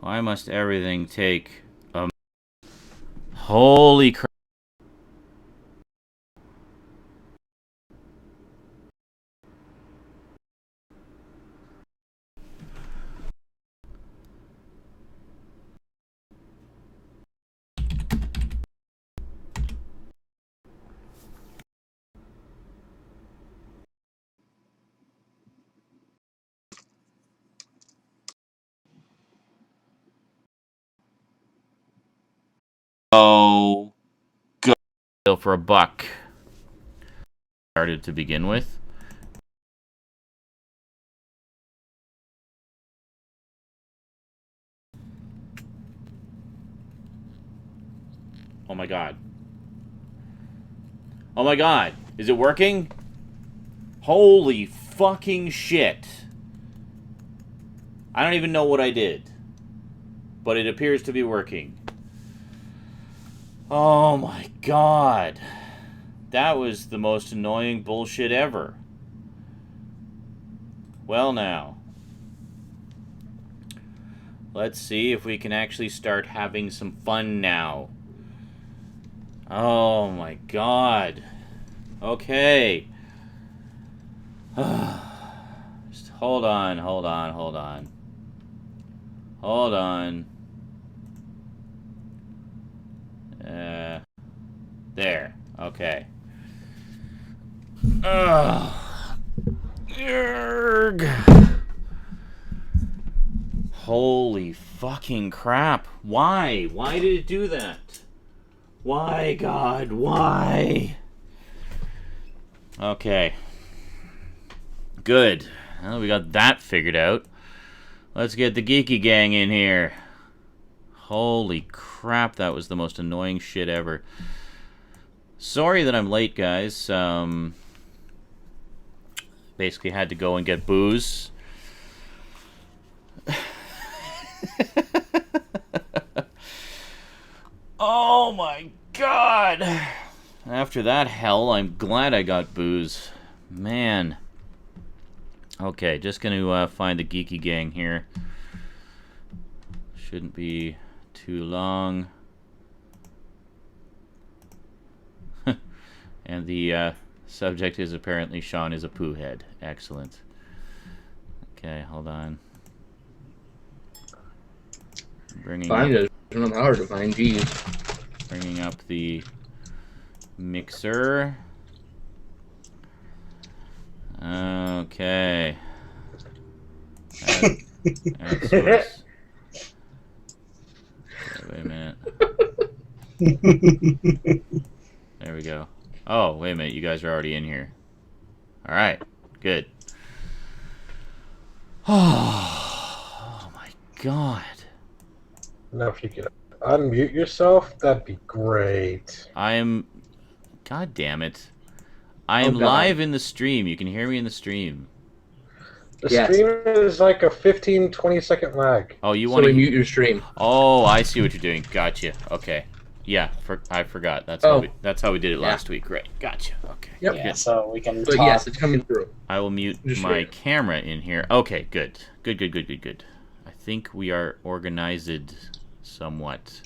Why must everything take a... Holy crap. Oh, go for a buck. Started to begin with. Oh my god. Oh my god. Is it working? Holy fucking shit. I don't even know what I did. But it appears to be working. Oh my god. That was the most annoying bullshit ever. Well now. Let's see if we can actually start having some fun now. Oh my god. Okay. Just hold on. Hold on. There. Okay. Holy fucking crap. Why? Why did it do that? Why, God? Why? Okay. Good. Well, we got that figured out. Let's get the geeky gang in here. Holy crap, that was the most annoying shit ever. Sorry that I'm late, guys. Basically had to go and get booze. Oh my god! After that hell, I'm glad I got booze. Man. Okay, just gonna find the geeky gang here. Shouldn't be too long. And the subject is apparently Sean is a poo head. Excellent. Okay, hold on. Find it. It's not hard to find. Geez. Bringing up the mixer. Okay. That's what's... Okay, wait a minute. There we go. Oh, wait a minute. You guys are already in here. All right. Good. Oh my god. Now, if you could unmute yourself, that'd be great. I am... God damn it. I am live in the stream. You can hear me in the stream. The stream is like a 15-20 second lag. Oh, you want to mute your stream? Oh, I see what you're doing. Gotcha. Okay. Yeah, I forgot. That's how we did it last week. Right. Gotcha. Okay. Yep. Yeah, so we can talk. Yes, it's coming through. I will mute my camera in here. Okay, good. Good. I think we are organized somewhat.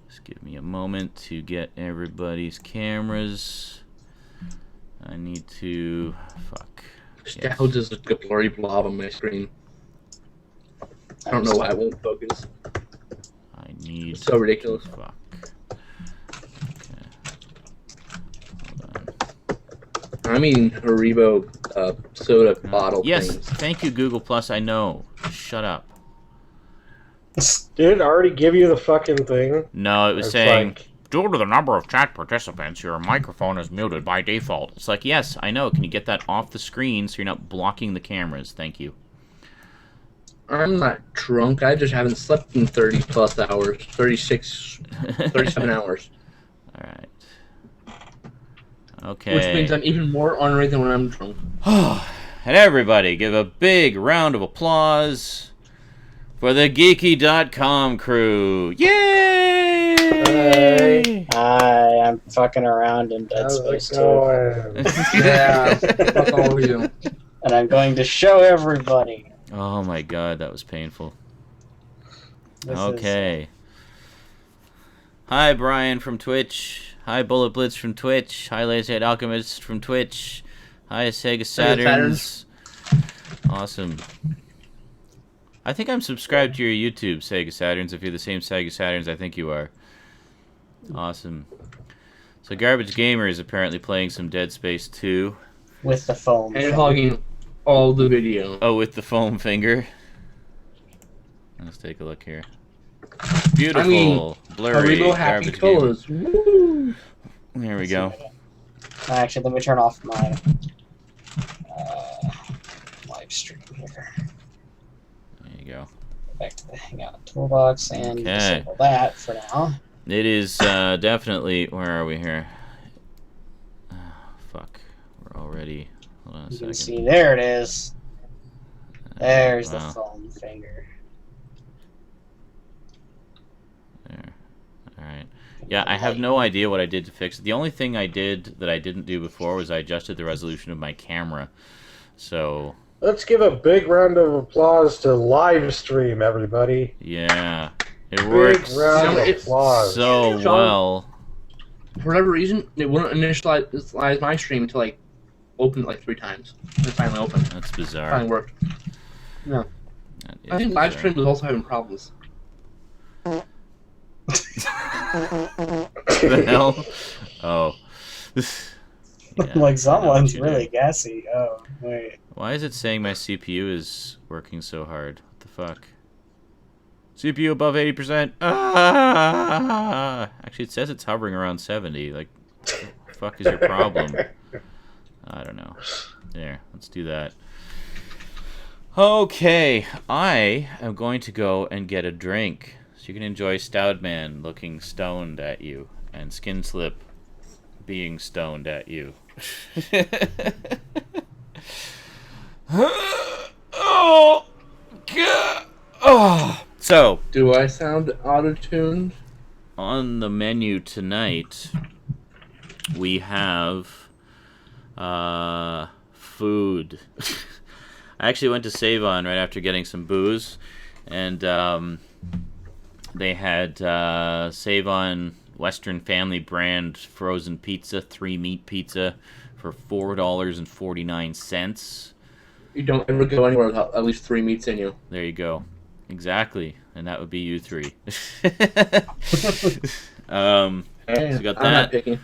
Just give me a moment to get everybody's cameras. I need to... Fuck. How does a blurry blob on my screen? I don't know why I won't focus. I need... It's so ridiculous. Fuck. Okay. Hold on. I'm eating Haribo soda bottle Yes, things. Thank you, Google Plus. I know. Shut up. Did it already give you the fucking thing? No, it was saying... Due to the number of chat participants, your microphone is muted by default. It's like, yes, I know. Can you get that off the screen so you're not blocking the cameras? Thank you. I'm not drunk. I just haven't slept in 30-plus hours. 37 hours. All right. Okay. Which means I'm even more ornery than when I'm drunk. And everybody, give a big round of applause for the Geeky.com crew. Yay! Hi, I'm fucking around in Dead Space 2. Yeah, fuck all of you. And I'm going to show everybody. Oh my god, that was painful. Okay. Hi, Brian from Twitch. Hi, Bullet Blitz from Twitch. Hi, Laserhead Alchemist from Twitch. Hi, Sega Saturns. Awesome. I think I'm subscribed to your YouTube, Sega Saturns. If you're the same Sega Saturns, I think you are. Awesome. So Garbage Gamer is apparently playing some Dead Space 2. With the foam. And hogging all the video. Oh, with the foam finger. Let's take a look here. Beautiful, blurry Haribo Happy Garbage Colors. Gamer. Woo! There we go. Actually, let me turn off my live stream here. There you go. Back to the Hangout toolbox and Okay. disable that for now. It is definitely... Where are we here? Fuck. We're already... Hold on a You second. can see, there it is. There's the Wow. foam finger. There. Alright. Yeah, I have no idea what I did to fix it. The only thing I did that I didn't do before was I adjusted the resolution of my camera. So... Let's give a big round of applause to Livestream, everybody. Yeah. It Big works round of It's applause. so Sean- well. For whatever reason, it wouldn't initialize my stream until like opened like 3 times. It finally opened. That's bizarre. Finally worked. No, That I is think bizarre. Livestream was also having problems. The hell? Oh. Yeah, Like I someone's know what you really did. gassy. Oh, wait. Why is it saying my CPU is working so hard? What the fuck? CPU above 80%. Ah! Actually, it says it's hovering around 70. Like, what the fuck is your problem? I don't know. There, let's do that. Okay, I am going to go and get a drink. So you can enjoy Stoudman looking stoned at you and Skinslip being stoned at you. Oh, God. Oh. So, Do I sound auto-tuned? on the menu tonight, we have food. I actually went to Save-On right after getting some booze, and they had Save-On Western Family brand frozen pizza, 3-meat pizza for $4.49. You don't ever go anywhere without at least 3 meats in you. There you go. Exactly. And that would be you 3. Hey, So you got I'm not that. picky.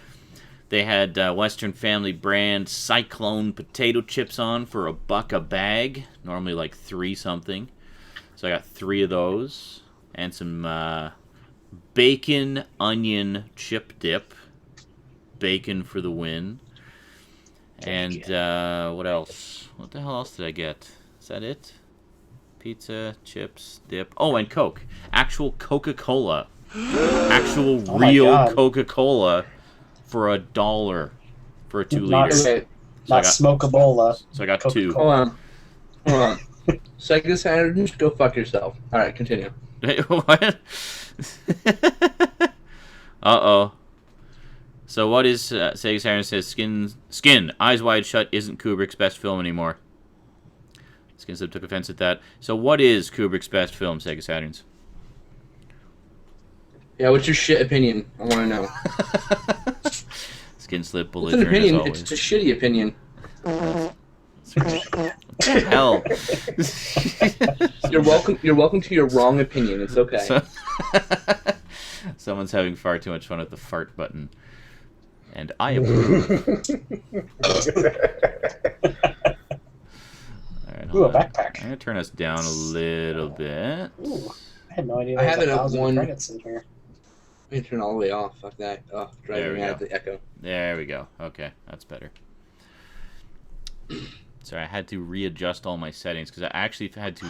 They had Western Family brand Cyclone potato chips on for $1 a bag. Normally like 3 something. So I got 3 of those. And some bacon onion chip dip. Bacon for the win. And what else? What the hell else did I get? Is that it? Pizza, chips, dip. Oh, and Coke. Actual Coca-Cola. Actual Oh my real God. Coca-Cola for $1 for a 2 Not- liter. Okay, So I Not got, smokeabola. so I got Coca- 2. hold on. Hold on. Sega Saturn, go fuck yourself. Alright, continue. What? Uh-oh. So what is Sega Saturn says Skin Eyes Wide Shut isn't Kubrick's best film anymore. Skinslip took offense at that. So what is Kubrick's best film, Sega Saturns? Yeah, what's your shit opinion? I want to know. Skinslip It's belligerent an opinion. as always. It's a shitty opinion. What the hell? You're welcome. You're welcome to your wrong opinion. It's okay. So- Someone's having far too much fun with the fart button. And I approve. Alright, Ooh, a hold on. backpack. I'm going to turn us down a little bit. Ooh, I had no idea I there have was it at 1,000 one- credits in here. Let me turn all the way off. Fuck that. Oh, There driving we me out go. the echo. There we go. Okay, that's better. Sorry, I had to readjust all my settings because I actually had to...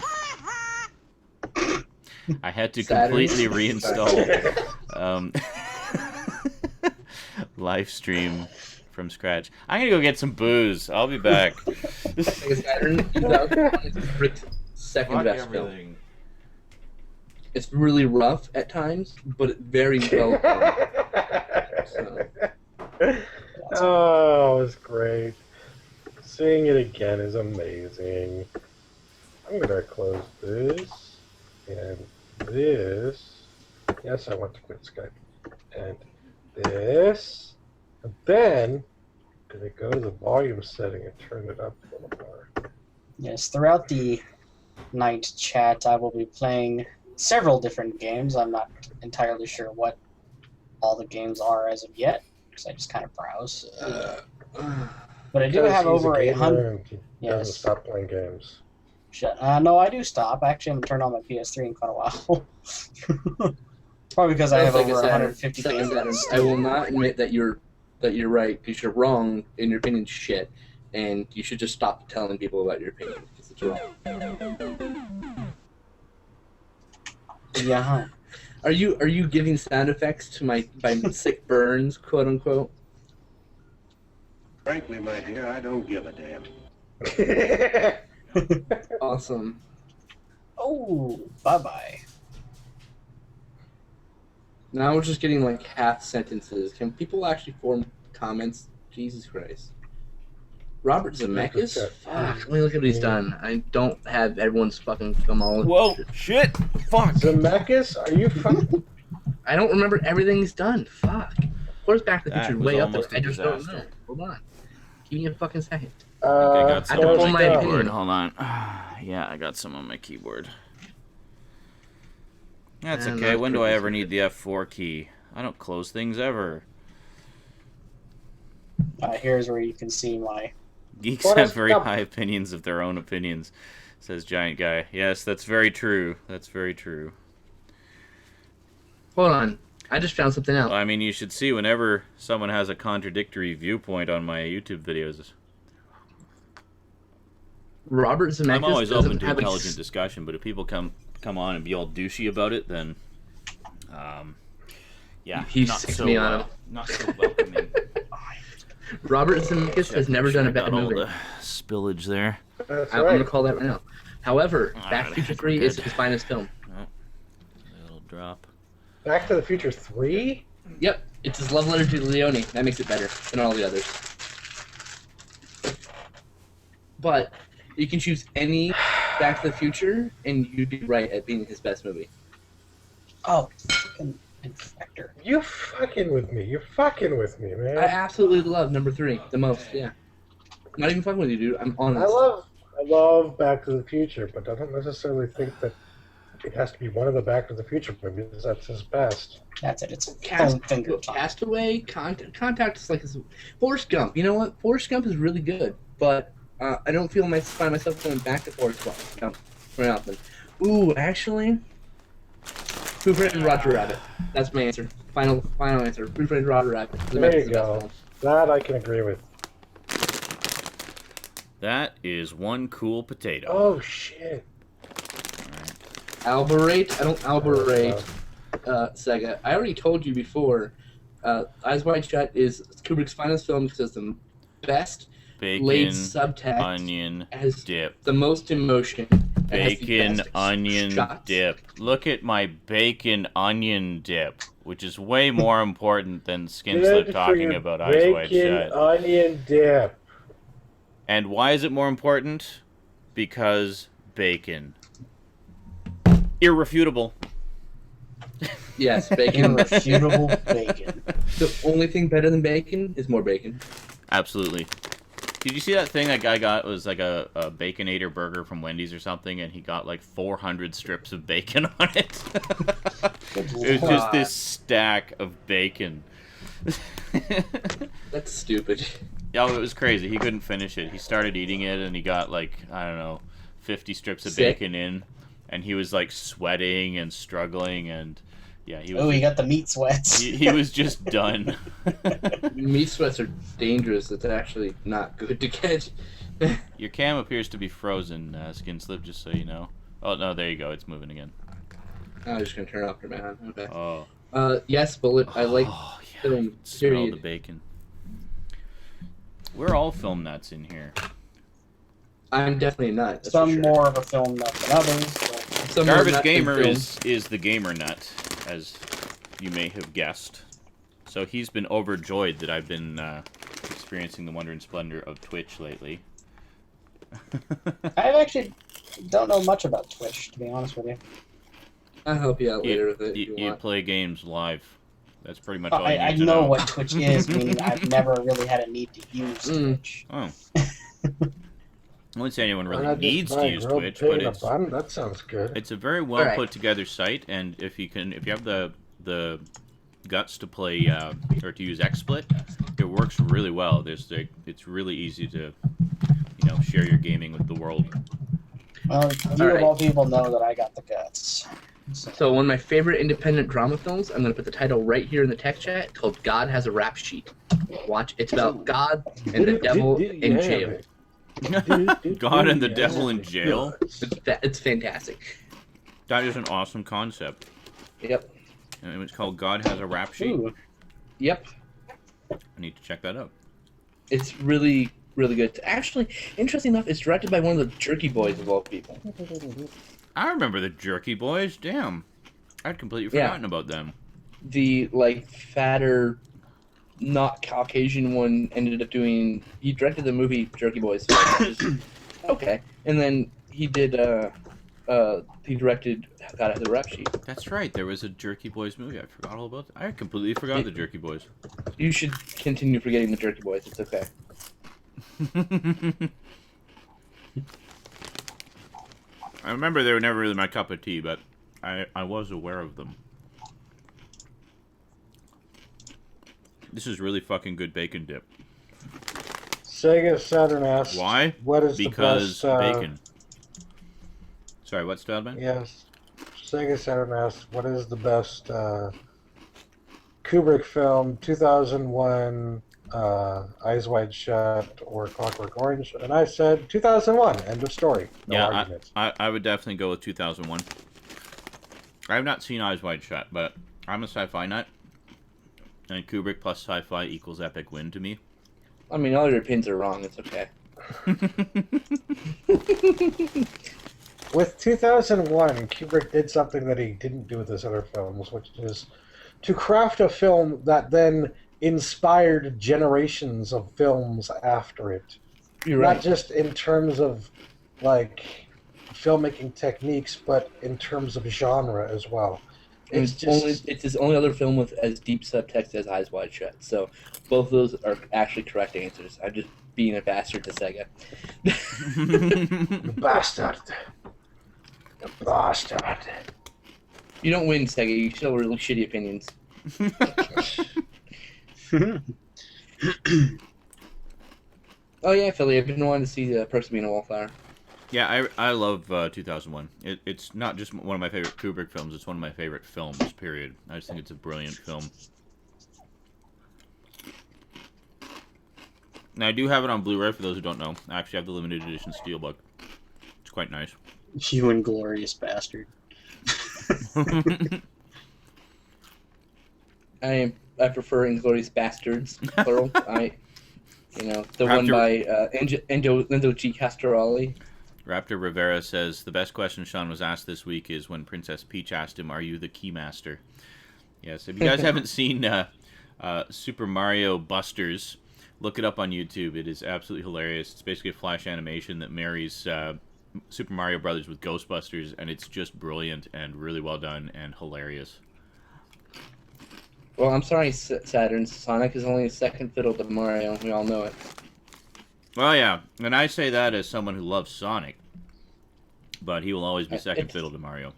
I had to Saturn. completely reinstall Livestream from scratch. I'm gonna go get some booze. I'll be back. Sega Saturn 2001 is Rick's second Fuck best film. everything. It's really rough at times, but very well done. So, Oh, it was great. Seeing it again is amazing. I'm gonna close this and this. Yes, I want to quit Skype. And this. And then I'm going to go to the volume setting and turn it up a little more. Yes, throughout the night chat, I will be playing several different games. I'm not entirely sure what all the games are as of yet, because I just kind of browse. But I do have over 100. He Yes. doesn't stop playing games. No, I do stop. Actually, I haven't turned on my PS3 in quite a while. Probably because I have over 150 games. I will not admit that you're right, because you're wrong and your opinion's shit, and you should just stop telling people about your opinion because it's wrong. Yeah. Are you giving sound effects to my sick burns, quote unquote? Frankly, my dear, I don't give a damn. Awesome. Oh, bye-bye. Now we're just getting like half sentences. Can people actually form comments? Jesus Christ. Robert Zemeckis? Fuck, let me look at what he's done. I don't have everyone's fucking come on. Whoa, shit, fuck. Zemeckis, are you fucking... I don't remember everything he's done. Fuck. Of course, Back to the That Future was way up there. almost a I just don't know. disaster. Hold on. Give me a fucking second. I got some I on don't my know. keyboard. Hold on. Yeah, I got some on my keyboard. That's And okay. that's When do I pretty ever need the F4 key? I don't close things ever. Here's where you can see my... Geeks What have is very up? high opinions of their own opinions, says Giant Guy. Yes, that's very true. That's very true. Hold on. I just found something out. Well, I mean, you should see whenever someone has a contradictory viewpoint on my YouTube videos. Robert Zemeckis I'm always doesn't open to have a- intelligent discussion, but if people come on and be all douchey about it, then, yeah, He not sicks so me on him. not so welcoming. Robert Zemeckis has never done a better Got all movie. the spillage there. That's I'm right. going to call that right now. However, Alright, Back to I the Future think 3 we're is good. his finest film. Little drop. Back to the Future 3? Yep, it's his love letter to Leone. That makes it better than all the others. But you can choose any Back to the Future, and you'd be right at being his best movie. Oh, fucking Infector. You fucking with me. You're fucking with me, man. I absolutely love number 3 the most, yeah. Not even fucking with you, dude. I'm honest. I love Back to the Future, but I don't necessarily think that it has to be one of the Back to the Future movies. That's his best. That's it. It's phone finger time. Castaway, Contact is like his... Forrest Gump. You know what? Forrest Gump is really good, but I don't find myself going back to Forrest Gump very often. Ooh, actually... Who Framed Roger Rabbit? That's my answer. Final answer. Who Framed Roger Rabbit? There you go. That I can agree with. That is one cool potato. Oh, shit. Alberate? I don't alberate Sega. I already told you before, Eyes Wide Shut is Kubrick's finest film because it's the best laid Bacon, subtext, onion, has dip. the most emotion, and has the Bacon, best onion, shots. dip. Look at my bacon, onion dip, which is way more important than Skin Slip Good for talking your about Eyes Wide bacon, Shut. onion dip. And why is it more important? Because bacon. Irrefutable. Yes, bacon. Irrefutable bacon. The only thing better than bacon is more bacon. Absolutely. Did you see that thing that guy got? It was like a Baconator burger from Wendy's or something, and he got like 400 strips of bacon on it. It was just this stack of bacon. That's stupid. Oh, it was crazy. He couldn't finish it. He started eating it, and he got like, I don't know, 50 strips of Sick. bacon in, and he was like sweating and struggling, and yeah, he was. Oh, you got the meat sweats. He was just done. Meat sweats are dangerous. It's actually not good to get. Your cam appears to be frozen, Skin Slip, just so you know. Oh, no, there you go. It's moving again. I was just gonna turn it off for a minute. Okay. Oh. Yes, Bullet. I like Oh, yeah. film. Smell Period. the bacon. We're all film nuts in here. I'm definitely not. That's Some for sure. more of a film nut than others. But Some more Garbage nut than Gamer film. is the gamer nut, as you may have guessed. So he's been overjoyed that I've been experiencing the wonder and splendor of Twitch lately. I actually don't know much about Twitch, to be honest with you. I'll help you out later with it if you You want. play games live. That's pretty much all you I need to know know. what Twitch is, meaning I've never really had a need to use Twitch. Oh. I wouldn't say anyone Why really not just needs buy to a use grilled Twitch, pig but in a it's bun? That sounds good. it's a very well Alright. put together site, and if you have the guts to play or to use XSplit, it works really well. It's really easy to share your gaming with the world. Well, you Alright. of all people know that I got the guts. So one of my favorite independent drama films, I'm going to put the title right here in the text chat, called God Has a Rap Sheet. Watch. It's about God and the devil in jail. God and the devil in jail? It's fantastic. That is an awesome concept. Yep. And it's called God Has a Rap Sheet. Ooh. Yep. I need to check that out. It's really, really good. Actually, interesting enough, it's directed by one of the Jerky Boys of all people. I remember the Jerky Boys. Damn. I'd completely forgotten about them. The, fatter, not Caucasian one ended up doing... He directed the movie Jerky Boys. Okay. And then he did, he directed God Has a Rap Sheet. That's right. There was a Jerky Boys movie. I forgot all about that. I completely forgot the Jerky Boys. You should continue forgetting the Jerky Boys. It's okay. I remember they were never really my cup of tea, but I was aware of them. This is really fucking good bacon dip. Sega Saturn asks, Why? What is Because the best, bacon. Sorry, what's that, man? Yes. Sega Saturn asks, what is the best Kubrick film, 2001, Eyes Wide Shut, or Clockwork Orange? And I said 2001, end of story. No arguments. I would definitely go with 2001. I have not seen Eyes Wide Shut, but I'm a sci-fi nut. And Kubrick plus sci-fi equals epic win to me. I mean, all your opinions are wrong. It's okay. With 2001, Kubrick did something that he didn't do with his other films, which is to craft a film that then inspired generations of films after it. You're right. Not just in terms of, filmmaking techniques, but in terms of genre as well. It's his only other film with as deep subtext as Eyes Wide Shut. So both of those are actually correct answers. I'm just being a bastard to Sega. Bastard. The bastard. You don't win, Sega. You still have really shitty opinions. Oh yeah, Philly. I've been wanting to see the Perks of Being a Wallflower. Yeah, I love 2001. It's not just one of my favorite Kubrick films, it's one of my favorite films, period. I just think it's a brilliant film. Now, I do have it on Blu-ray, for those who don't know. I actually have the limited edition Steelbook. It's quite nice. You inglorious bastard. I prefer Inglourious Bastards, plural. The Raptor- one by Enzo G. Castorali. Raptor Rivera says, the best question Sean was asked this week is when Princess Peach asked him, are you the Keymaster? Yes, if you guys haven't seen Super Mario Busters, look it up on YouTube. It is absolutely hilarious. It's basically a flash animation that marries Super Mario Brothers with Ghostbusters, and it's just brilliant and really well done and hilarious. Well, I'm sorry, Saturn. Sonic is only a second fiddle to Mario. We all know it. Well, yeah, and I say that as someone who loves Sonic, but he will always be second fiddle to Mario.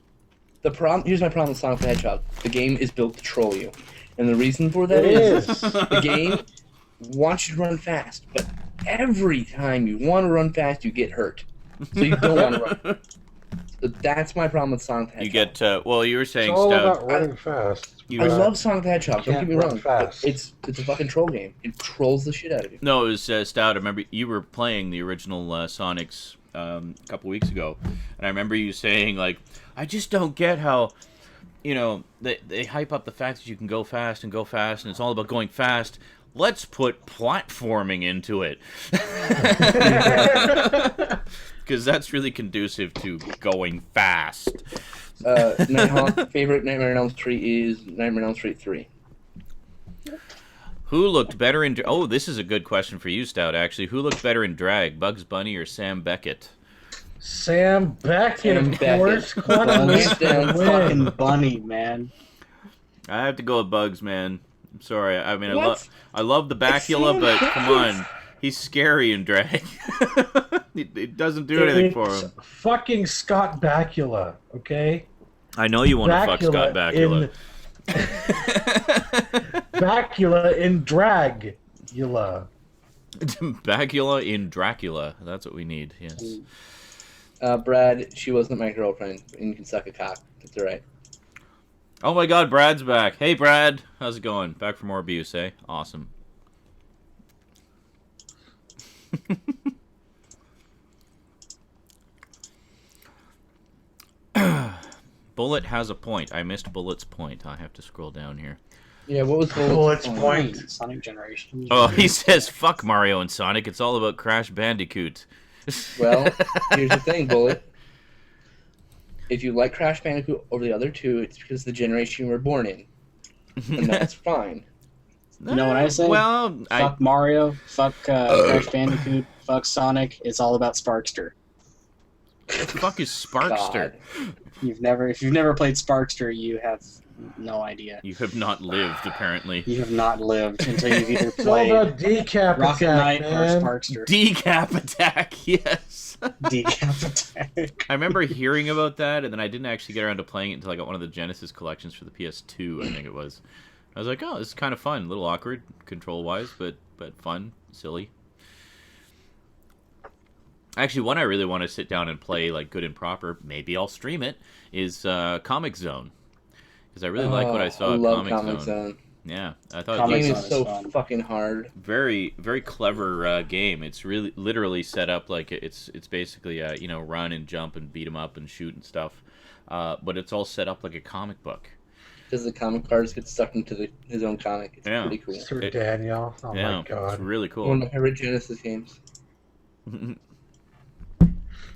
Here's my problem with Sonic the Hedgehog. The game is built to troll you. And the reason for that is the game wants you to run fast, but every time you want to run fast, you get hurt. So you don't want to run. So that's my problem with Sonic the Hedgehog. You get, well, you were saying, It's all Stout. about running fast. I love Sonic the Hedgehog. Don't get me Can't run wrong. fast. But it's a fucking troll game. It trolls the shit out of you. No, it was Stout. I remember you were playing the original Sonics a couple weeks ago, and I remember you saying, I just don't get how, they hype up the fact that you can go fast, and it's all about going fast. Let's put platforming into it. Because that's really conducive to going fast. My favorite Nightmare on Elm Street is Nightmare on Elm Street 3. Who looked better in... Oh, this is a good question for you, Stout, actually. Who looked better in drag, Bugs Bunny or Sam Beckett? Sam Beckett, Sam of course. Beckett. Quantum Hands Leap down, to win. Fucking bunny, man. I have to go with Bugs, man. I'm sorry. I mean, What? I love the Bacula, Sam but come on, Beckett. he's scary in drag. It doesn't do anything for It's him. fucking Scott Bakula, okay? I know you want to fuck Scott Bakula. Bakula in Dragula. Bacula in Dracula. That's what we need. Yes. Brad, she wasn't my girlfriend, and you can suck a cock. That's all right. Oh my God, Brad's back. Hey, Brad, how's it going? Back for more abuse, eh? Awesome. Bullet has a point. I missed Bullet's point. I have to scroll down here. Yeah, what was Bullet's Bullet's point? Sonic Generations. Oh, he says, fuck Mario and Sonic. It's all about Crash Bandicoot. Well, here's the thing, Bullet. If you like Crash Bandicoot over the other two, it's because the generation you were born in. And that's fine. You know what I say? Well, Fuck Mario, fuck Crash Bandicoot, fuck Sonic. It's all about Sparkster. what the fuck is Sparkster? God. If you've never played Sparkster, you have no idea. You have not lived, apparently. You have not lived until you've either It's all played about decap Rocket attack, Knight or man. Sparkster. Decap attack, yes. Decap Attack. I remember hearing about that, and then I didn't actually get around to playing it until I got one of the Genesis collections for the PS2, I think it was. I was like, oh, this is kind of fun. A little awkward, control-wise, but fun, silly. Actually, one I really want to sit down and play, like, good and proper, maybe I'll stream it, is Comic Zone. Because I really like what I saw I at love Comic Zone. Yeah, I thought Comic Game it Zone was is so fun. fucking hard. very, very clever game. It's really, literally set up like it's basically, run and jump and beat 'em up and shoot and stuff. But it's all set up like a comic book. Because the comic cards get stuck into his own comic. It's Yeah. pretty cool. Sir It- Daniel. Oh yeah, my it's god. really One cool. of my favorite Genesis games.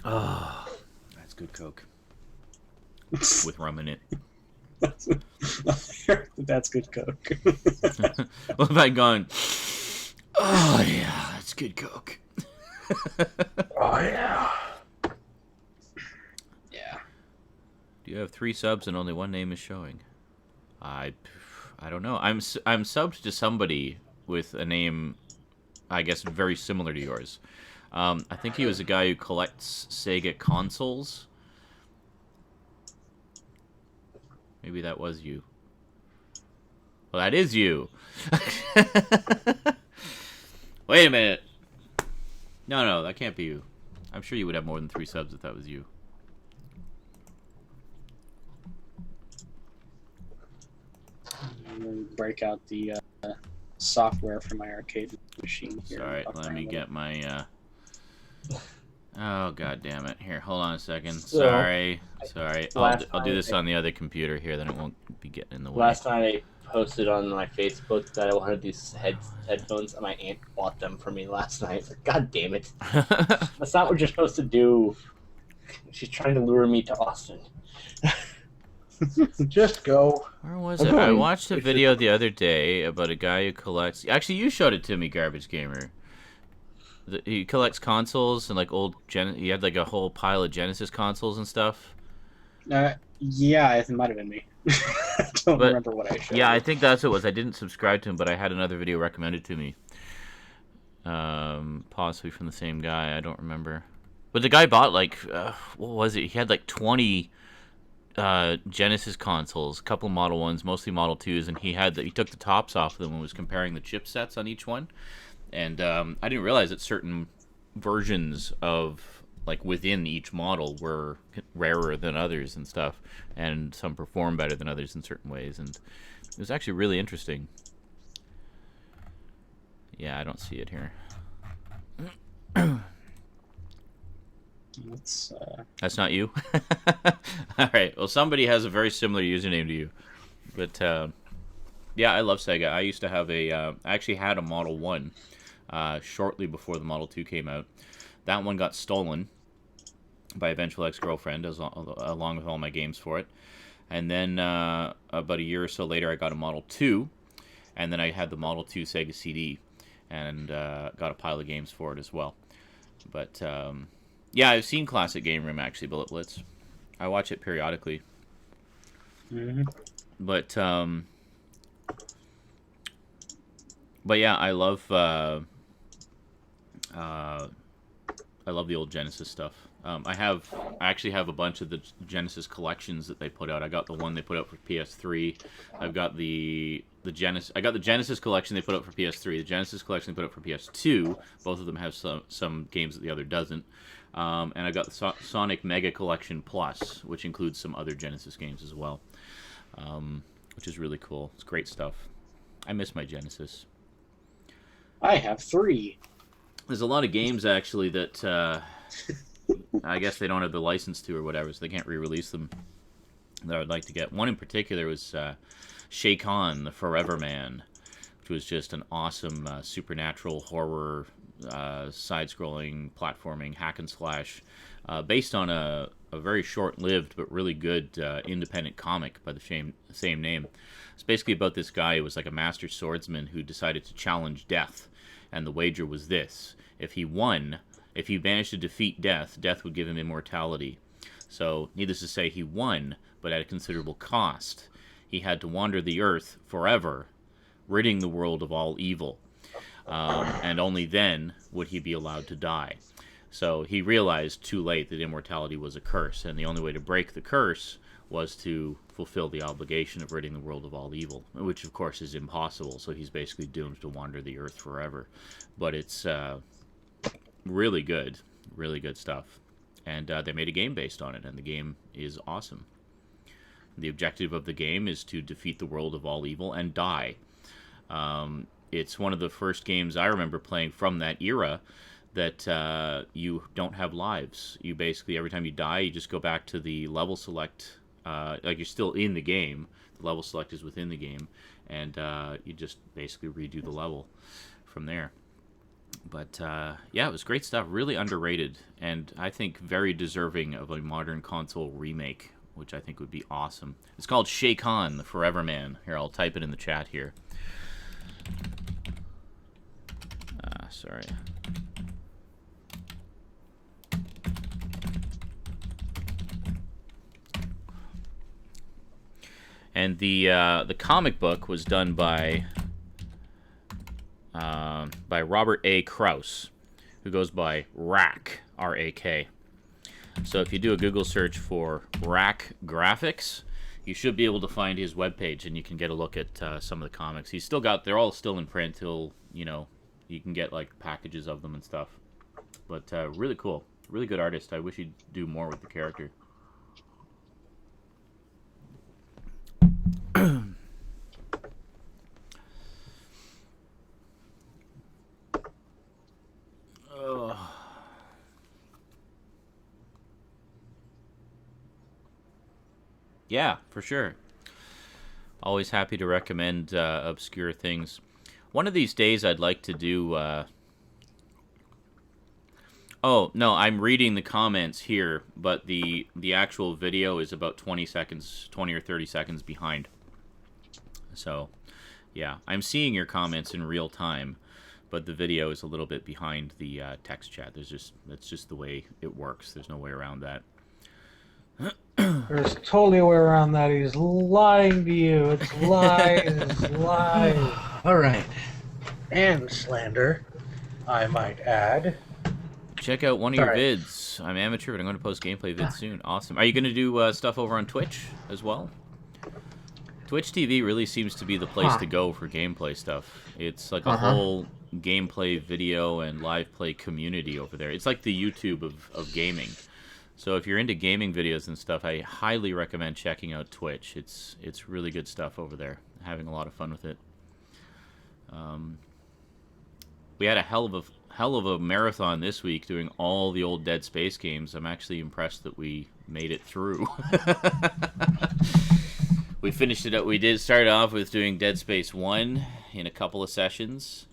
Oh, that's good Coke with rum in it. That's good Coke. What have I gone? Oh yeah, that's good Coke. Oh yeah. Yeah. Do you have 3 subs and only one name is showing? I don't know. I'm subbed to somebody with a name, I guess, very similar to yours. I think he was a guy who collects Sega consoles. Maybe that was you. Well, that is you. Wait a minute. No, that can't be you. I'm sure you would have more than 3 subs if that was you. I'm gonna break out the software for my arcade machine here. Sorry, Fuck let around me with get my, Oh, god damn it. Here, hold on a second. So, Sorry. I'll do this night- on the other computer here, then it won't be getting in the way. Last night I posted on my Facebook that I wanted these headphones, and my aunt bought them for me last night. Like, God damn it. That's not what you're supposed to do. She's trying to lure me to Austin. Just go. Where was I'm it? I going. watched a video the other day about a guy who collects... Actually, you showed it to me, Garbage Gamer. He collects consoles and, like, old... He had, like, a whole pile of Genesis consoles and stuff. Yeah, it might have been me. I don't But- remember what I showed. Yeah, I think that's what it was. I didn't subscribe to him, but I had another video recommended to me. Possibly from the same guy. I don't remember. But the guy bought, like... what was it? He had, like, 20... Genesis consoles, a couple Model 1s, mostly Model 2s, and he took the tops off of them and was comparing the chipsets on each one. And I didn't realize that certain versions of, like, within each model were rarer than others and stuff, and some perform better than others in certain ways, and it was actually really interesting. Yeah, I don't see it here. That's not you? Alright, well, somebody has a very similar username to you. But, yeah, I love Sega. I used to have I actually had a Model 1 shortly before the Model 2 came out. That one got stolen by a eventual ex-girlfriend, along with all my games for it. And then, about a year or so later, I got a Model 2, and then I had the Model 2 Sega CD, and got a pile of games for it as well. But, Yeah, I've seen Classic Game Room, actually, Bullet Blitz. I watch it periodically. But yeah, I love the old Genesis stuff. I actually have a bunch of the Genesis collections that they put out. I got the one they put out for PS3. I've got the Genesis. I got the Genesis collection they put out for PS3. The Genesis collection they put out for PS2. Both of them have some games that the other doesn't. And I got the Sonic Mega Collection Plus, which includes some other Genesis games as well, which is really cool. It's great stuff. I miss my Genesis. I have 3. There's a lot of games actually that I guess they don't have the license to or whatever, so they can't re-release them, that I would like to get. One in particular was Shay Khan, the Forever Man, which was just an awesome supernatural horror side-scrolling platforming hack and slash based on a very short-lived but really good independent comic by the same name. It's basically about this guy who was like a master swordsman who decided to challenge death, and the wager was this: if he managed to defeat death, death would give him immortality. So, needless to say, he won, but at a considerable cost. He had to wander the earth forever, ridding the world of all evil. And only then would he be allowed to die. So he realized too late that immortality was a curse, and the only way to break the curse was to fulfill the obligation of ridding the world of all evil, which of course is impossible, so he's basically doomed to wander the earth forever. But it's really good stuff. And they made a game based on it, and the game is awesome. The objective of the game is to defeat the world of all evil and die. It's one of the first games I remember playing from that era that you don't have lives. You basically, every time you die, you just go back to the level select. Like, you're still in the game. The level select is within the game, and you just basically redo the level from there. But yeah, it was great stuff. Really underrated, and I think very deserving of a modern console remake, which I think would be awesome. It's called Shay Khan, the Forever Man. Here, I'll type it in the chat here. Sorry. And the comic book was done by Robert A. Krause, who goes by Rack, R-A-K. So if you do a Google search for Rack Graphics, you should be able to find his webpage, and you can get a look at some of the comics. He's still got, they're all still in print till, you can get like packages of them and stuff. But really cool. Really good artist. I wish he'd do more with the character. Yeah, for sure. Always happy to recommend obscure things. One of these days I'd like to do... Oh, no, I'm reading the comments here, but the actual video is about 20 or 30 seconds behind. So, yeah, I'm seeing your comments in real time, but the video is a little bit behind the text chat. That's just the way it works. There's no way around that. There's totally a way around that. He's lying to you. It's lies, lies. All right. And slander, I might add. Check out one of your vids. I'm amateur, but I'm going to post gameplay vids soon. Awesome. Are you going to do stuff over on Twitch as well? Twitch TV really seems to be the place to go for gameplay stuff. It's like a whole gameplay video and live play community over there. It's like the YouTube of gaming. So if you're into gaming videos and stuff, I highly recommend checking out Twitch. It's really good stuff over there. Having a lot of fun with it. We had a hell of a marathon this week doing all the old Dead Space games. I'm actually impressed that we made it through. We finished it up. We did start off with doing Dead Space 1 in a couple of sessions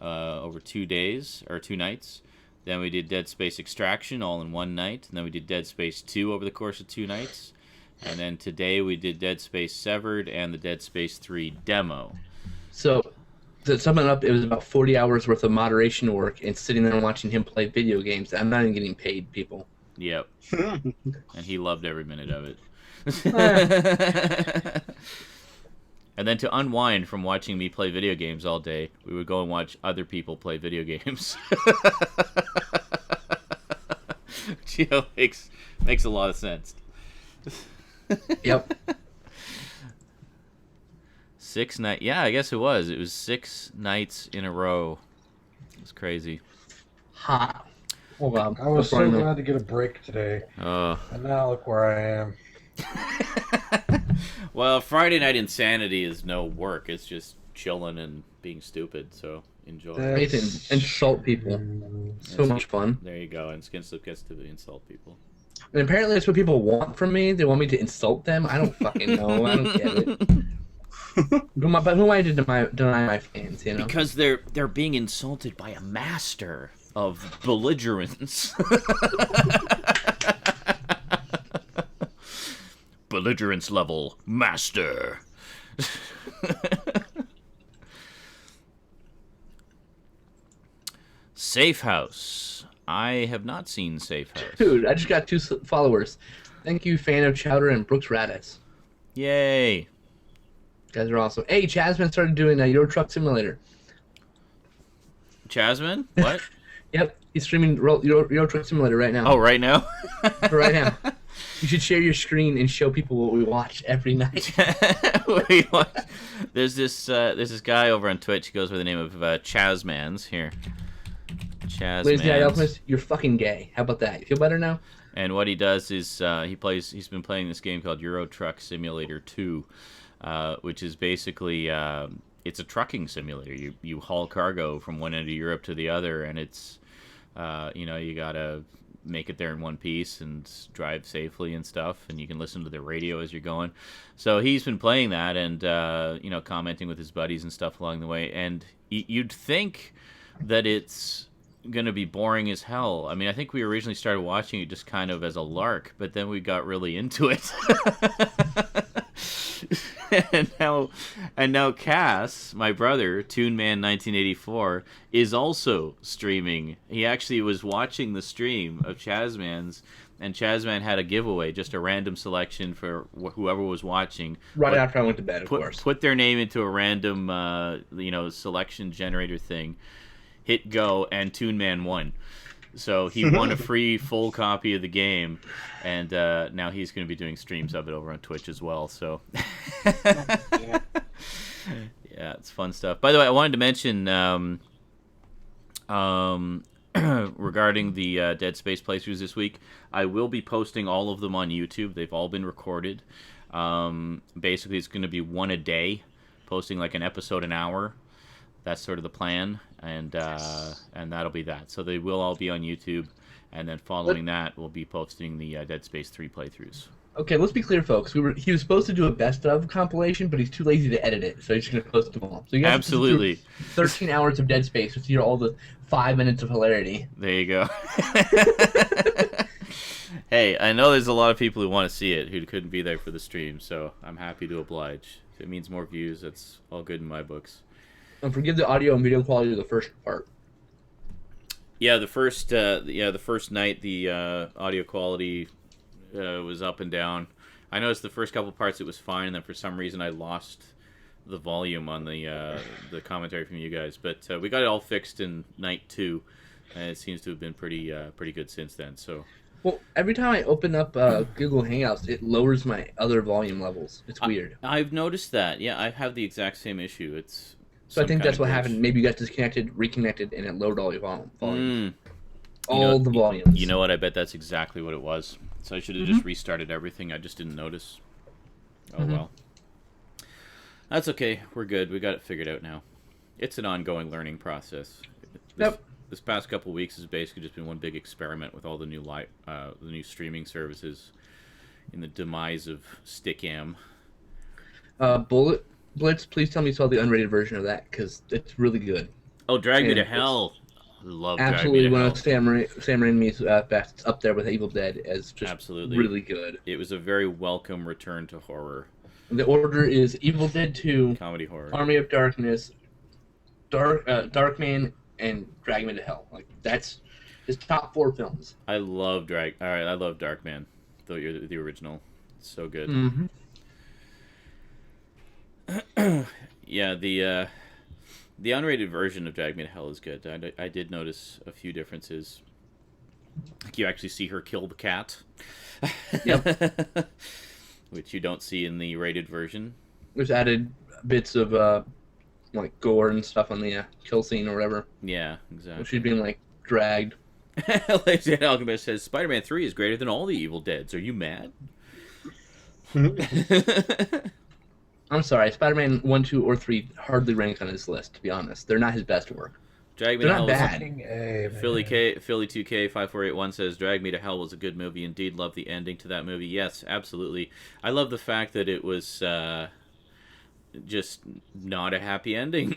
over 2 days or 2 nights. Then we did Dead Space Extraction all in one night. And then we did Dead Space 2 over the course of 2 nights. And then today we did Dead Space Severed and the Dead Space 3 demo. So To sum it up, it was about 40 hours worth of moderation work and sitting there and watching him play video games. I'm not even getting paid, people. Yep. And he loved every minute of it. And then to unwind from watching me play video games all day, we would go and watch other people play video games. Which, you know, makes a lot of sense. Yep. 6 nights. Yeah, I guess it was. It was 6 nights in a row. It was crazy. Ha. Oh, wow. I was so glad to get a break today. Oh. And now look where I am. Well, Friday Night Insanity is no work. It's just chilling and being stupid. So enjoy. Nathan, insult people. So much fun. There you go. And Skinslip gets to insult people. And apparently that's what people want from me. They want me to insult them. I don't fucking know. I don't get it. Who am I to deny my fans, you know? Because they're being insulted by a master of belligerence. Belligerence level master. Safe House. I have not seen Safe House. Dude, I just got 2 followers. Thank you, fan of Chowder and Brooks Radis. Yay. You guys are awesome. Hey, Chasman started doing a Euro Truck Simulator. Chasman? What? Yep, he's streaming Euro Truck Simulator right now. Oh, right now? Right now. You should share your screen and show people what we watch every night. There's this guy over on Twitch. He goes by the name of Chasmans here. Ladies and gentlemen, you're fucking gay. How about that? You feel better now? And what he does is he's been playing this game called Euro Truck Simulator 2, which is basically it's a trucking simulator. You haul cargo from one end of Europe to the other, and it's you gotta make it there in one piece and drive safely and stuff, and you can listen to the radio as you're going. So he's been playing that and commenting with his buddies and stuff along the way. And you'd think that it's gonna be boring as hell. I mean, I think we originally started watching it just kind of as a lark, but then we got really into it. and now Cass, my brother, ToonMan1984, is also streaming. He actually was watching the stream of Chasman's, and Chasman had a giveaway, just a random selection for whoever was watching. Right after I went to bed, of course. Put their name into a random, selection generator thing. Hit go, and ToonMan won. So he won a free full copy of the game, and now he's going to be doing streams of it over on Twitch as well. So, yeah, it's fun stuff. By the way, I wanted to mention regarding the Dead Space playthroughs this week, I will be posting all of them on YouTube. They've all been recorded. Basically, it's going to be one a day, posting like an episode an hour. That's sort of the plan, and that'll be that. So they will all be on YouTube, and then following that, we'll be posting the Dead Space 3 playthroughs. Okay, let's be clear, folks. He was supposed to do a best of compilation, but he's too lazy to edit it, so he's just gonna post them all. So you guys Absolutely. 13 hours of Dead Space to hear all the 5 minutes of hilarity. There you go. Hey, I know there's a lot of people who want to see it who couldn't be there for the stream, so I'm happy to oblige. If it means more views, that's all good in my books. And forgive the audio and video quality of the first part. Yeah, the first night the audio quality was up and down. I noticed the first couple parts it was fine, and then for some reason I lost the volume on the commentary from you guys. But we got it all fixed in night 2, and it seems to have been pretty good since then. So. Well, every time I open up Google Hangouts, it lowers my other volume levels. It's weird. I've noticed that. Yeah, I have the exact same issue. So I think that's what happened. Maybe you got disconnected, reconnected, and it lowered all your volumes. The volumes. You know what? I bet that's exactly what it was. So I should have just restarted everything. I just didn't notice. Oh, well. That's okay. We're good. We got it figured out now. It's an ongoing learning process. This past couple weeks has basically just been one big experiment with all the new streaming services in the demise of Stickam. Blitz, please tell me you saw the unrated version of that, because it's really good. Oh, Drag Me to Hell. I love Drag Me to Hell. Absolutely one of Sam Raimi's best, up there with Evil Dead as just really good. It was a very welcome return to horror. The order is Evil Dead 2, comedy horror, Army of Darkness, Darkman, and Drag Me to Hell. Like that's his top 4 films. I love I love Darkman, the original. It's so good. Mm-hmm. Yeah, the unrated version of Drag Me to Hell is good. I did notice a few differences. Like you actually see her kill the cat. Yep. Which you don't see in the rated version. There's added bits of like gore and stuff on the kill scene or whatever. Yeah, exactly. She's being like dragged. Lady Alchemist says Spider-Man 3 is greater than all the Evil Deads. Are you mad? I'm sorry, Spider-Man 1, 2, or 3 hardly rank on his list. To be honest, they're not his best work. Drag Me to They're Hell not was bad. Philly 2K 5481 says Drag Me to Hell was a good movie. Indeed, love the ending to that movie. Yes, absolutely. I love the fact that it was just not a happy ending.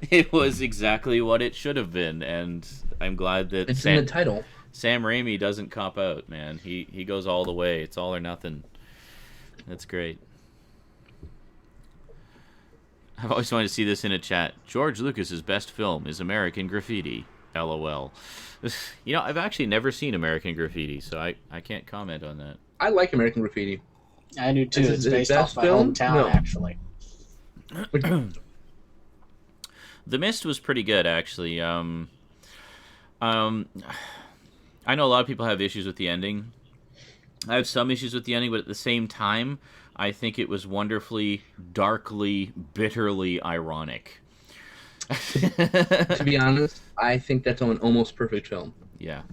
It was exactly what it should have been, and I'm glad that It's in the title. Sam Raimi doesn't cop out, man. He goes all the way. It's all or nothing. That's great. I've always wanted to see this in a chat. George Lucas's best film is American Graffiti. LOL. You know, I've actually never seen American Graffiti, so I can't comment on that. I like American Graffiti. I do too. Is it It's his based best off my film? hometown, No. actually. The Mist was pretty good, actually. I know a lot of people have issues with the ending. I have some issues with the ending, but at the same time, I think it was wonderfully, darkly, bitterly ironic. To be honest, I think that's an almost perfect film. Yeah.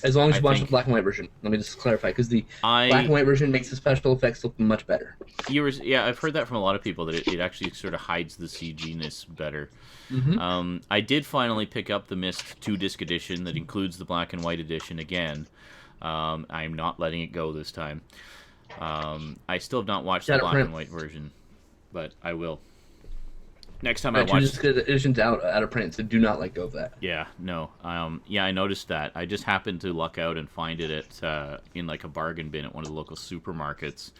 As long as I you watch think- the black and white version. Let me just clarify, because the black and white version makes the special effects look much better. Yeah, I've heard that from a lot of people, that it actually sort of hides the CG-ness better. Mm-hmm. I did finally pick up the Mist 2-disc edition that includes the black and white edition again. I'm not letting it go this time. I still have not watched the Got it black print. and white version, but I will. Next time My I watch... two edition's out of print, so do not let go of that. Yeah, no. Yeah, I noticed that. I just happened to luck out and find it at in like a bargain bin at one of the local supermarkets.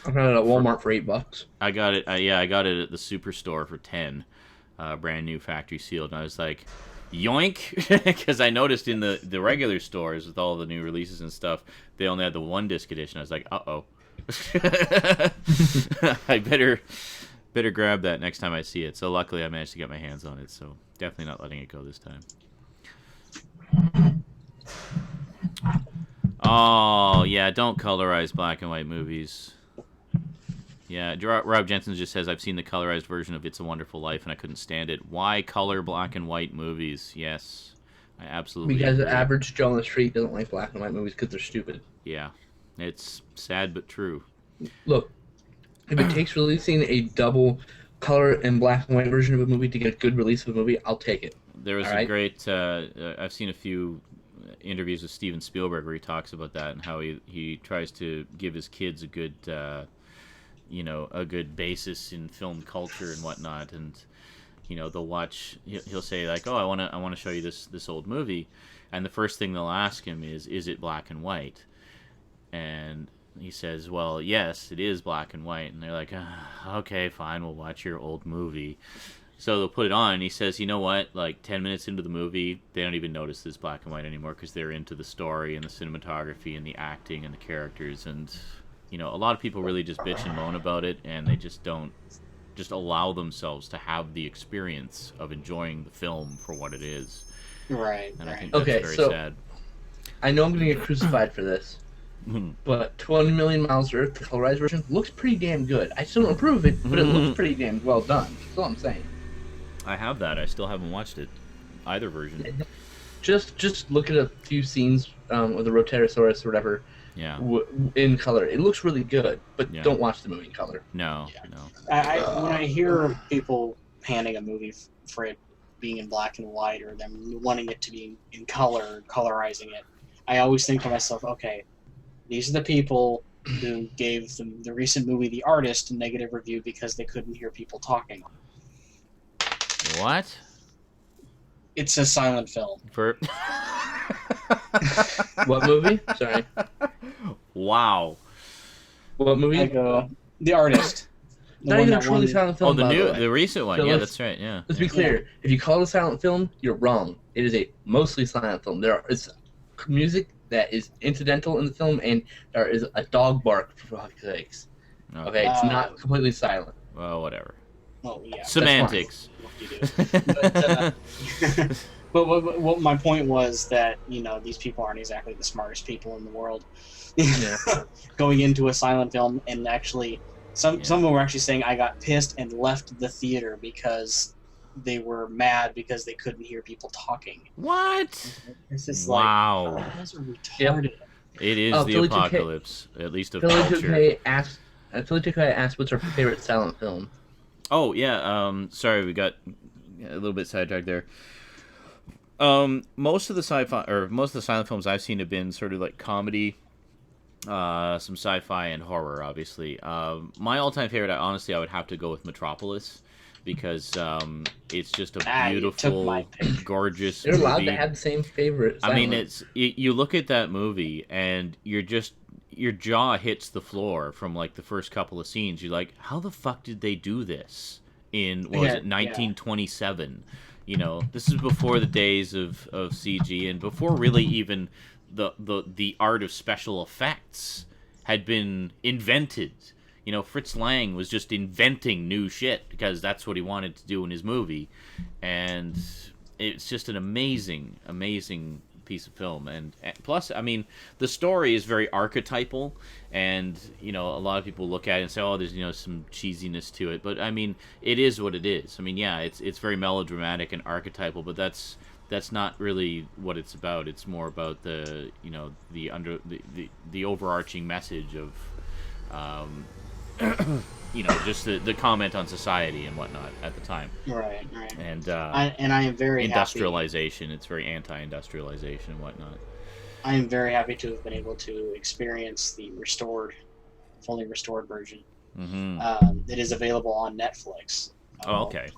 I found it at Walmart for $8. I got it. I got it at the Superstore for 10, brand new, factory sealed. And I was like, yoink, because I noticed in the regular stores with all the new releases and stuff, they only had the 1-disc edition. I was like, uh-oh. I better grab that next time I see it. So luckily I managed to get my hands on it, so definitely not letting it go this time. Oh, yeah, don't colorize black and white movies. Yeah, Rob Jensen just says, I've seen the colorized version of It's a Wonderful Life and I couldn't stand it. Why color black and white movies? Yes, I absolutely Because the agree. average Joe on the street doesn't like black and white movies because they're stupid. Yeah, it's sad but true. Look, if it takes releasing a double color and black and white version of a movie to get a good release of a movie, I'll take it. There was All a right. great... I've seen a few interviews with Steven Spielberg where he talks about that and how he tries to give his kids a good... a good basis in film culture and whatnot, and they'll watch. He'll say like, "Oh, I want to show you this old movie," and the first thing they'll ask him is it black and white? And he says, "Well, yes, it is black and white." And they're like, "Okay, fine, we'll watch your old movie." So they'll put it on, and he says, "You know what? Like 10 minutes into the movie, they don't even notice this black and white anymore because they're into the story and the cinematography and the acting and the characters and." A lot of people really just bitch and moan about it, and they just don't allow themselves to have the experience of enjoying the film for what it is. Right. And I think right. that's Okay, very so- sad. I know I'm going to get crucified for this, but 20 Million Miles to Earth, the colorized version, looks pretty damn good. I still don't approve it, but it looks pretty damn well done. That's all I'm saying. I have that. I still haven't watched it. Either version. Just look at a few scenes with the Rotarosaurus or whatever Yeah. in color. It looks really good, but Yeah. don't watch the movie in color. No, Yeah. no. When I hear people panning a movie for it being in black and white or them wanting it to be in color, colorizing it, I always think to myself, okay, these are the people who gave the recent movie The Artist a negative review because they couldn't hear people talking. What? It's a silent film. For... What movie? Sorry. Wow. What movie? I go, The Artist. Not even a truly silent film. Oh, by the way. the recent one. So Yeah, let's- that's right. Yeah. Let's be clear. If you call it a silent film, you're wrong. It is a mostly silent film. It's music that is incidental in the film, and there is a dog bark, for fuck's sakes. Okay, it's not completely silent. Well, whatever. Well, yeah. Semantics. But what my point was that, you know, these people aren't exactly the smartest people in the world. Yeah. Going into a silent film, and actually, some of them were actually saying I got pissed and left the theater because they were mad because they couldn't hear people talking. What? It's just Wow. like, oh, those are retarded. It is the Philly apocalypse, at least of Philly culture. 2K asked, "What's our favorite silent film?" Oh yeah. Sorry, we got a little bit sidetracked there. Most of the silent films I've seen have been sort of like comedy, some sci-fi and horror. Obviously, my all-time favorite, I would have to go with Metropolis, because it's just a beautiful, gorgeous They're allowed movie. to have the same favorite. I mean, silent. you look at that movie and your jaw hits the floor from like the first couple of scenes. You're like, how the fuck did they do this in 1927? You know, this is before the days of CG, and before really even the art of special effects had been invented. You know, Fritz Lang was just inventing new shit because that's what he wanted to do in his movie, and it's just an amazing, amazing piece of film. And plus, I mean, the story is very archetypal, and you know, a lot of people look at it and say, "Oh, there's, you know, some cheesiness to it," but I mean, it is what it is. I mean, yeah, it's very melodramatic and archetypal, but that's not really what it's about. It's more about the, you know, the overarching message of, you know, just the comment on society and whatnot at the time. Right. And I am very industrialization. It's very anti-industrialization and whatnot. I am very happy to have been able to experience the fully restored version. Mm-hmm. It is available on Netflix. Oh, okay.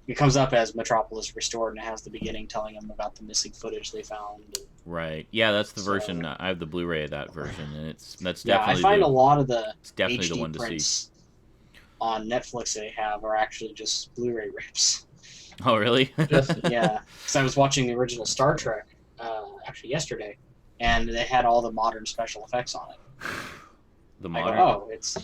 It comes up as Metropolis Restored, and it has the beginning telling them about the missing footage they found. Right. Yeah, that's the version. I have the Blu-ray of that version, and that's Yeah, definitely. I find a lot of the it's definitely HD the one to see. prints on Netflix they have are actually just Blu-ray rips. Oh, really? Yeah, because I was watching the original Star Trek actually yesterday, and they had all the modern special effects on it. The I modern. go, it's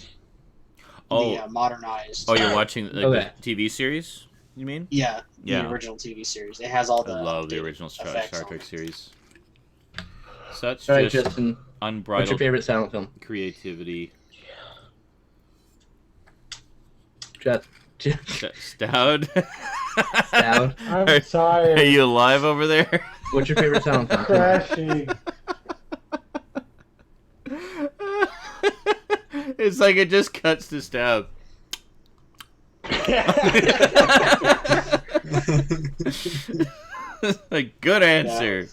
the modernized. Oh, you're watching Okay. the TV series? You mean? Yeah, Yeah. the original TV series. It has all the. I love the updated original Star effects on Trek it. series. Such All right, just Justin. What's unbridled your favorite silent film? creativity. Stout. Stout. I'm Are tired. you alive over there? What's your favorite silent film? Crashing. It's like it just cuts to Stout. Like, good answer.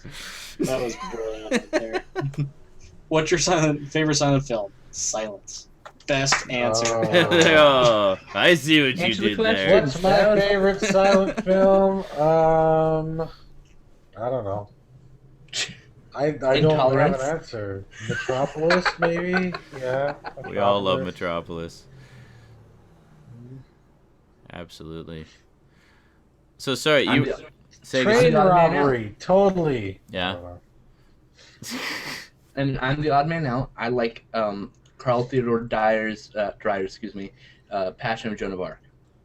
That was brilliant right there. What's your favorite silent film? Silence. Best answer. Oh, I see what you Answer the did question. there. What's my favorite silent film? I don't know. I don't have Intolerance? an answer. Metropolis, maybe? Yeah. We all love Metropolis. Absolutely. So sorry, you say Train I'm the odd man robbery, totally. Yeah. I don't know. And I'm the odd man out. I like Carl Theodore Dyer's Passion of Joan of Arc,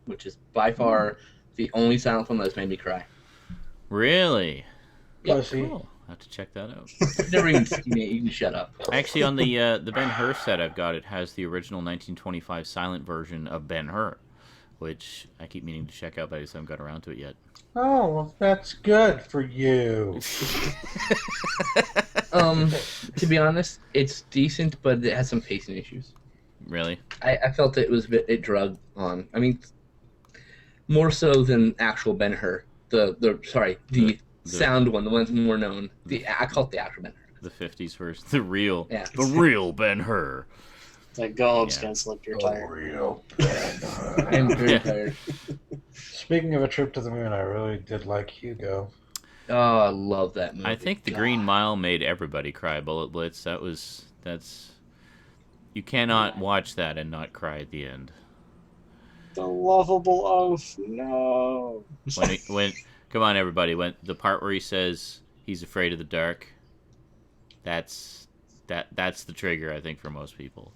which is by far the only silent film that's made me cry. Really? Pussy. Cool. I have to check that out. You've never even seen it. You can shut up. Actually, on the Ben-Hur set I've got, it has the original 1925 silent version of Ben-Hur, which I keep meaning to check out, but I just haven't got around to it yet. Oh, well, that's good for you. To be honest, it's decent, but it has some pacing issues. Really? I felt it was it drug on. I mean, more so than actual Ben-Hur. The sound one, the one that's more known. I call it the actual Ben-Hur. The 50s version. The real Ben-Hur. Like, go home, Skinslip, you're tired. I'm very tired. Speaking of a trip to the moon, I really did like Hugo. Oh, I love that movie. I think The Green Mile made everybody cry. Bullet Blitz. That's. You cannot watch that and not cry at the end. The lovable oath. No. Come on, everybody. When the part where he says he's afraid of the dark, that's the trigger, I think, for most people.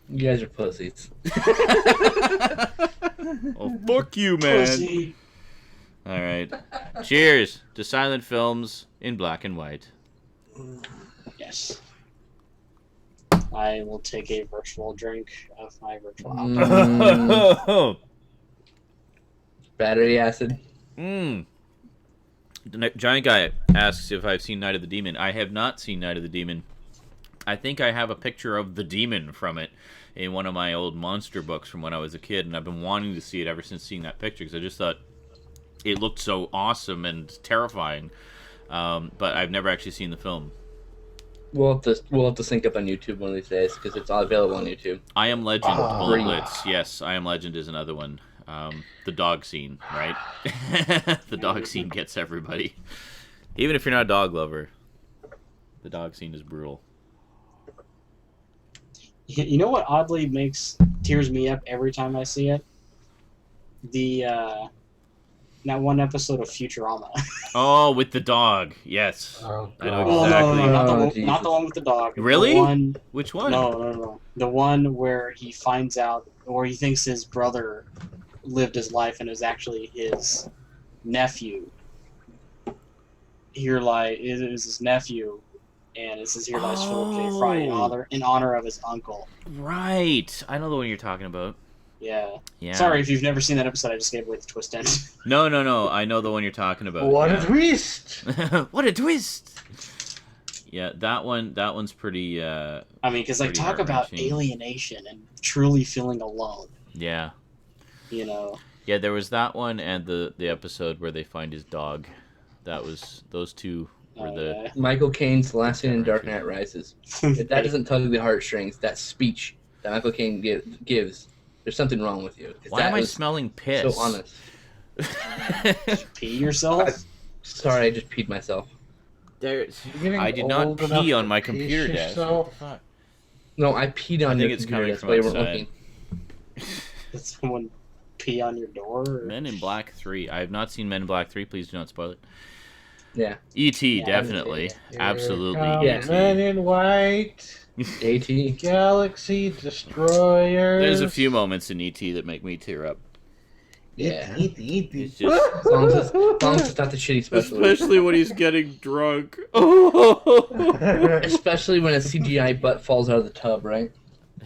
You guys are pussies. Oh, fuck you, man. Pussy. All right. Cheers to silent films in black and white. Yes. I will take a virtual drink of my virtual alcohol. Battery acid. The giant guy asks if I've seen Night of the Demon. I have not seen Night of the Demon. I think I have a picture of the demon from it in one of my old monster books from when I was a kid, and I've been wanting to see it ever since seeing that picture because I just thought it looked so awesome and terrifying. But I've never actually seen the film. We'll have to sync up on YouTube one of these days because it's all available on YouTube. I Am Legend, Bullet Blitz. Yes, I Am Legend is another one. The dog scene, right? The dog scene gets everybody. Even if you're not a dog lover, the dog scene is brutal. You know what oddly tears me up every time I see it? That one episode of Futurama. Oh, with the dog. Yes. Oh, I know God. exactly. No, Oh, not the one with the dog. Really? The one, Which one? no. The one where he finds out, or he thinks his brother lived his life and it was actually his nephew. Here it was his nephew, and it says Here Lies Philip J. Fry in honor of his uncle. Right. I know the one you're talking about. Yeah. Yeah. Sorry if you've never seen that episode. I just gave away the twist end. No. I know the one you're talking about. What yeah. a twist! What a twist! Yeah, that one's pretty. I mean, because Pretty talk about heart-wrenching. alienation and truly feeling alone. Yeah. You know. Yeah, there was that one and the episode where they find his dog. Those two were the. Michael Caine's last scene in Dark Knight Rises. If that doesn't tug the heartstrings, that speech that Michael Caine gives, there's something wrong with you. Why am I was smelling piss? so honest. Pee yourself. Sorry, I just peed myself. I did not pee on my computer desk. Fuck. No, I peed on I think your it's computer coming desk from while you weren't outside. looking. Did someone pee on your door? Or... Men in Black 3. I have not seen Men in Black 3. Please do not spoil it. Yeah. E.T. Yeah, definitely. Absolutely. Yeah. Men in white. A.T. Galaxy Destroyers. There's a few moments in E.T. that make me tear up. Yeah. It's just, As long as it's not the shitty special. especially when he's getting drunk. Especially when a CGI butt falls out of the tub, right?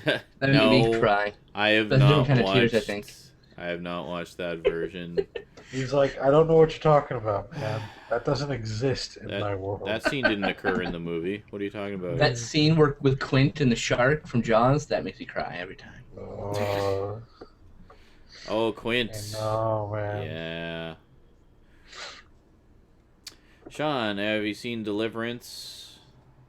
That made me cry. I have That's not different kind of watched. tears, I think. I have not watched that version. He's like, I don't know what you're talking about, man. That doesn't exist in my world. That scene didn't occur in the movie. What are you talking about? That scene with Quint and the shark from Jaws, that makes me cry every time. Oh, Quint. I know, man. Yeah. Sean, have you seen Deliverance?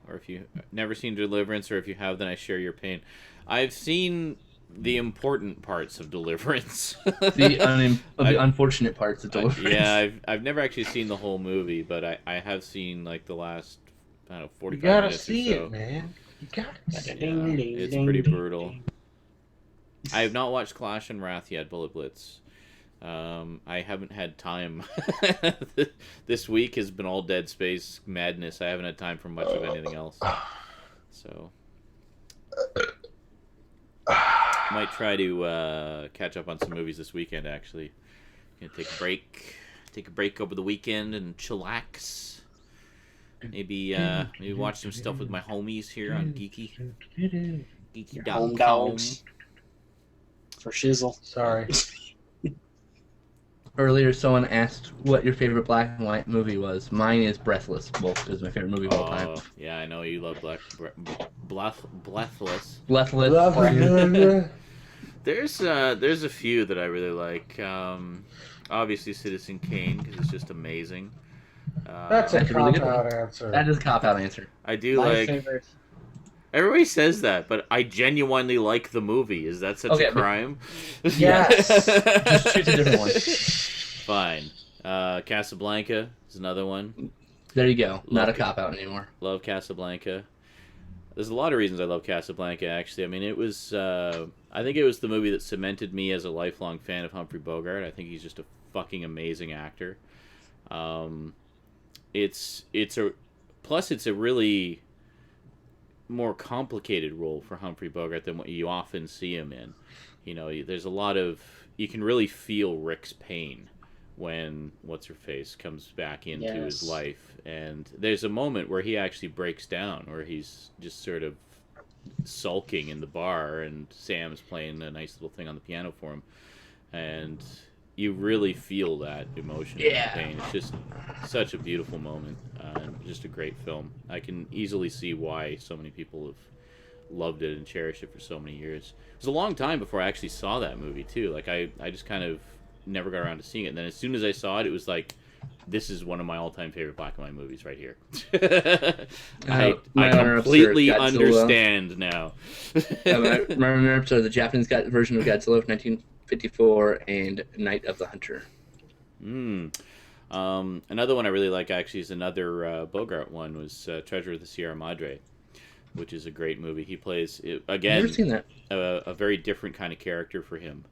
Or if you never seen Deliverance, or if you have, then I share your pain. I've seen the important parts of Deliverance. The unfortunate parts of Deliverance. Yeah, I've never actually seen the whole movie, but I have seen like the last, I don't know, 45 You gotta minutes see or so. it, man. You gotta see it. Yeah, it's pretty brutal. I have not watched Clash and Wrath yet, Bullet Blitz. I haven't had time. This week has been all Dead Space madness. I haven't had time for much of anything else. So, might try to catch up on some movies this weekend. Actually, gonna take a break over the weekend and chillax. Maybe watch some stuff with my homies here on Geeky.com. Home dogs. For shizzle. Sorry. Earlier, someone asked what your favorite black and white movie was. Mine is Breathless. Both is my favorite movie of all time. Yeah, I know you love Breathless. Breathless. There's a few that I really like. Obviously, Citizen Kane because it's just amazing. That's a That's a really good cop-out answer. That is a cop-out answer. I do My like. favorite. Everybody says that, but I genuinely like the movie. Is that such Okay, a crime? Yes. Just choose a different one. Fine. Casablanca is another one. There you go. Not a Love it. cop-out anymore. Love Casablanca. There's a lot of reasons I love Casablanca, actually. I mean, it was, I think it was the movie that cemented me as a lifelong fan of Humphrey Bogart. I think he's just a fucking amazing actor. It's a really more complicated role for Humphrey Bogart than what you often see him in. You know, there's a lot of, you can really feel Rick's pain when what's-her-face comes back into his life. And there's a moment where he actually breaks down, where he's just sort of sulking in the bar, and Sam's playing a nice little thing on the piano for him. And you really feel that emotion and pain. It's just such a beautiful moment, and just a great film. I can easily see why so many people have loved it and cherished it for so many years. It was a long time before I actually saw that movie, too. Like, I just kind of never got around to seeing it. And then as soon as I saw it, it was like, this is one of my all-time favorite black and white movies right here. I completely understand now. My runner-ups are the Japanese version of Godzilla of 1954 and Night of the Hunter. Another one I really like, actually, is another Bogart one, was Treasure of the Sierra Madre, which is a great movie. He plays, again, I've never seen that. A very different kind of character for him.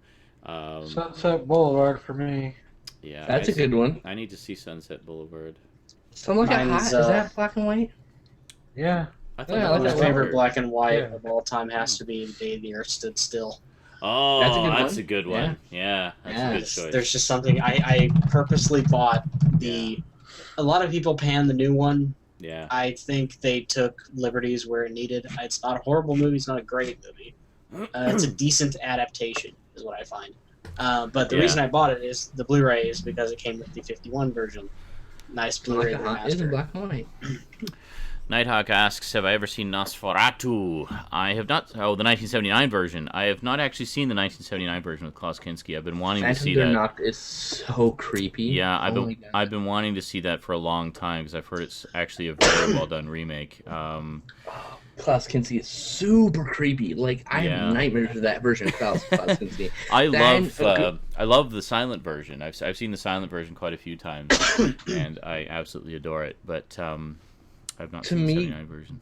Sunset Boulevard for me. Yeah, that's a good one. I need to see Sunset Boulevard. Something like that. Is that black and white? Yeah. I thought My was favorite color. black and white of all time has to be Day the Earth Stood Still. Oh, That's a good one. Yeah, that's a good choice. There's just something I purposely bought the. A lot of people pan the new one. Yeah. I think they took liberties where it needed. It's not a horrible movie. It's not a great movie. It's a decent adaptation, is what I find. But the reason I bought it is the Blu-ray is because it came with the 51 version. Nice Blu-ray remaster. It is in black and white. Nighthawk asks, have I ever seen Nosferatu? I have not. Oh, the 1979 version. I have not actually seen the 1979 version with Klaus Kinski. I've been wanting to see that. Nacht is so creepy. Yeah, I've been wanting to see that for a long time, because I've heard it's actually a very well done remake. Klaus Kinski is super creepy. Like, I have nightmares of that version of Klaus Kinski. I love the silent version. I've seen the silent version quite a few times, and I absolutely adore it. But I've not seen the 79 version.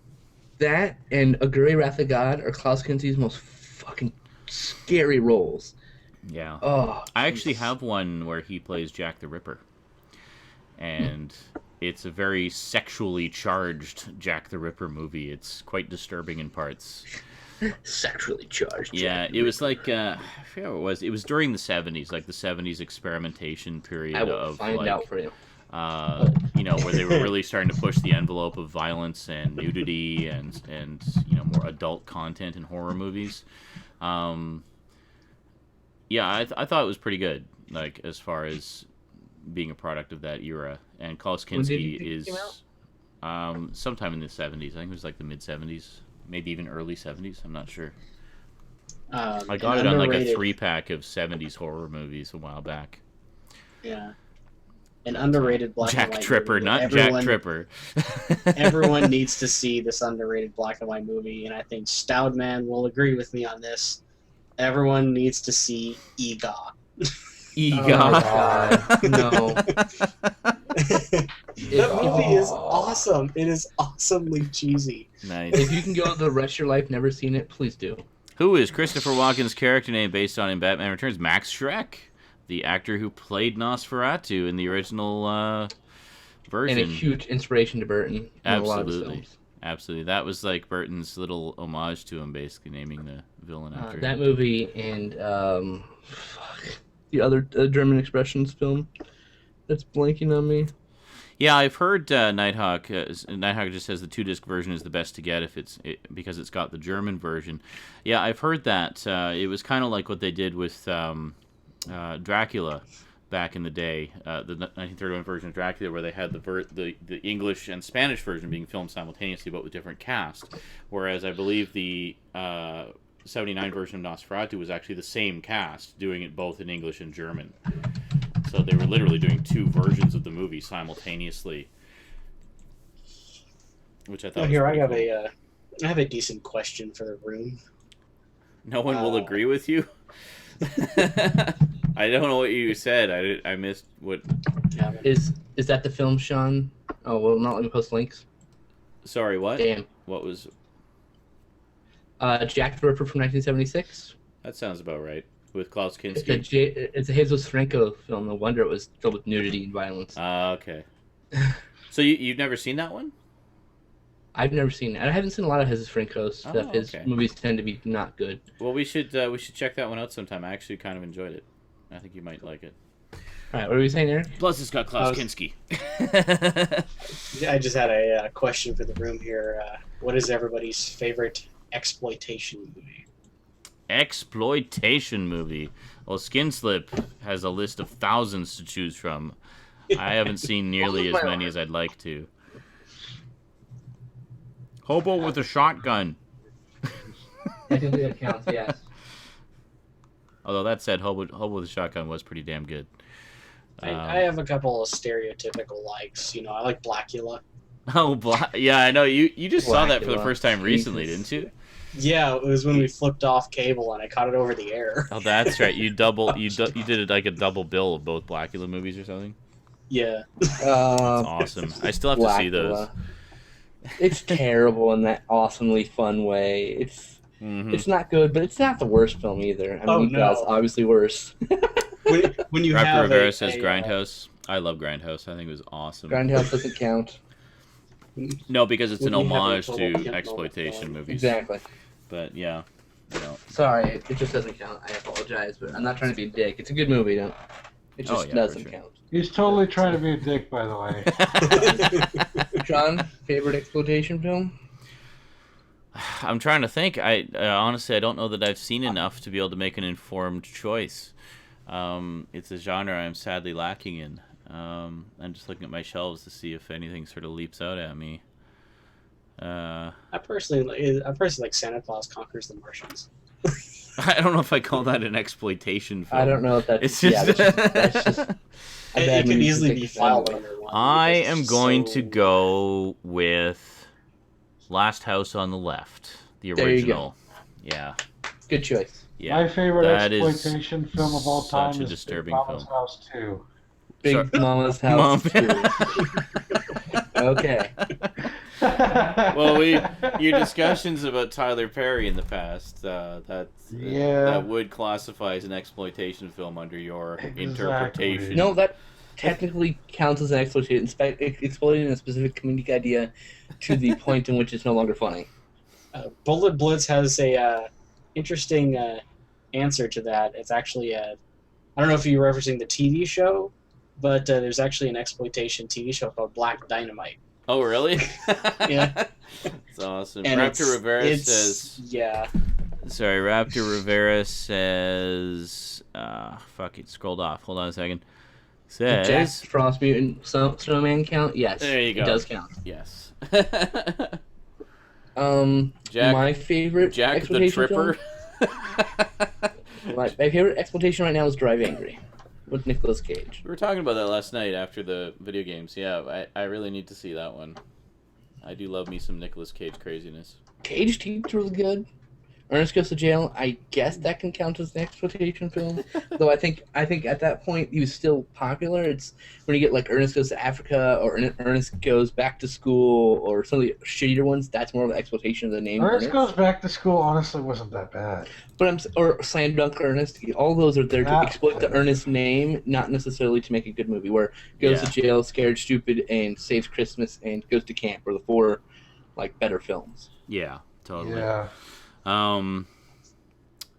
That and A Grey Wrath of God are Klaus Kinski's most fucking scary roles. Yeah. Oh, I actually have one where he plays Jack the Ripper, and it's a very sexually charged Jack the Ripper movie. It's quite disturbing in parts. Sexually charged. Yeah, it was like I forget what it was. It was during the 70s, like the 70s experimentation period. I will find out for you. Where they were really starting to push the envelope of violence and nudity and more adult content in horror movies. I thought it was pretty good, like, as far as being a product of that era. And Klaus Kinski is sometime in the 70s. I think it was like the mid 70s, maybe even early 70s. I'm not sure. I got it on like a 3-pack of 70s horror movies a while back. Yeah. An underrated black and white Jack Tripper, movie. not Jack Tripper. Everyone needs to see this underrated black and white movie, and I think Stoudman will agree with me on this. Everyone needs to see Eegah. Eegah. No. That movie is awesome. It is awesomely cheesy. Nice. If you can go the rest of your life never seen it, please do. Who is Christopher Walken's character name based on in Batman Returns? Max Schreck, the actor who played Nosferatu in the original version. And a huge inspiration to Burton. Absolutely. Absolutely. That was like Burton's little homage to him, basically naming the villain after him. That movie and the other German Expressions film that's blanking on me. Yeah, I've heard Nighthawk. Nighthawk just says the 2-disc version is the best to get because it's got the German version. Yeah, I've heard that. It was kind of like what they did with Dracula back in the day, the 1931 version of Dracula, where they had the English and Spanish version being filmed simultaneously, but with different cast. Whereas I believe the 79 version of Nosferatu was actually the same cast, doing it both in English and German. So they were literally doing 2 versions of the movie simultaneously, which I thought. Here, was I cool. have a decent question for the room. No one will agree with you. I don't know what you said. I missed what. Is that the film, Sean? Oh well, not let me post links. Sorry, what? Damn. What was? Jack the Ripper from 1976. That sounds about right. With Klaus It's Kinski. it's a Jesus Franco film. No wonder it was filled with nudity and violence. Okay. So you've never seen that one? I've never seen it. I haven't seen a lot of Jesus Franco stuff. Oh, His okay. movies tend to be not good. Well, we should check that one out sometime. I actually kind of enjoyed it. I think you might like it. All right, what are we saying, Eric? Plus, it's got Klaus Kinski. I just had a question for the room here. What is everybody's favorite exploitation movie? Exploitation movie. Well, Skinslip has a list of thousands to choose from. I haven't seen nearly as many as I'd like to. Hobo with a shotgun. Technically, that counts. Yes. Although that said, Hobo with a shotgun was pretty damn good. I have a couple of stereotypical likes. You know, I like Blackula. Yeah, I know. You just saw that for the Blackula. first time recently, Jesus. didn't you? Yeah, it was when we flipped off cable and I caught it over the air. Oh, that's right. You did it like a double bill of both Blackula movies or something. Yeah. That's awesome. I still have to see those. It's terrible in that awesomely fun way. It's Mhm. it's not good, but it's not the worst film either. I mean, Oh, it's obviously worse. When you Raptor have Rivera says Grindhouse. I love Grindhouse. I think it was awesome. Grindhouse doesn't count. No, because it's an When you have a homage total to hit exploitation moment, movies. Exactly. But yeah, you know. Sorry, it just doesn't count. I apologize, but I'm not trying to be a dick. It's a good movie, don't. It just yeah, for doesn't sure. count. He's totally trying to be a dick, by the way. John, favorite exploitation film? I'm trying to think. I honestly I don't know that I've seen enough to be able to make an informed choice. It's a genre I'm sadly lacking in. I'm just looking at my shelves to see if anything sort of leaps out at me. I personally like Santa Claus Conquers the Martians. I don't know if I call that an exploitation film. I don't know if that's. It's Yeah, just. that's just. It could easily be filed under one. I because am it's going so- to go with Last House on the Left, the There you original. Yeah, Good choice. yeah. My favorite that is exploitation film of all such time a is disturbing Big Mama's film. House 2. Big Sorry. Mama's House. too. Okay. Well, your discussions about Tyler Perry in the past, that would classify as an exploitation film under your interpretation. No, that technically counts as an exploitation, exploiting a specific comedic idea to the point in which it's no longer funny. Bullet Blitz has a interesting answer to that. It's actually I don't know if you're referencing the TV show, but there's actually an exploitation TV show called Black Dynamite. Oh, really? Yeah. That's awesome. And Raptor Rivera it's- says... Yeah. Sorry, Raptor Rivera says... fuck, it scrolled off. Hold on a second. Jack Says... Frost Mutant Snowman count? Yes. There you go. It does count. Yes. Jack, My favorite Jack the exploitation Tripper. film? My favorite exploitation right now is Drive Angry with Nicolas Cage. We were talking about that last night after the video games. Yeah, I really need to see that one. I do love me some Nicolas Cage craziness. Cage Team's really good. Ernest Goes to Jail, I guess that can count as an exploitation film. Though I think at that point he was still popular. It's when you get like Ernest Goes to Africa or Ernest Goes Back to School or some of the shittier ones, that's more of an exploitation of the name. Ernest Goes Back to School honestly wasn't that bad. But or Slam Dunk Ernest, all those are there to exploit the Ernest name, not necessarily to make a good movie. Where Goes to Jail, Scared Stupid, and Saves Christmas, and Goes to Camp are the four like better films. Yeah, totally. Yeah.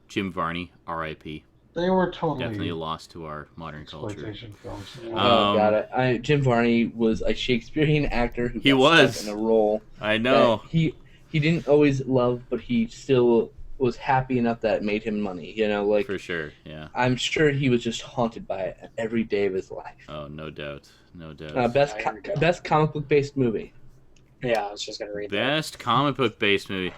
Jim Varney, R.I.P. They were totally Definitely a loss to our modern culture. exploitation films. Oh, got it. Jim Varney was a Shakespearean actor who He got was. stuck in a role. I know. that he didn't always love, but he still was happy enough that it made him money. You know, like For sure, yeah. I'm sure he was just haunted by it every day of his life. Oh, no doubt. No doubt. Best comic book based movie. Yeah, I was just gonna read that. Best comic book based movie.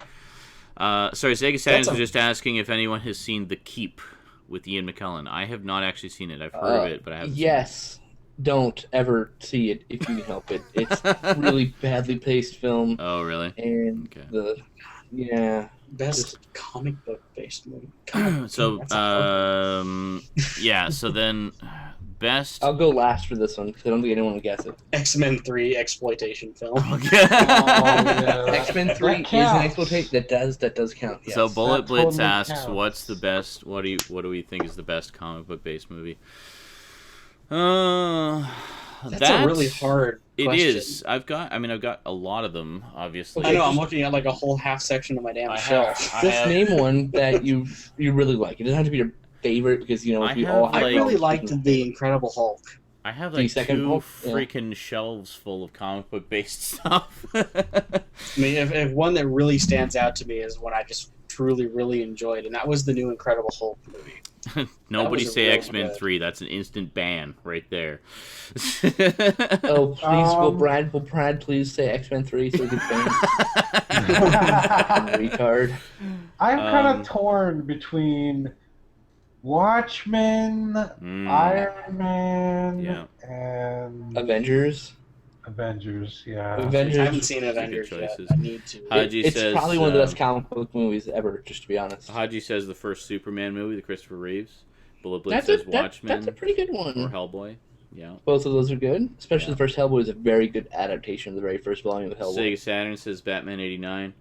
Sorry, Sega Saturns was just asking if anyone has seen The Keep with Ian McKellen. I have not actually seen it. I've heard of it, but I haven't Yes. Don't ever see it if you can help it. It's a really badly paced film. seen it. Oh, really? And Best comic book based movie. So, That's a hard one. yeah, so then best. I'll go last for this one because I don't think anyone will guess it. X-Men 3 exploitation film. X-Men 3 is an counts. exploitation that does count. Yes. So Bullet That Blitz totally asks, counts. "What's the best? What do we think is the best comic book based movie?" That's a really hard It question. is. I've got a lot of them, obviously. I know, I'm looking at like a whole half section of my damn shelf. Just name one that you really like. It doesn't have to be your favorite because we all have. I like- really liked The Incredible Hulk. I have The like second two Hulk? Yeah. freaking shelves full of comic book based stuff. I mean, if one that really stands out to me is one I just truly, really enjoyed, and that was the new Incredible Hulk movie. Nobody That was a say real X-Men good- 3. That's an instant ban right there. Oh, please, will Um, Brad please say X-Men 3 so we can finish? Retard. I'm kind Um, of torn between Watchmen, Iron Man, Yeah. and Avengers. Avengers. Yeah. Avengers. I haven't seen Good Avengers yet. choices. I need to. Haji It's says, probably one of the best comic book movies ever, just to be honest. Haji says the first Superman movie, the Christopher Reeves. Bullet Blitz That's says Watchmen that's a pretty good or one. Hellboy. Yeah. Both of those are good. Especially Yeah. the first Hellboy is a very good adaptation of the very first volume of Hellboy. Sega Saturn says Batman 89.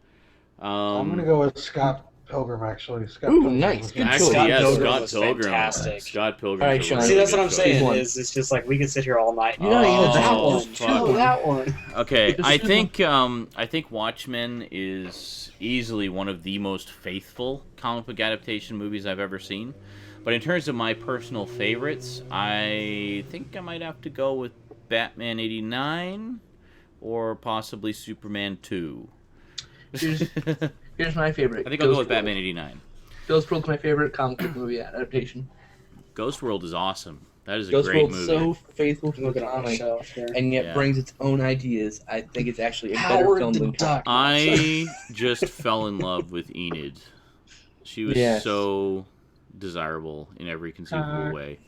I'm gonna go with Scott Pilgrim. Actually, Scott Ooh, Pilgrim nice. was Good good. Actually, choice. yes, Pilgrim Scott was Pilgrim. fantastic. Scott Pilgrim. All right, Sean. See, that's what I'm Good saying. one. Is it's just like we could sit here all night. You know, Oh, that one. fuck. No, that one. Okay, This I is good think Watchmen is easily one of the most faithful comic book adaptation movies I've ever seen. But in terms of my personal favorites, I think I might have to go with Batman 89 or possibly Superman 2. Here's my favorite. I think I'll go with Ghost Batman World. 89. Ghost World's my favorite comic book movie adaptation. Ghost World is awesome. That is a Ghost great World's movie. so faithful to the Looking on the comic, shelf here. and yet Yeah. brings its own ideas. I think it's actually a better Howard film the than Duck. I just fell in love with Enid. She was Yes. so desirable in every conceivable way.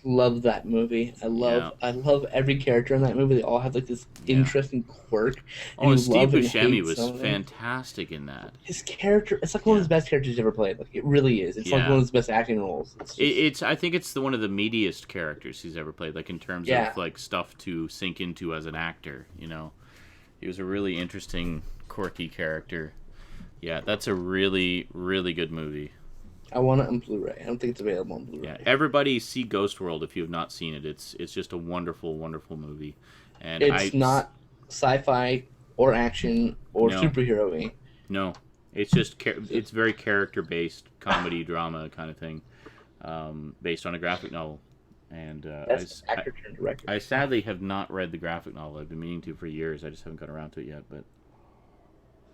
Love that movie. I love every character in that movie. They all have like this interesting quirk. Oh, and you Steve love and Buscemi hate was some of them. fantastic in that. His character, it's like one of his best characters he's ever played. Like it really is. It's like Yeah. one of his best acting roles. It's just, It's I think it's one of the meatiest characters he's ever played, like in terms Yeah. of like stuff to sink into as an actor. You know, he was a really interesting, quirky character. Yeah, that's a really, really good movie. I want it on Blu-ray. I don't think it's available on Blu-ray. Yeah, everybody see Ghost World if you have not seen it. It's just a wonderful, wonderful movie. And It's not sci-fi or action or No. superhero-y. No, it's just it's very character based comedy drama kind of thing, based on a graphic novel. And That's actor turned director. I sadly have not read the graphic novel. I've been meaning to for years. I just haven't got around to it yet. But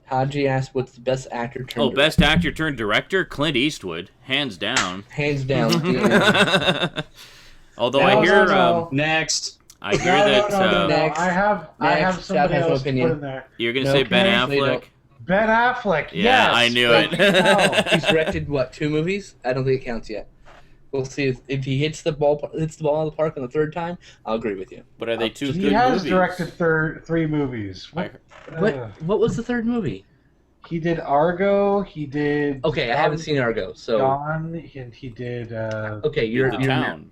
Haji asked, "What's the best actor turned?" best actor turned director, Clint Eastwood, hands down. Hands down. Yeah. Although No, I hear no. Next. I hear that No. Next. I have Next. somebody Chad has an else to put opinion. in there. you're gonna No, say Ben okay, so you Affleck. Ben Affleck. Yeah, yes. I knew Thank it. you, no. He's directed what, 2 movies? I don't think it counts yet. We'll see if he hits the ball out of the park on the 3rd time. I'll agree with you. But are they two He good has movies? directed 3 movies. What was the 3rd movie? He did Argo. He did. Okay, I haven't seen Argo, so Gone, and he did. okay, you're the town.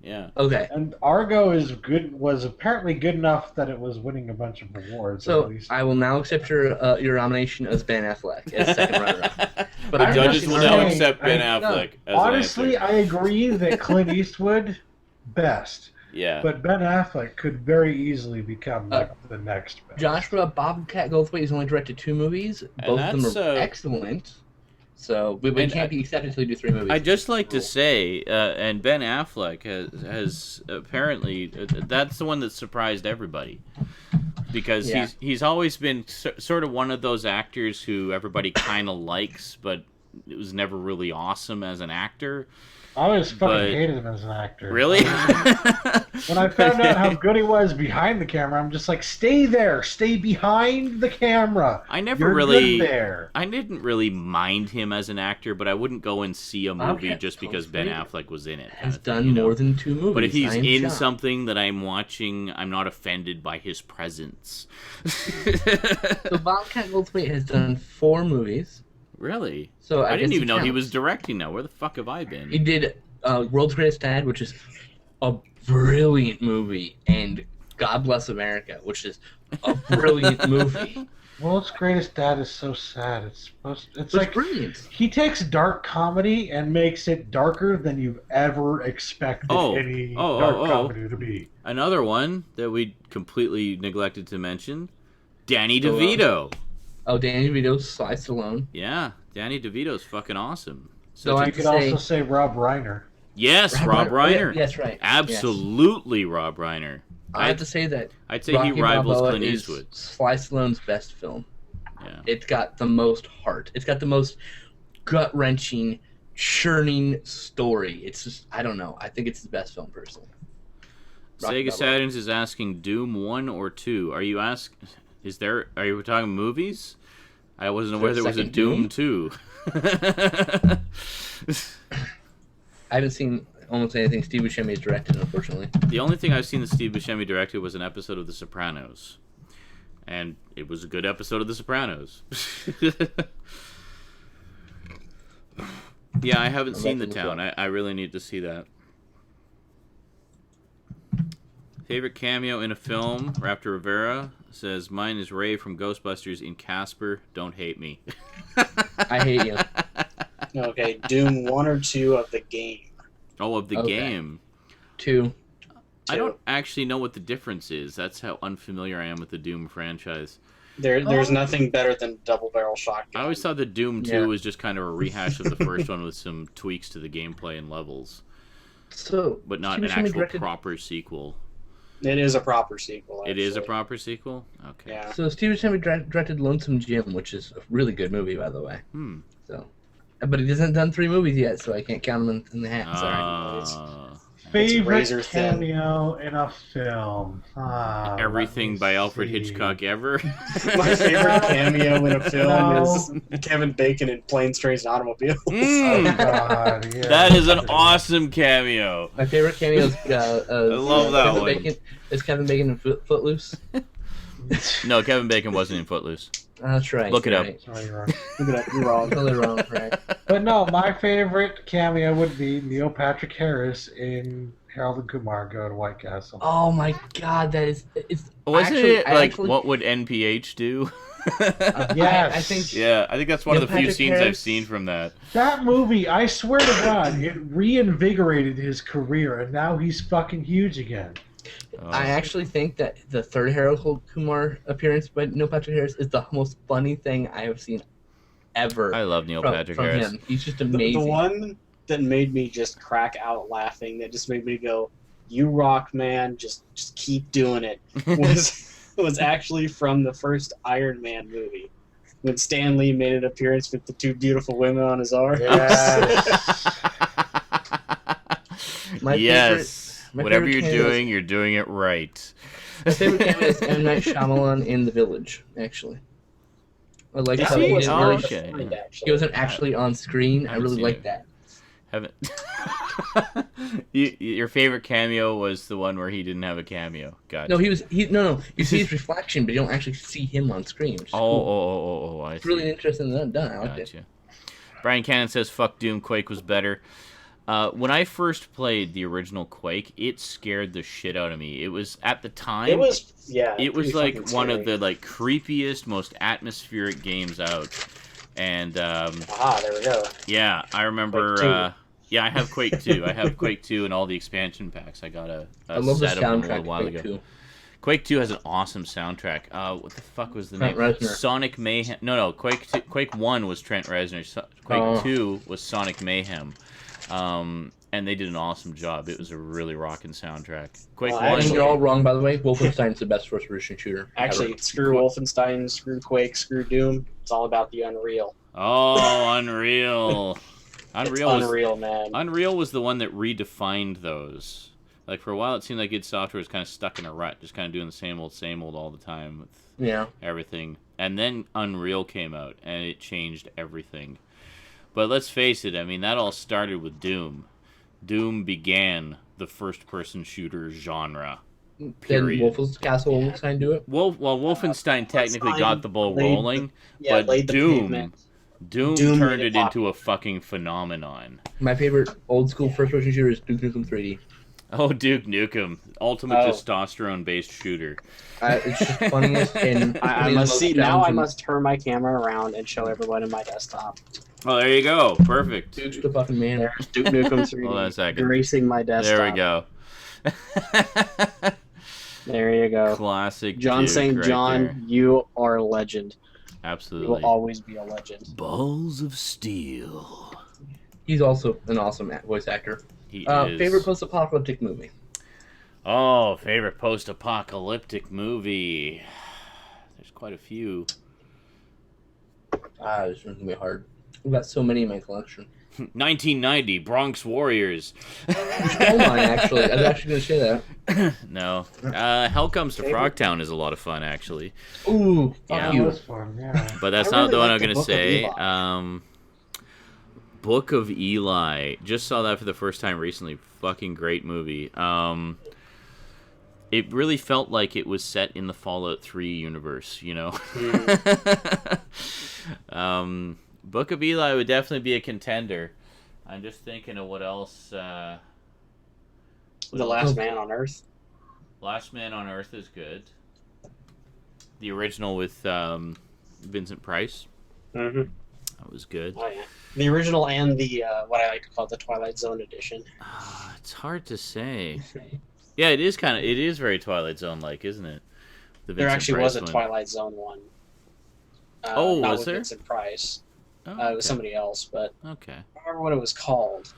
Yeah. okay. And Argo is good. Was apparently good enough that it was winning a bunch of awards. So at least. I will now accept your nomination as Ben Affleck as second runner-up. But The I'm judges not will now sure- accept Ben I- Affleck as Honestly, an answer. I agree that Clint Eastwood best, Yeah. but Ben Affleck could very easily become like the next best. Joshua Bobcat Goldthwait has only directed 2 movies. And Both of them that's, are excellent. So we and can't be accepted until you do 3 movies. I'd just like to say, and Ben Affleck has apparently that's the one that surprised everybody, because Yeah. he's always been sort of one of those actors who everybody kind of likes, but it was never really awesome as an actor. I always fucking but- hated him as an actor. Really? When I found out how good he was behind the camera, I'm just like, stay there, stay behind the camera. I never You're really. good there. I didn't really mind him as an actor, but I wouldn't go and see a movie Bobcat just because Ben Goldthwait Affleck was in it. has kind of thing, done you know? more than 2 movies. But if he's I am in shocked. something that I'm watching, I'm not offended by his presence. So Bobcat Goldthwait has done 4 movies. Really? So I didn't guess even know he counts. was directing now. Where the fuck have I been? He did World's Greatest Dad, which is a brilliant movie, and God Bless America, which is a brilliant movie. World's Greatest Dad is so sad. It's It's like brilliant. he takes dark comedy and makes it darker than you've ever expected any dark comedy to be. Another one that we completely neglected to mention, Danny DeVito. Oh, Danny DeVito's Sly Stallone. Yeah, Danny DeVito's fucking awesome. So I You could also say Rob Reiner. Yes, Rob Reiner. Yes, right. Absolutely, Rob Reiner. I have to say that I'd say he Rocky rivals Balboa Clint is Eastwood. Sly Stallone's best film. Yeah. It's got the most heart. It's got the most gut-wrenching, churning story. It's just, I don't know. I think it's his best film, personally. Rocky Sega Balboa. Saturns is asking Doom 1 or 2. Are you talking movies? I wasn't aware there was a Second Doom 2. I haven't seen almost anything Steve Buscemi has directed, unfortunately. The only thing I've seen that Steve Buscemi directed was an episode of The Sopranos. And it was a good episode of The Sopranos. Yeah, I haven't seen The Town. I really need to see that. Favorite cameo in a film? Raptor Rivera says, mine is Ray from Ghostbusters in Casper. Don't hate me. I hate you. Okay, Doom 1 or 2 of the game. Oh, of the game. 2. I don't actually know what the difference is. That's how unfamiliar I am with the Doom franchise. There's nothing better than double barrel shotgun. I always thought that Doom 2 was just kind of a rehash of the first one with some tweaks to the gameplay and levels. So, But not Steve an Buscemi actual directed- proper sequel. It is a proper sequel. It is a actually. proper sequel? Okay. Yeah. So Steve Buscemi directed Lonesome Jim, which is a really good movie, by the way. So, but he hasn't done 3 movies yet, so I can't count him in the hat. Sorry. Favorite razor thin. cameo in a film? Everything by Alfred Hitchcock ever? My favorite cameo in a film No. is Kevin Bacon in Planes, Trains, and Automobiles. Mm. God, yeah. That is an awesome cameo. My favorite cameo is love that Kevin one. Bacon. Is Kevin Bacon in Footloose? No, Kevin Bacon wasn't in Footloose. That's right. Look it up. right. Sorry, you're wrong. Look it up, you're wrong. Totally wrong, right? But no, my favorite cameo would be Neil Patrick Harris in Harold and Kumar Go to White Castle. Oh my God, that is. It's Wasn't actually, it I like, actually- what would NPH do? Yes. I think. Yeah, I think that's one Neil of the few Patrick scenes I've Harris- seen from that. That movie, I swear to God, it reinvigorated his career, and now he's fucking huge again. I actually think that the third Harold Kumar appearance by Neil Patrick Harris is the most funny thing I have seen ever. I love Neil from, Patrick from Harris. him. He's just The amazing. one that made me just crack out laughing, that just made me go, "You rock, man! Just keep doing it." Was actually from the first Iron Man movie, when Stan Lee made an appearance with the 2 beautiful women on his arm. Yes. My Yes. my Whatever favorite you're cameo is- doing, you're doing it right. My favorite cameo is M. Night Shyamalan in The Village, actually. I like Is how he? he, Oh, didn't really, okay. he wasn't actually on screen. I haven't really seen like it. that. Haven't. Your favorite cameo was the one where he didn't have a cameo. Gotcha. No, no. You see his reflection, but you don't actually see him on screen. Which is cool. I It's see. really interesting done. I like it. Gotcha. Brian Cannon says, "Fuck Doom. Quake was better." When I first played the original Quake, it scared the shit out of me. It was at the time. It was It was pretty like fucking one of scary. the creepiest, most atmospheric games out. And there we go. yeah, I remember. Quake 2. Yeah, I have Quake 2. I have Quake 2 and all the expansion packs. I got a I love the set of them a soundtrack little while of Quake ago. 2. Quake 2 has an awesome soundtrack. What the fuck was the Trent name? Reznor. Sonic Mayhem. No. Quake 1 was Trent Reznor. Quake 2 was Sonic Mayhem. And they did an awesome job. It was a really rocking soundtrack. Quake Well, 1. I think you're all wrong, by the way. Wolfenstein's the best first-person shooter. Actually, ever. screw Wolfenstein, screw Quake, screw Doom. It's all about the Unreal. Oh, Unreal. Unreal, man. Unreal was the one that redefined those. Like, for a while, it seemed like id Software was kind of stuck in a rut, just kind of doing the same old all the time with Yeah. everything. And then Unreal came out, and it changed everything. But let's face it, I mean, that all started with Doom. Doom began the first-person shooter genre. Period. Did Wolfenstein do it? Wolfenstein technically Wolfenstein got the ball laid the- rolling, Yeah, but laid the Doom pavement. Doom Doom turned made it it into a fucking phenomenon. My favorite old-school first-person shooter is Duke Nukem 3D. Oh, Duke Nukem, ultimate testosterone-based shooter. It's just funniest and I must see now. I must turn my camera around and show everyone in my desktop. Oh, there you go. Perfect. Duke's the fucking man. There's Duke Nukem 3D Hold on a second. gracing my desktop. There we go. There you go. Classic John Duke St. right John, there. you are a legend. Absolutely. You will always be a legend. Balls of steel. He's also an awesome voice actor. He is. Favorite post-apocalyptic movie? Oh, favorite post-apocalyptic movie. There's quite a few. This one's gonna be hard. I've got so many in my collection. 1990, Bronx Warriors. Oh my, actually, I was actually gonna say that. No. Hell Comes to Frogtown is a lot of fun, actually. Ooh, Yeah. fuck That you. was fun, yeah. But that's I not really the one like I'm the going to Book of say. Eli. Book of Eli. Just saw that for the first time recently. Fucking great movie. It really felt like it was set in the Fallout 3 universe, you know? Book of Eli would definitely be a contender. I'm just thinking of what else. The Last Man on Earth. Last Man on Earth is good. The original with Vincent Price. Mm-hmm. That was good. Oh yeah. The original and the what I like to call the Twilight Zone edition. It's hard to say. Yeah, it is very Twilight Zone like, isn't it? The There Vincent actually Price was a one. Twilight Zone one. Oh, not was with there? Vincent Price. Oh, It was okay. somebody else, but Okay. I don't remember what it was called.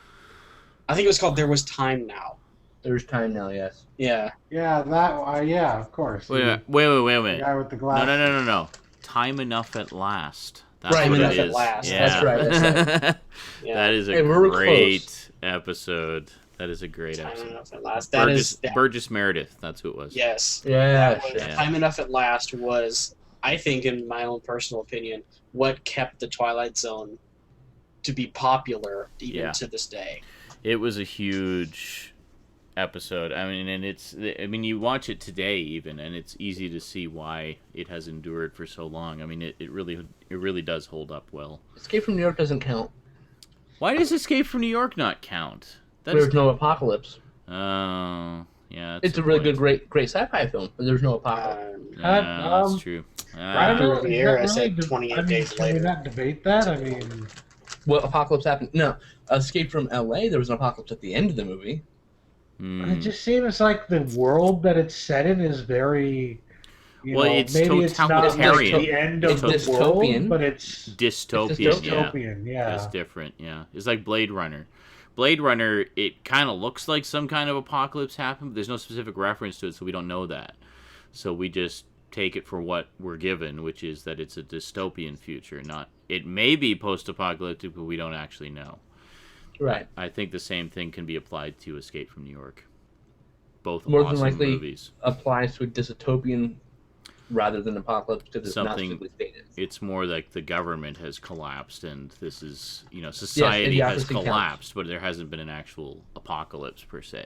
I think it was called There Was Time Now. There's time now, yes. Yeah. Yeah, that. Yeah, of course. Wait a The minute. guy with the No, glass. no. Time Enough at Last. That's Right, what Enough it at is. Last. Yeah. That's right, Yeah. That is a Hey, we're great close. episode. That is a great Time episode. Enough at Last. That is Burgess Meredith. That's who it was. yes. Yeah, That was- Yeah. Time Enough at Last was, I think, in my own personal opinion, what kept the Twilight Zone to be popular even Yeah. to this day. It was a huge episode. I mean, and you watch it today even, and it's easy to see why it has endured for so long. I mean, it really does hold up well. Escape from New York doesn't count. Why does Escape from New York not count? There's no apocalypse. Oh, yeah. That's It's a really point. good, great sci-fi film, but there's no apocalypse. Yeah, that's true. I don't know. After is Riviera, that I said really- 28 I mean, days can we later. not debate that? I mean, What apocalypse happened? No, Escape from L.A. There was an apocalypse at the end of the movie. it just seems like the world that it's set in is very. Well, it's maybe it's not totalitarian. the end of It's the world, dystopian. but it's dystopian. Yeah. dystopian. Yeah. It's different, yeah. It's like Blade Runner. Blade Runner, it kind of looks like some kind of apocalypse happened, but there's no specific reference to it, so we don't know that. So we just take it for what we're given, which is that it's a dystopian future. It may be post-apocalyptic, but we don't actually know. Right. I think the same thing can be applied to Escape from New York. Both More awesome than likely movies. applies to a dystopian rather than apocalypse because it's not Something- simply stated. It's more like the government has collapsed and this is, society has idiocracy counts. collapsed, but there hasn't been an actual apocalypse per se.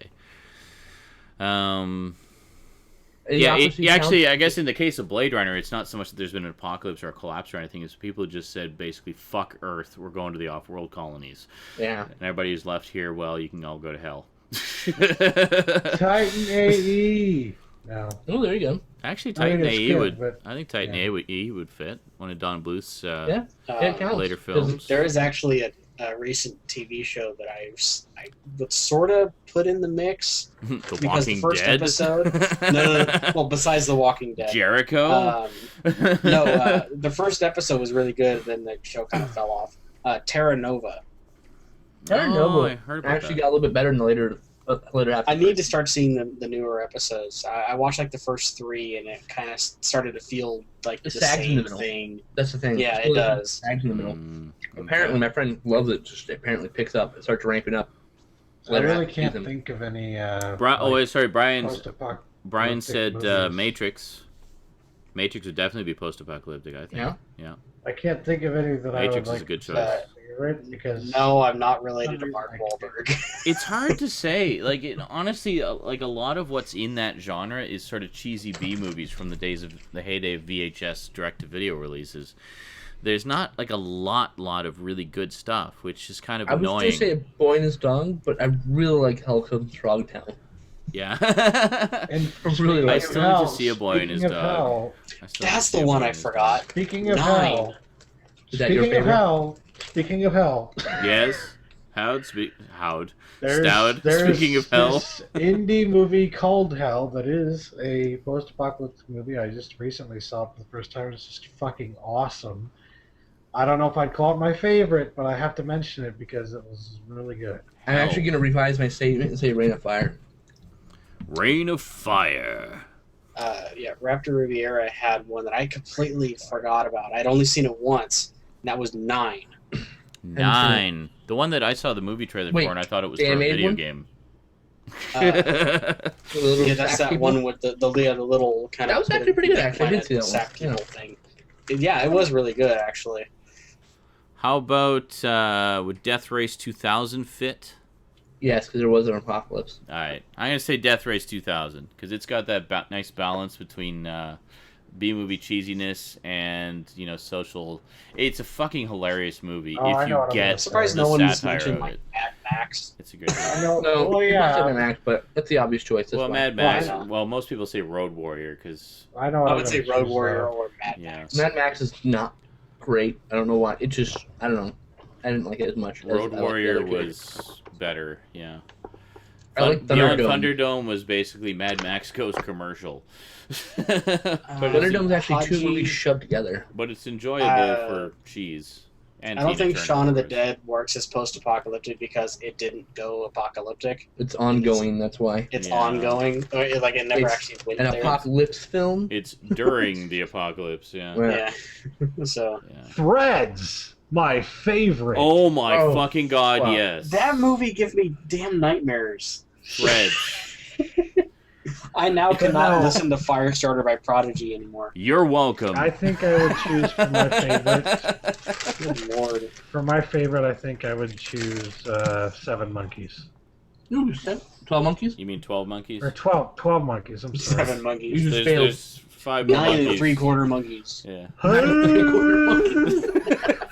Idiocracy Actually, counts. I guess in the case of Blade Runner, it's not so much that there's been an apocalypse or a collapse or anything. It's people just said basically, fuck Earth, we're going to the off-world colonies. Yeah. And everybody who's left here, well, you can all go to hell. Titan AE. No. Oh, there you go. Actually, I think Titan it's AE good, would. but- I think Titan yeah. AE would fit one of Don Bluth's Yeah. It counts. later 'Cause films. There is actually a recent TV show that I would sort of put in the mix The because Walking the first Dead. episode. No. Well, besides The Walking Dead. Jericho. The first episode was really good. Then the show kind of fell off. Terra Nova. Terra Oh, Nova I heard about actually that. got a little bit better in the later half. I need to start seeing the newer episodes. I watched like the first 3, and it kind of started to feel like the It sags in the same middle. thing. That's the thing. Yeah, It's it really does. sags in the middle. Okay. Apparently, my friend loves it. Just apparently picks up. It starts ramping up. I really half can't season. think of any. Brian post-apoc- Brian said movies. Matrix. Matrix would definitely be post-apocalyptic, I think. Yeah. I can't think of any that I would Matrix is like a good to choice. favorite because No, I'm not related to Mark Wahlberg. It's hard to say. Like, honestly, like a lot of what's in that genre is sort of cheesy B movies from the heyday of VHS direct-to-video releases. There's not like a lot of really good stuff, which is kind of I was annoying. going to say Boy and His Dog, but I really like Hell Comes to Frogtown. Yeah. And Really I like still need to see a boy and his speaking of dog. hell, I still need That's to see the a one boy I and his dog. forgot. speaking of 9. hell, Is that your speaking of favorite? hell, speaking of hell, Yes. Howd. there's Stout. Speaking of hell. this indie movie called Hell that is a post-apocalyptic movie. I just recently saw it for the first time. It's just fucking awesome. I don't know if I'd call it my favorite, but I have to mention it because it was really good. I'm actually going to revise my statement and say Rain of Fire. Rain of Fire. Yeah, Raptor Riviera had one that I completely forgot about. I'd only seen it once, and that was 9. 9. The one that I saw the movie trailer Wait, for, and I thought it was the for a animated video one? game. The little Yeah, that's sack that people? one with the little kind That of. was actually pretty good, actually. I did see that one. Sack Yeah. people thing. Yeah, it was really good, actually. How about would Death Race 2000 fit? Yes, because there was an apocalypse. All right, I'm gonna say Death Race 2000 because it's got that nice balance between B-movie cheesiness and social. It's a fucking hilarious movie Oh, I if know you what I'm get gonna say. Surprised the no one's satire mentioned of like it. Mad Max. It's a great I movie. know. No, well, yeah. Mad Max, but that's the obvious choice. That's Well, why. Mad Well, I Max. know. Well, most people say Road Warrior because I know. What I I'm would say gonna Road choose, Warrior or Mad Yeah. Max. Mad Max is not great. I don't know why. It just, I don't know. I didn't like it as much. as I Road like the Warrior other two. was better. Yeah. I like Beyond Thunderdome. Thunderdome was basically Mad Max Goes commercial. but Thunderdome's actually two Haji- movies shoved together. But it's enjoyable for cheese. And I don't Tina think Turner, Shaun of the course. Dead works as post-apocalyptic because it didn't go apocalyptic. It's ongoing. That's why. It's Yeah. ongoing. Like it never It's actually went An there. apocalypse film. It's during the apocalypse, yeah. Yeah. Yeah. So Yeah. Threads, my favorite. Oh my Oh, fucking god, fuck. yes. that movie gives me damn nightmares. Threads. I now cannot No. listen to Firestarter by Prodigy anymore. You're welcome. I think I would choose for my favorite. Good lord. For my favorite, I think I would choose 7 Monkeys. Ooh, 12 Monkeys? You mean 12 monkeys? Or 12 Monkeys, I'm sorry. 7 You monkeys. just There's, failed. there's 5 more 9 monkeys. 3/4 monkeys. Yeah. 9 3/4 monkeys.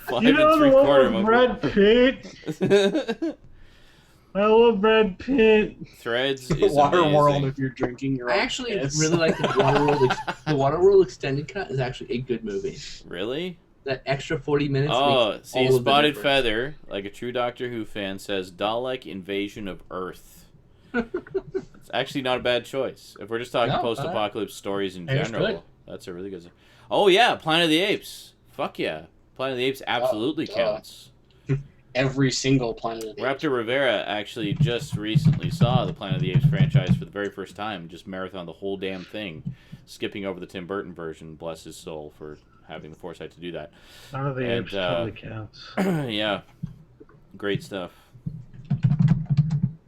5 You know and the one 3/4 with monkeys. Brad Pitt? I love Brad Pitt. Threads is Water amazing. World if you're drinking your I own actually piss. really like the Waterworld. The Waterworld extended cut is actually a good movie. Really? That extra 40 minutes. Oh, makes see, all of the Spotted difference. Feather, like a true Doctor Who fan, says Dalek Invasion of Earth. It's actually not a bad choice. If we're just talking No, post-apocalypse stories in it's general, good. that's a really good. Oh yeah, Planet of the Apes. Fuck yeah, Planet of the Apes absolutely duh. counts. Every single Planet of the Apes. Raptor Rivera actually just recently saw the Planet of the Apes franchise for the very first time. Just marathon the whole damn thing, skipping over the Tim Burton version. Bless his soul for having the foresight to do that. None of the And, apes totally counts. Yeah, great stuff.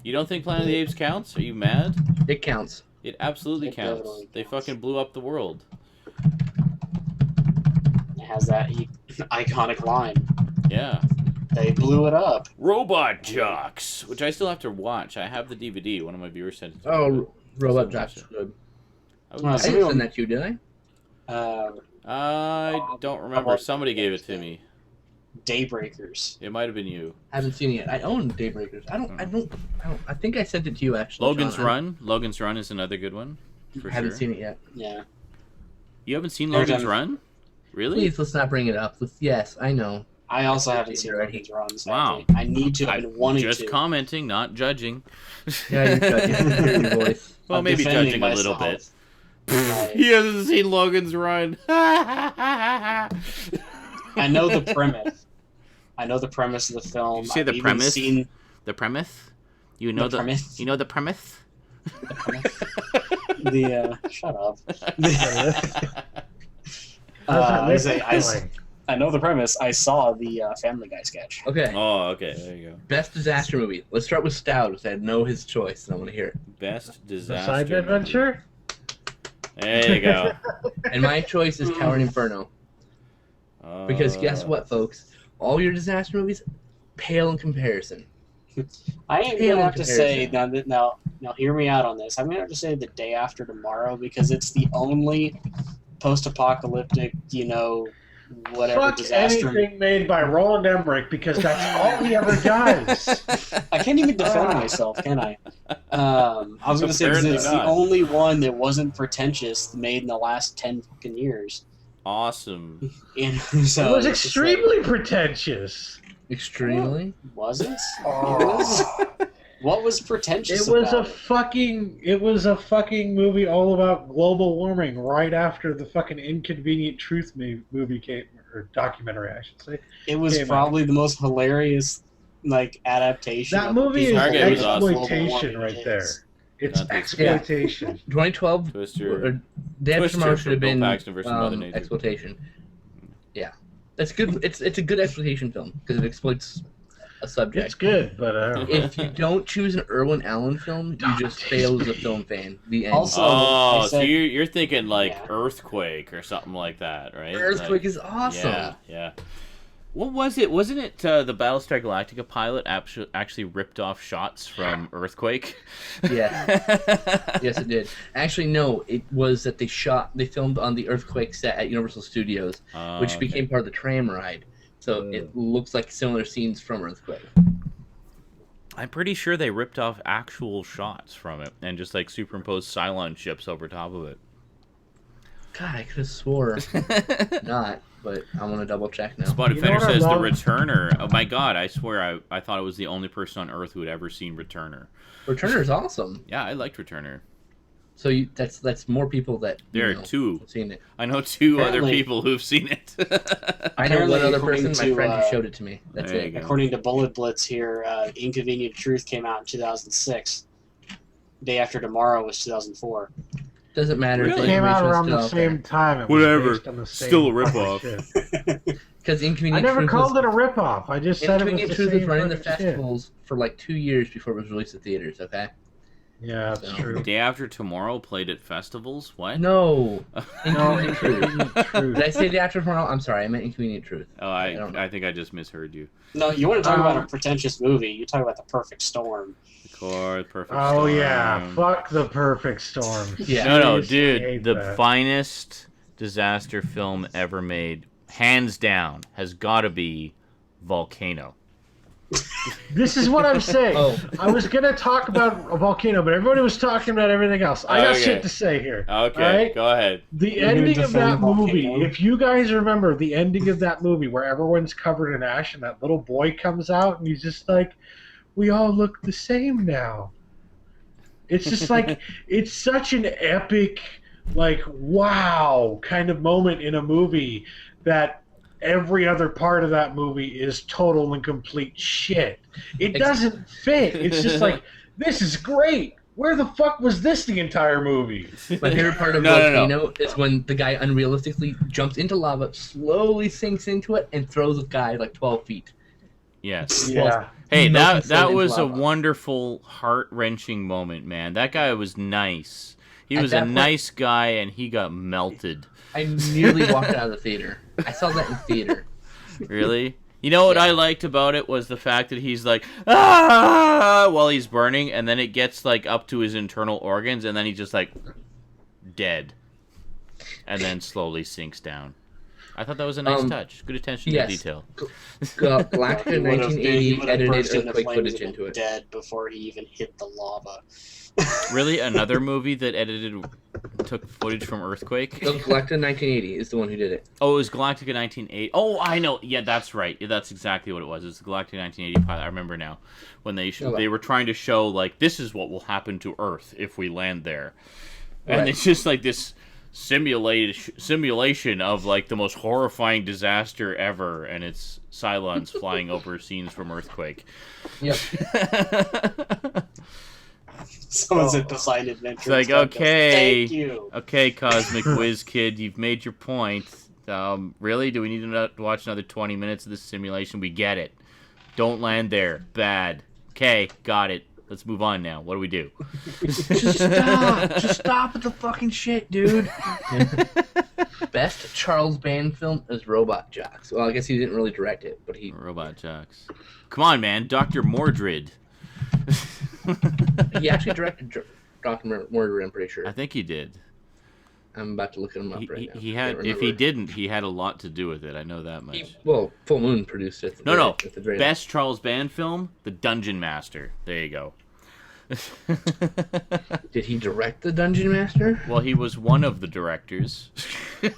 You don't think Planet of the Apes counts? Are you mad? It counts. It absolutely It counts. definitely They counts. fucking blew up the world. It has that iconic line. Yeah. They blew it up. Robot Jocks, which I still have to watch. I have the DVD. One of my viewers sent it to me. Oh, Robot Still Jocks watch is good. I would- Well, I Some didn't of send them- that to you, did I? I don't remember. Somebody gave it to me. Daybreakers. It might have been you. I haven't seen it yet. I own Daybreakers. I think I sent it to you actually. Logan's Sean. Run. Logan's Run is another good one. For I haven't sure. seen it yet. Yeah. You haven't seen Every Logan's time- Run? Really? Please, let's not bring it up. Yes, I know. I also I've haven't seen seen it already. Logan's Run. So Wow. I need to. I've been wanting Just to. commenting, not judging. Yeah, you're judging. I hear your voice. Well, I'm maybe defending judging a little myself. bit. Right. He hasn't seen Logan's Run. I know the premise. I know the premise of the film. Did you say the I've even premise? Seen The premise? You know The premise? You know the premise? the premise. Shut up. How's that I feeling? I know the premise. I saw the Family Guy sketch. Okay. Oh, okay. There you go. Best disaster movie. Let's start with Stout, because I know his choice, and I want to hear it. Best The disaster. side movie. adventure? There you go. And my choice is Tower Inferno. Because guess what, folks? All your disaster movies pale in comparison. I am Pale gonna in have to say comparison. now. Hear me out on this. I'm gonna have to say The Day After Tomorrow because it's the only post-apocalyptic, whatever Fuck disaster. anything made by Roland Emmerich because that's all he ever does. I can't even defend myself, can I? I was going to say, 'cause Apparently it's not. the only one that wasn't pretentious made in the last 10 fucking years. Awesome. You know, so It was it's just extremely pretentious. Extremely. wasn't? What was pretentious It was about it was a fucking movie all about global warming right after the fucking Inconvenient Truth movie came, or documentary, I should say. It was came probably the most hilarious adaptation. That of movie is people Target was awesome. exploitation global warming right is. there. It's Not this- exploitation. 2012. Twister. Day after Twister tomorrow should from have been Bill Paxton versus Mother Nature. Exploitation. Yeah, that's good. It's a good exploitation film because it exploits a subject. It's good, but If you don't choose an Irwin Allen film, you just fail as a film fan. The end. Also- Oh, I so said- you're thinking like Yeah. Earthquake or something like that, right? Earthquake Like, is awesome. Yeah, yeah. What was it? Wasn't it the Battlestar Galactica pilot actually ripped off shots from Earthquake? Yeah. Yes, it did. Actually, no. It was that they filmed on the Earthquake set at Universal Studios, which Okay. became part of the tram ride. So it looks like similar scenes from Earthquake. I'm pretty sure they ripped off actual shots from it and just like superimposed Cylon ships over top of it. God, I could have swore not, but I want to double check now. Spotted You know Fender what I says the love? Returner. Oh my god, I swear I thought it was the only person on Earth who had ever seen Returner. Returner's awesome. Yeah, I liked Returner. So that's more people that There are know, two. have seen it. I know two other Apparently- people who've seen it. I know one Apparently, other according person, my to, friend who showed it to me. That's There you it. go. According to Bullet Blitz here, Inconvenient Truth came out in 2006. Day After Tomorrow was 2004. Doesn't matter. Really? it came out around the Because same time. It was Whatever. based on the same Still a fucking ripoff. shit. I Inconvenient never Truth called was, it a ripoff. I just said it was Inconvenient the Truth same was running the fucking shit. festivals for like 2 years before it was released at theaters. Okay. Yeah, that's So- true. Day After Tomorrow played at festivals? What? No. No, Inconvenient Truth. Inconvenient Truth. Did I say the after tomorrow? I'm sorry. I meant Inconvenient Truth. Oh, I don't know. I think I just misheard you. No, you want to talk about a pretentious movie? You talk about The Perfect Storm. The core, perfect. Oh Storm. yeah, fuck the Perfect Storm. Yeah. No, Seriously dude, hate the that. finest disaster film ever made, hands down, has got to be Volcano. This is what I'm saying. Oh. I was gonna talk about a volcano, but everybody was talking about everything else. I got Okay. shit to say here. Okay, Alright? go ahead. The You're gonna ending of that defend movie, Volcano? if you guys remember the ending of that movie where everyone's covered in ash and that little boy comes out and he's just like, we all look the same now. It's just like, it's such an epic, like, wow kind of moment in a movie that every other part of that movie is total and complete shit. It doesn't fit. It's just like, this is great. Where the fuck was this the entire movie? My favorite part of No. Volcano is when the guy unrealistically jumps into lava, slowly sinks into it, and throws the guy like 12 feet. Yes. Yeah. Hey, Melting that into was a lava. wonderful, heart-wrenching moment, man. That guy was nice. He At was that a point- nice guy, and he got melted. I nearly walked out of the theater. I saw that in theater. Really? You know what I liked about it was the fact that he's like, ah, while he's burning, and then it gets like up to his internal organs, and then he's just like dead, and then slowly sinks down. I thought that was a nice touch. Good attention yes. to detail. Galactica He would've 1980 edited burst into earthquake flames footage and into been it. dead before he even hit the lava. Really, another movie that took footage from Earthquake? No, Galactica 1980 is the one who did it. Oh, it was Galactica 1980. Oh, I know. Yeah, that's right. Yeah, that's exactly what it was. It's the Galactica 1980 pilot. I remember now when they were trying to show like this is what will happen to Earth if we land there, and Right. it's just like this simulation of like the most horrifying disaster ever, and it's Cylons flying over scenes from Earthquake. Yep. Someone said Design Adventure. It's like, okay. Thank you. Okay, Cosmic Whiz Kid, you've made your point. Really? Do we need to watch another 20 minutes of this simulation? We get it. Don't land there. Bad. Okay, got it. Let's move on now. What do we do? Just stop. Just stop with the fucking shit, dude. Best Charles Band film is Robot Jocks. Well, I guess he didn't really direct it, but he Robot Jocks. Come on, man. Dr. Mordred. actually directed Dr. Murder, I'm pretty sure. I think he did. I'm about to look him up right now. He I had. can't If he remember. didn't, he had a lot to do with it. I know that much. Well, Full Moon produced it. No. At the very Best Charles Band film, The Dungeon Master. There you go. Did he direct The Dungeon Master? Well, he was one of the directors. He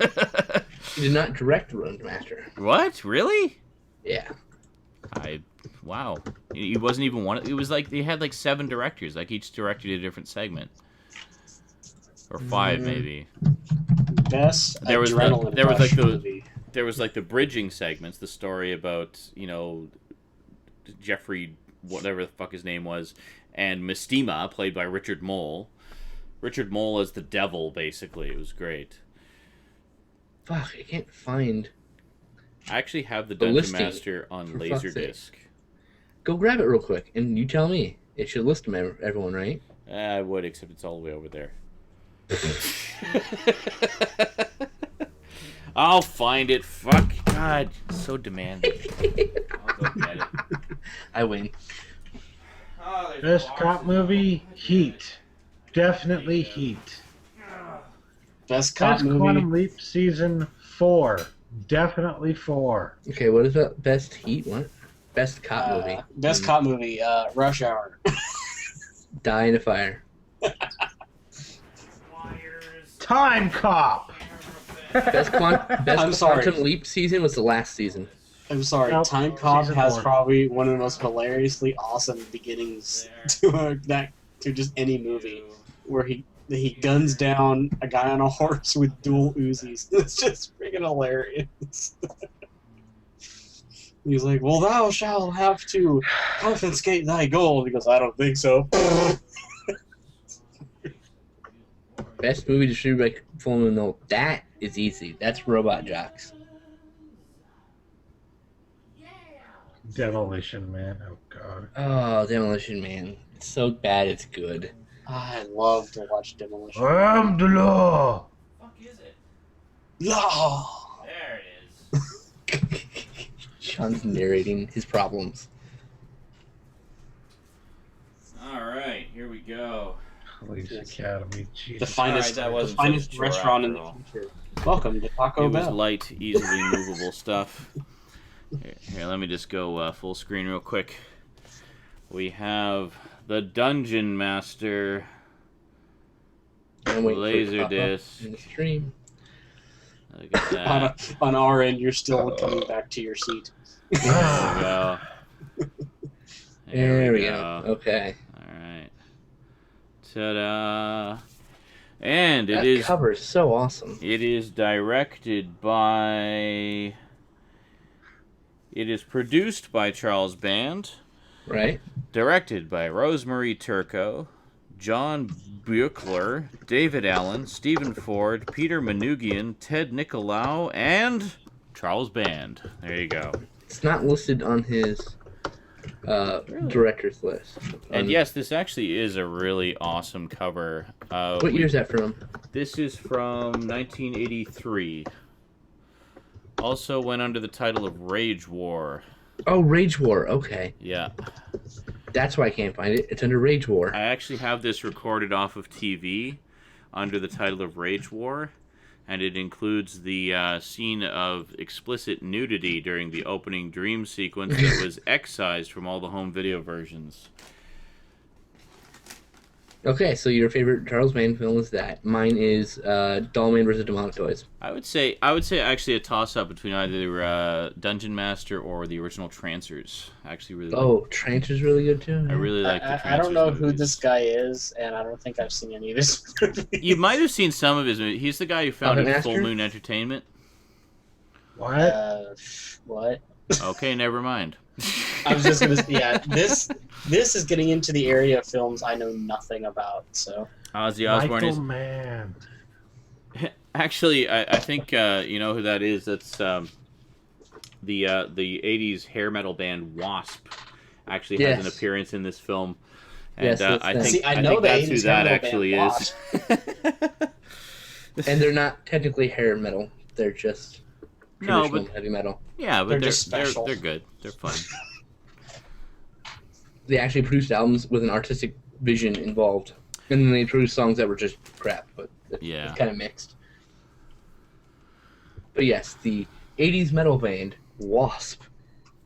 did not direct The Dungeon Master. What? Really? Yeah. Wow. He wasn't even one. It was like they had like 7 directors. Like each directed a different segment, or 5 maybe. Best There was adrenaline rush movie. there was like the bridging segments, the story about Jeffrey, whatever the fuck his name was, and Mistima, played by Richard Mole. Richard Mole as the devil, basically. It was great. Fuck, I can't find. I actually have the The Dungeon listing, Master on for fuck's sake. Laserdisc. Go grab it real quick, and you tell me. It should list them, everyone, right? I would, except it's all the way over there. I'll find it. Fuck. God, so demanding. I'll go get it. I win. Oh, Best cop movie, Heat. Definitely Heat. Best cop Best movie. Quantum Leap Season 4. Definitely 4. Okay, what is that? Best Heat? What? Best cop movie. Best cop movie. Rush Hour. Die in a Fire. Time Cop! Best I'm sorry. Quantum Leap season was the last season. I'm sorry. Nope. Time Cop Season has 4. probably one of the most hilariously awesome beginnings to just any movie, where he guns down a guy on a horse with dual Uzis. It's just freaking hilarious. He's like, "Well, thou shalt have to confiscate thy gold." He goes, "I don't think so." Best movie distributed by Full Moon. No, that is easy. That's Robot Jocks. Demolition Man. Oh, God. Oh, Demolition Man. It's so bad it's good. I love to watch Demolition. I'm the law! Fuck is it? No. There it is. Sean's narrating his problems. Alright, here we go. Police Yes. Academy. The Jesus. finest, that the wasn't finest such a chore restaurant in after the all. future. Welcome to Taco It was Bell. light, easily movable stuff. Here, let me just go full screen real quick. We have the Dungeon Master I'm waiting for it to pop up Laserdisc. in the stream. Look at that. on our end, you're still coming back to your seat. There we go. There we go. Okay. Alright. Ta-da! And That it is cover is so awesome. It is directed by. It is produced by Charles Band, Right? directed by Rosemary Turco, John Buechler, David Allen, Stephen Ford, Peter Manoogian, Ted Nicolau, and Charles Band. There you go. It's not listed on his director's list. And yes, this actually is a really awesome cover. What year is that from? This is from 1983. Also went under the title of Rage War. Oh, Rage War. Okay. Yeah. That's why I can't find it. It's under Rage War. I actually have this recorded off of TV under the title of Rage War, and it includes the scene of explicit nudity during the opening dream sequence that was excised from all the home video versions. Okay, so your favorite Charles Band film is that. Mine is Dollman vs. Demonic Toys. I would say actually a toss-up between either Dungeon Master or the original Trancers. I actually really Oh, Tranche is really good too. I really like the Trancers I don't know who movies. this guy is, and I don't think I've seen any of his movies. You might have seen some of his movies. He's the guy who founded Puppet Full Master? Moon Entertainment. What? What? Okay, never mind. I was just gonna. Yeah, this is getting into the area of films I know nothing about. So Ozzy Osbourne Michael is Mann. actually. I think you know who that is. That's the '80s hair metal band Wasp. Actually has an Yes. appearance in this film, and Yes, that's I them. think See, I I know think the that's who 80s that hair actually metal is. And they're not technically hair metal. They're just No, traditional but- heavy metal. Yeah, but They're they're just special. They're good. They're fun. They actually produced albums with an artistic vision involved. And then they produced songs that were just crap, but Yeah. it's kind of mixed. But yes, the 80s metal band, Wasp,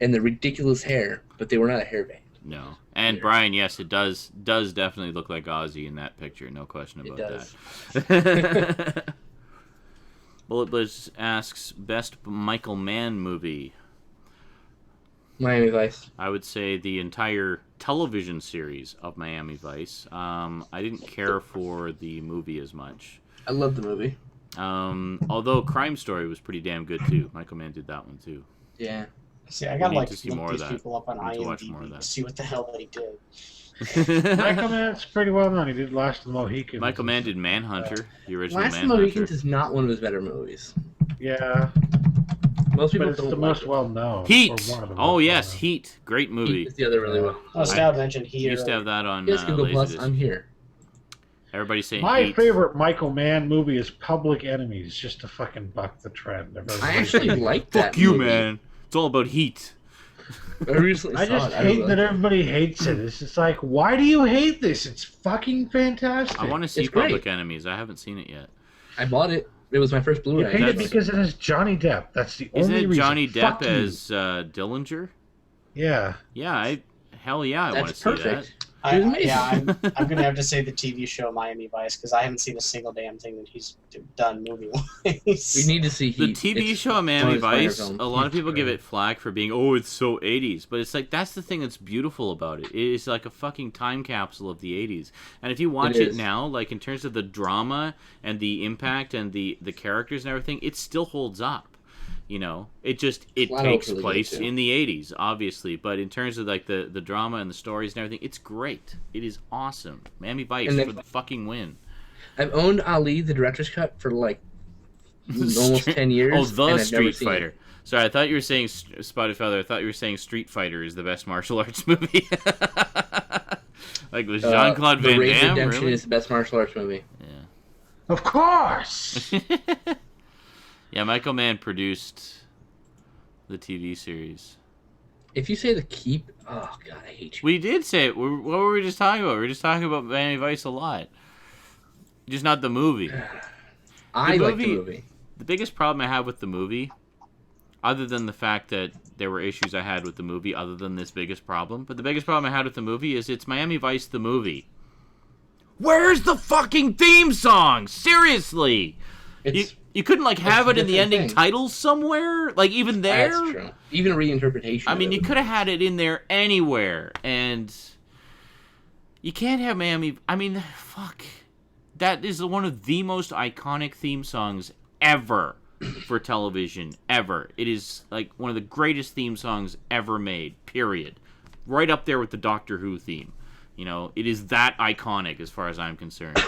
and the ridiculous hair, but they were not a hair band. No. And Brian, yes, it does definitely look like Ozzy in that picture. No question about that. Bullet Blitz asks, best Michael Mann movie. Miami Vice. I would say the entire television series of Miami Vice. I didn't care for the movie as much. I love the movie. Although Crime Story was pretty damn good too. Michael Mann did that one too. Yeah. See, I gotta need like to see look more of these that. people up on We need to watch more of IMDb that. to see what the hell they did. Michael Mann's pretty well known. He did Last of the Mohicans. Michael Mann did Manhunter, the original Last of the Manhunter. Mohicans is not one of his better movies. Yeah, Most people but it's don't the like most it. well known. Heat. or one of the Oh most yes, well-known. Heat. Great movie. Heat is the other really well. Oh, Stab mentioned We here. used to have that on You guys can go plus. Laserdisc. I'm here. Everybody's saying My Heat. favorite Michael Mann movie is Public Enemies, just to fucking buck the trend. I actually like that. Fuck you, movie. man. It's all about Heat. I recently I saw just it. I hate love that it. everybody hates it. It's just like, why do you hate this? It's fucking fantastic. I want to see It's great. Public Enemies. I haven't seen it yet. I bought it. It was my first You Blu-ray. hate it That's- because it has Johnny Depp. That's the Isn't only it reason. Johnny Depp Fuck you. as Dillinger? Yeah. Yeah, hell yeah, I want to That's see perfect. I, It was amazing. yeah, I'm gonna have to say the TV show Miami Vice because I haven't seen a single damn thing that he's done movie We wise. need to see The Heat. TV It's show one Miami of his finer Vice, films. a lot of Heat's people give great. it flack for being, oh, it's so 80s. But it's like, that's the thing that's beautiful about it. It is like a fucking time capsule of the 80s. And if you watch It it is. now, like in terms of the drama and the impact and the characters and everything, it still holds up. You know, it Flat takes Out's really good, place too. in the 80s, obviously. But in terms of like the drama and the stories and everything, it's great. It is awesome. Miami Vice And then- for the fucking win. I've owned Ali, the director's cut, for like almost 10 years. Oh, the and I've never Street seen it. Fighter. Sorry, I thought you were saying Spotted Feather. I thought you were saying Street Fighter is the best martial arts movie. Like was Jean Claude The Van Raid Damme Redemption really? is the best martial arts movie. Of course. Yeah, Michael Mann produced the TV series. If you say The Keep, oh god, I hate you. We did say it. What were we just talking about? We were just talking about Miami Vice a lot. Just not the movie. I like the movie- movie. The biggest problem I have with the movie, other than the fact that there were issues I had with the movie, other than this biggest problem, but the biggest problem I had with the movie is it's Miami Vice the movie. Where's the fucking theme song? Seriously! It's You couldn't like have It's it a in the different ending thing. title somewhere? Like even there? that's true. Even a reinterpretation. I of mean, it you would- could have had it in there anywhere, and you can't have Miami. I mean, fuck. That is one of the most iconic theme songs ever for television, ever. It is like one of the greatest theme songs ever made, period. Right up there with the Doctor Who theme. You know, it is that iconic as far as I'm concerned.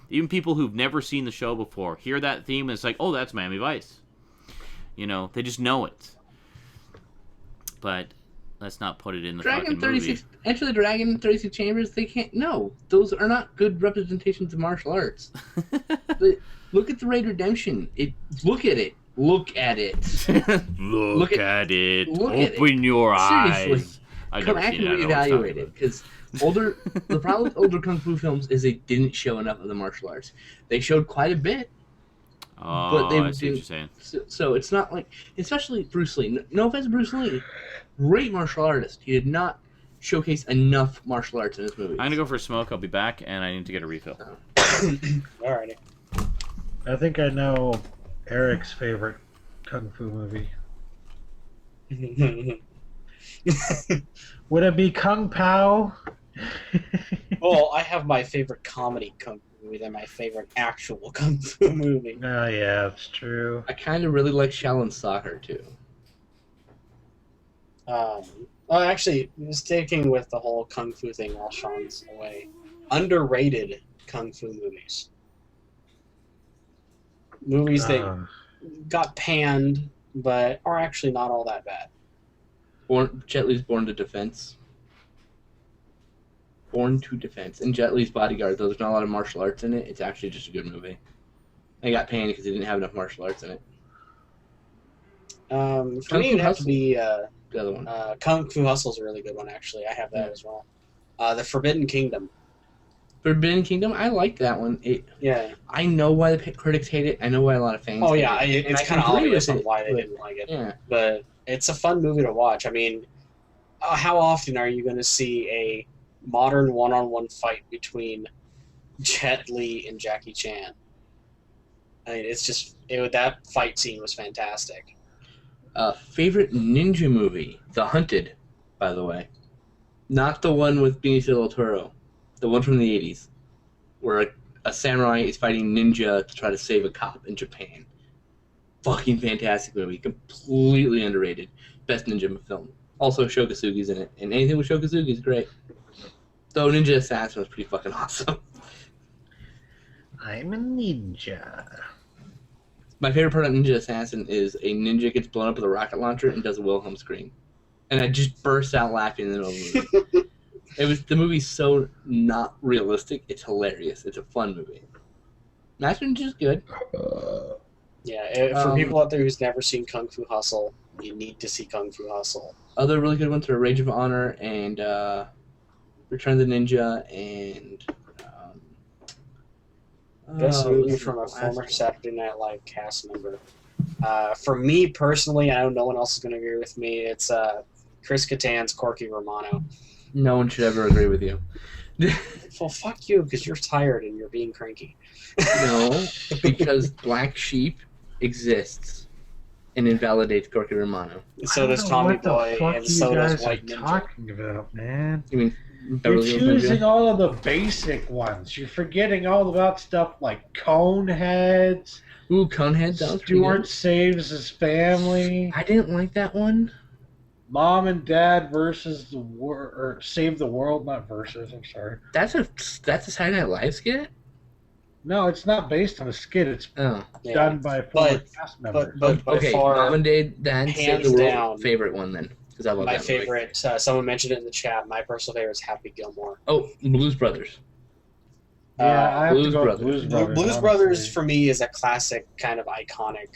Even people who've never seen the show before hear that theme and it's like, oh, that's Miami Vice. You know, they just know it. But let's not put it in the Dragon fucking 36, movie. Enter the Dragon 36 Chambers, they can't, no, those are not good representations of martial arts. Look at the Raid Redemption. Look at it. Look at it. Look at it. Open your Seriously. eyes. I've Come never back seen and it. I don't know what you're reevaluate talking it, because the problem with older kung fu films is they didn't show enough of the martial arts. They showed quite a bit, about. but they Oh, I see what you're didn't. saying. So it's not like, especially Bruce Lee. No offense to Bruce Lee, great martial artist. He did not showcase enough martial arts in his movies. I'm gonna go for a smoke. I'll be back, and I need to get a refill. Alrighty. I think I know Eric's favorite kung fu movie. Would it be Kung Pao? Well, I have my favorite comedy kung fu movie than my favorite actual kung fu movie. Oh yeah, that's true. I kind of really like Shaolin Soccer too. Well, actually, sticking with the whole kung fu thing while Sean's away, underrated kung fu movies. Movies that got panned, but are actually not all that bad. Jet Li's Born to Defense. Born to Defense. And Jet Li's Bodyguard, though there's not a lot of martial arts in it, it's actually just a good movie. They got panned because they didn't have enough martial arts in it. For Kung me, Fu it'd have to Hustle. be The other one. Kung Fu Hustle's a really good one, actually. I have that as well. The Forbidden Kingdom. Forbidden Kingdom, I like that one. Yeah. I know why the critics hate it. I know why a lot of fans. Oh hate yeah, it. And it's I can kind of agree obvious with on it, why they but- didn't like it. Yeah. But it's a fun movie to watch. I mean, how often are you going to see a modern one-on-one fight between Jet Li and Jackie Chan? I mean, it's just that fight scene was fantastic. Favorite ninja movie? The Hunted, by the way. Not the one with Benicio del Toro. The one from the 80s. Where a samurai is fighting ninja to try to save a cop in Japan. Fucking fantastic movie. Completely underrated. Best ninja film. Also, Shokasugi's in it. And anything with Shokasugi is great. Though Ninja Assassin was pretty fucking awesome. I'm a ninja. My favorite part of Ninja Assassin is a ninja gets blown up with a rocket launcher and does a Wilhelm scream. And I just burst out laughing in the middle of the movie. The movie's so not realistic, it's hilarious. It's a fun movie. Master Ninja's good. Yeah, for people out there who's never seen Kung Fu Hustle, you need to see Kung Fu Hustle. Other really good ones are Rage of Honor and Return of the Ninja and Best what movie was from the a last former one? Saturday Night Live cast member. For me personally, I know no one else is going to agree with me. It's Chris Kattan's Corky Romano. No one should ever agree with you. Well, fuck you, because you're tired and you're being cranky. No, because Black Sheep exists and invalidates Corky Romano. So does Tommy Boy, and so does you White guys are Ninja. talking about, man? You mean You're Beverly Hills Ninja? choosing all of the basic ones. You're forgetting all about stuff like Coneheads. Ooh, Conehead, that was pretty Stuart good. Saves His Family. I didn't like that one. Mom and Dad versus the world, or Save the World, not versus. I'm sorry. That's a Saturday Night Live skit? No, it's not based on a skit. It's Oh. Yeah. done by a former But- cast member. But by Okay, far, Mom and Dad Save hands the World down, favorite one then. Because I love my that movie. favorite, someone mentioned it in the chat, my personal favorite is Happy Gilmore. Oh, Blues Brothers. Yeah, I have Blues to go Brothers. with Blues Brothers. Blues Brothers, honestly. for me, is a classic, kind of iconic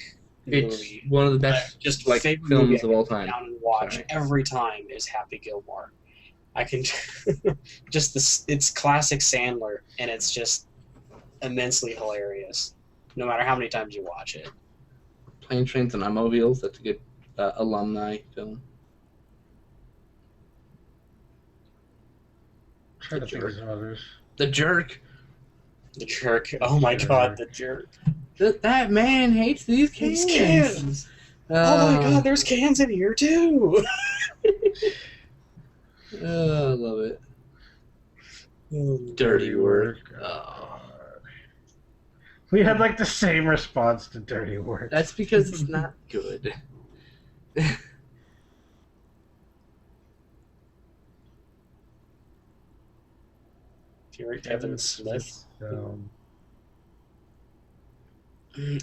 It's movie. one of the best Just like favorite films movie I of all can time. sit down and watch Sorry. every time is Happy Gilmore. I can just this. It's classic Sandler, and it's just immensely hilarious, no matter how many times you watch it. Plane, Trains, and Automobiles. That's a good alumni film. Trying to think of some others. The Jerk. The Jerk. Oh my Jerk. God, The Jerk. That man hates these cans. These cans. Oh my God, there's cans in here too. I love it. Dirty Work. Oh. We had like the same response to Dirty Work. That's because it's not good. Kevin Smith. Um,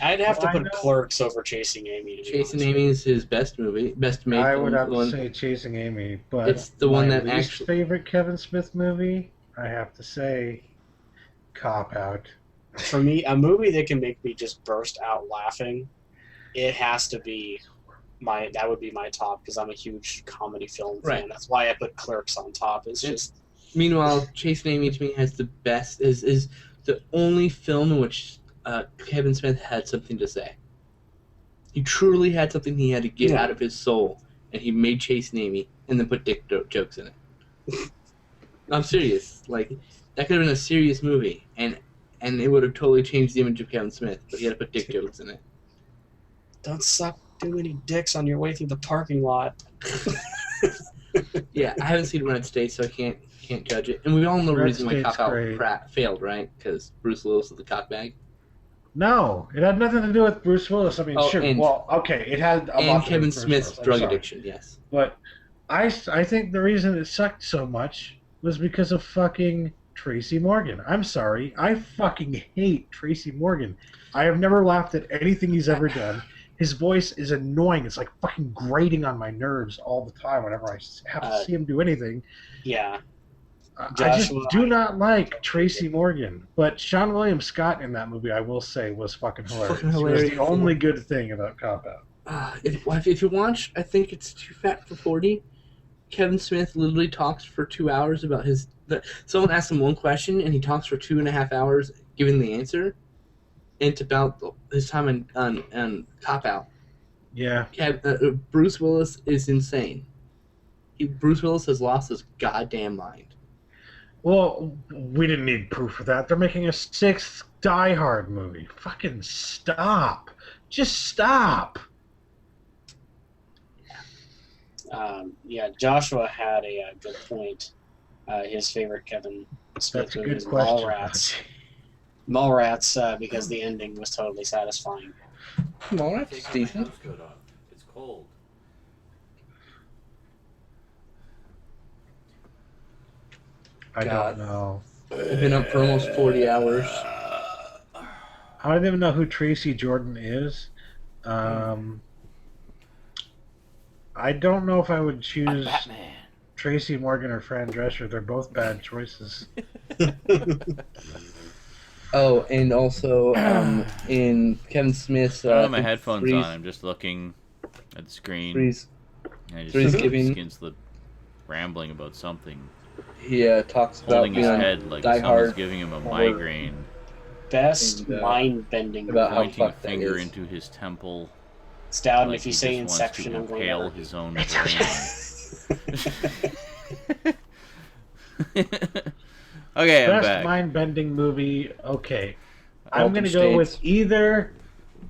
I'd have to I put know- Clerks over Chasing Amy. To be Chasing honest. Amy is his best movie, best made I film. would have the to one- say Chasing Amy, but It's the one my that least actually- favorite Kevin Smith movie, I have to say, Cop Out. For me, a movie that can make me just burst out laughing, it has to be that would be my top because I'm a huge comedy film fan. Right. That's why I put Clerks on top. It's Yeah. just Meanwhile, Chasing Amy to me has the best. Is the only film in which Kevin Smith had something to say. He truly had something he had to get Yeah. out of his soul, and he made Chasing Amy and then put dick jokes in it. I'm serious. Like that could have been a serious movie, and it would have totally changed the image of Kevin Smith. But he had to put dick jokes in it. don't suck too many dicks on your way through the parking lot. Yeah, I haven't seen Red State, so I can't judge it. And we all know the Red reason why State's Cop Out great. failed, right? Because Bruce Willis was the cockbag. No, it had nothing to do with Bruce Willis. I mean, Oh, sure. and- Well, okay, it had a lot And to do Kevin with Bruce Smith's Willis, I'm drug sorry. addiction, yes. But I think the reason it sucked so much was because of fucking Tracy Morgan. I'm sorry. I fucking hate Tracy Morgan. I have never laughed at anything he's ever done. His voice is annoying. It's like fucking grating on my nerves all the time whenever I have to see him do anything. Yeah. I just Joshua, do not like Tracy Morgan. But Sean William Scott in that movie, I will say, was fucking hilarious. Fucking He was hilarious. the only good thing about Cop Out. If you watch, I think it's Too Fat for 40. Kevin Smith literally talks for 2 hours about his. Someone asks him one question, and he talks for 2.5 hours giving the answer. And it's about his time on Cop Out. Yeah. Bruce Willis is insane. Bruce Willis has lost his goddamn mind. Well, we didn't need proof of that. They're making a 6th Die Hard movie. Fucking stop. Just stop. Yeah, Joshua had a good point. His favorite Kevin Smith That's a movie good is question. Mallrats. Mallrats, because the ending was totally satisfying. Mallrats is decent. It's cold. I God. don't know. I've been up for almost 40 hours. I don't even know who Tracy Jordan is. I don't know if I would choose Batman. Tracy Morgan or Fran Drescher. They're both bad choices. Oh, and also in Kevin Smith's. I don't have my headphones Freeze, on. I'm just looking at the screen. Freeze. And I just Freeze see giving- Skinslip rambling about something. He talks about Holding his being on head like Die someone's Hard. giving him a or- migraine. Best And, mind-bending about movie. how Pointing a fucked that finger is. into his temple. Stout, like if you he say just Inception, I'm wants to going impale to his own It's brain. Okay, I'm Best back. mind-bending movie. Okay. I'm Altered going to go with States. either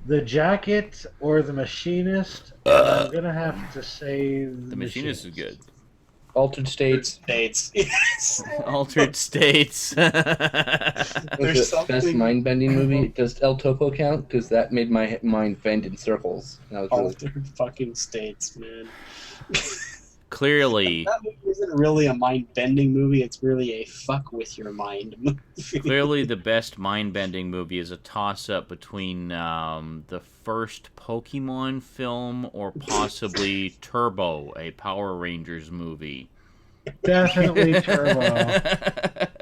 The Jacket or The Machinist. And I'm going to have to say The Machinist is good. Altered States. States. Yes. Altered States. Was There's the best something- mind-bending movie? Does El Topo count? Because that made my mind bend in circles. And I was really... Altered fucking States, man. Clearly, That movie isn't really a mind-bending movie. It's really a fuck with your mind movie. clearly the best mind-bending movie is a toss-up between the first Pokemon film or possibly Turbo, a Power Rangers movie. Definitely Turbo.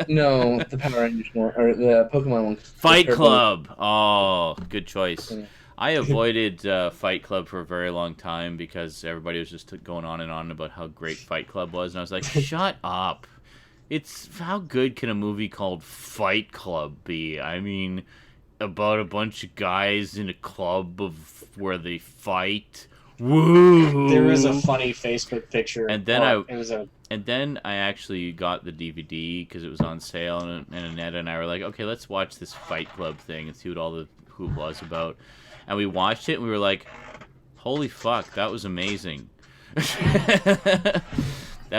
No, the Power Rangers one, or the Pokemon one. Fight Turbo. Club. Oh, good choice. Yeah. I avoided Fight Club for a very long time because everybody was just going on and on about how great Fight Club was, and I was like, shut up. It's how good can a movie called Fight Club be? I mean, about a bunch of guys in a club of where they fight. Woo! There was a funny Facebook picture. And then it was a And then I actually got the DVD because it was on sale, and Annette and I were like, okay, let's watch this Fight Club thing and see what all the hoop was about. And we watched it, and we were like, holy fuck, that was amazing. That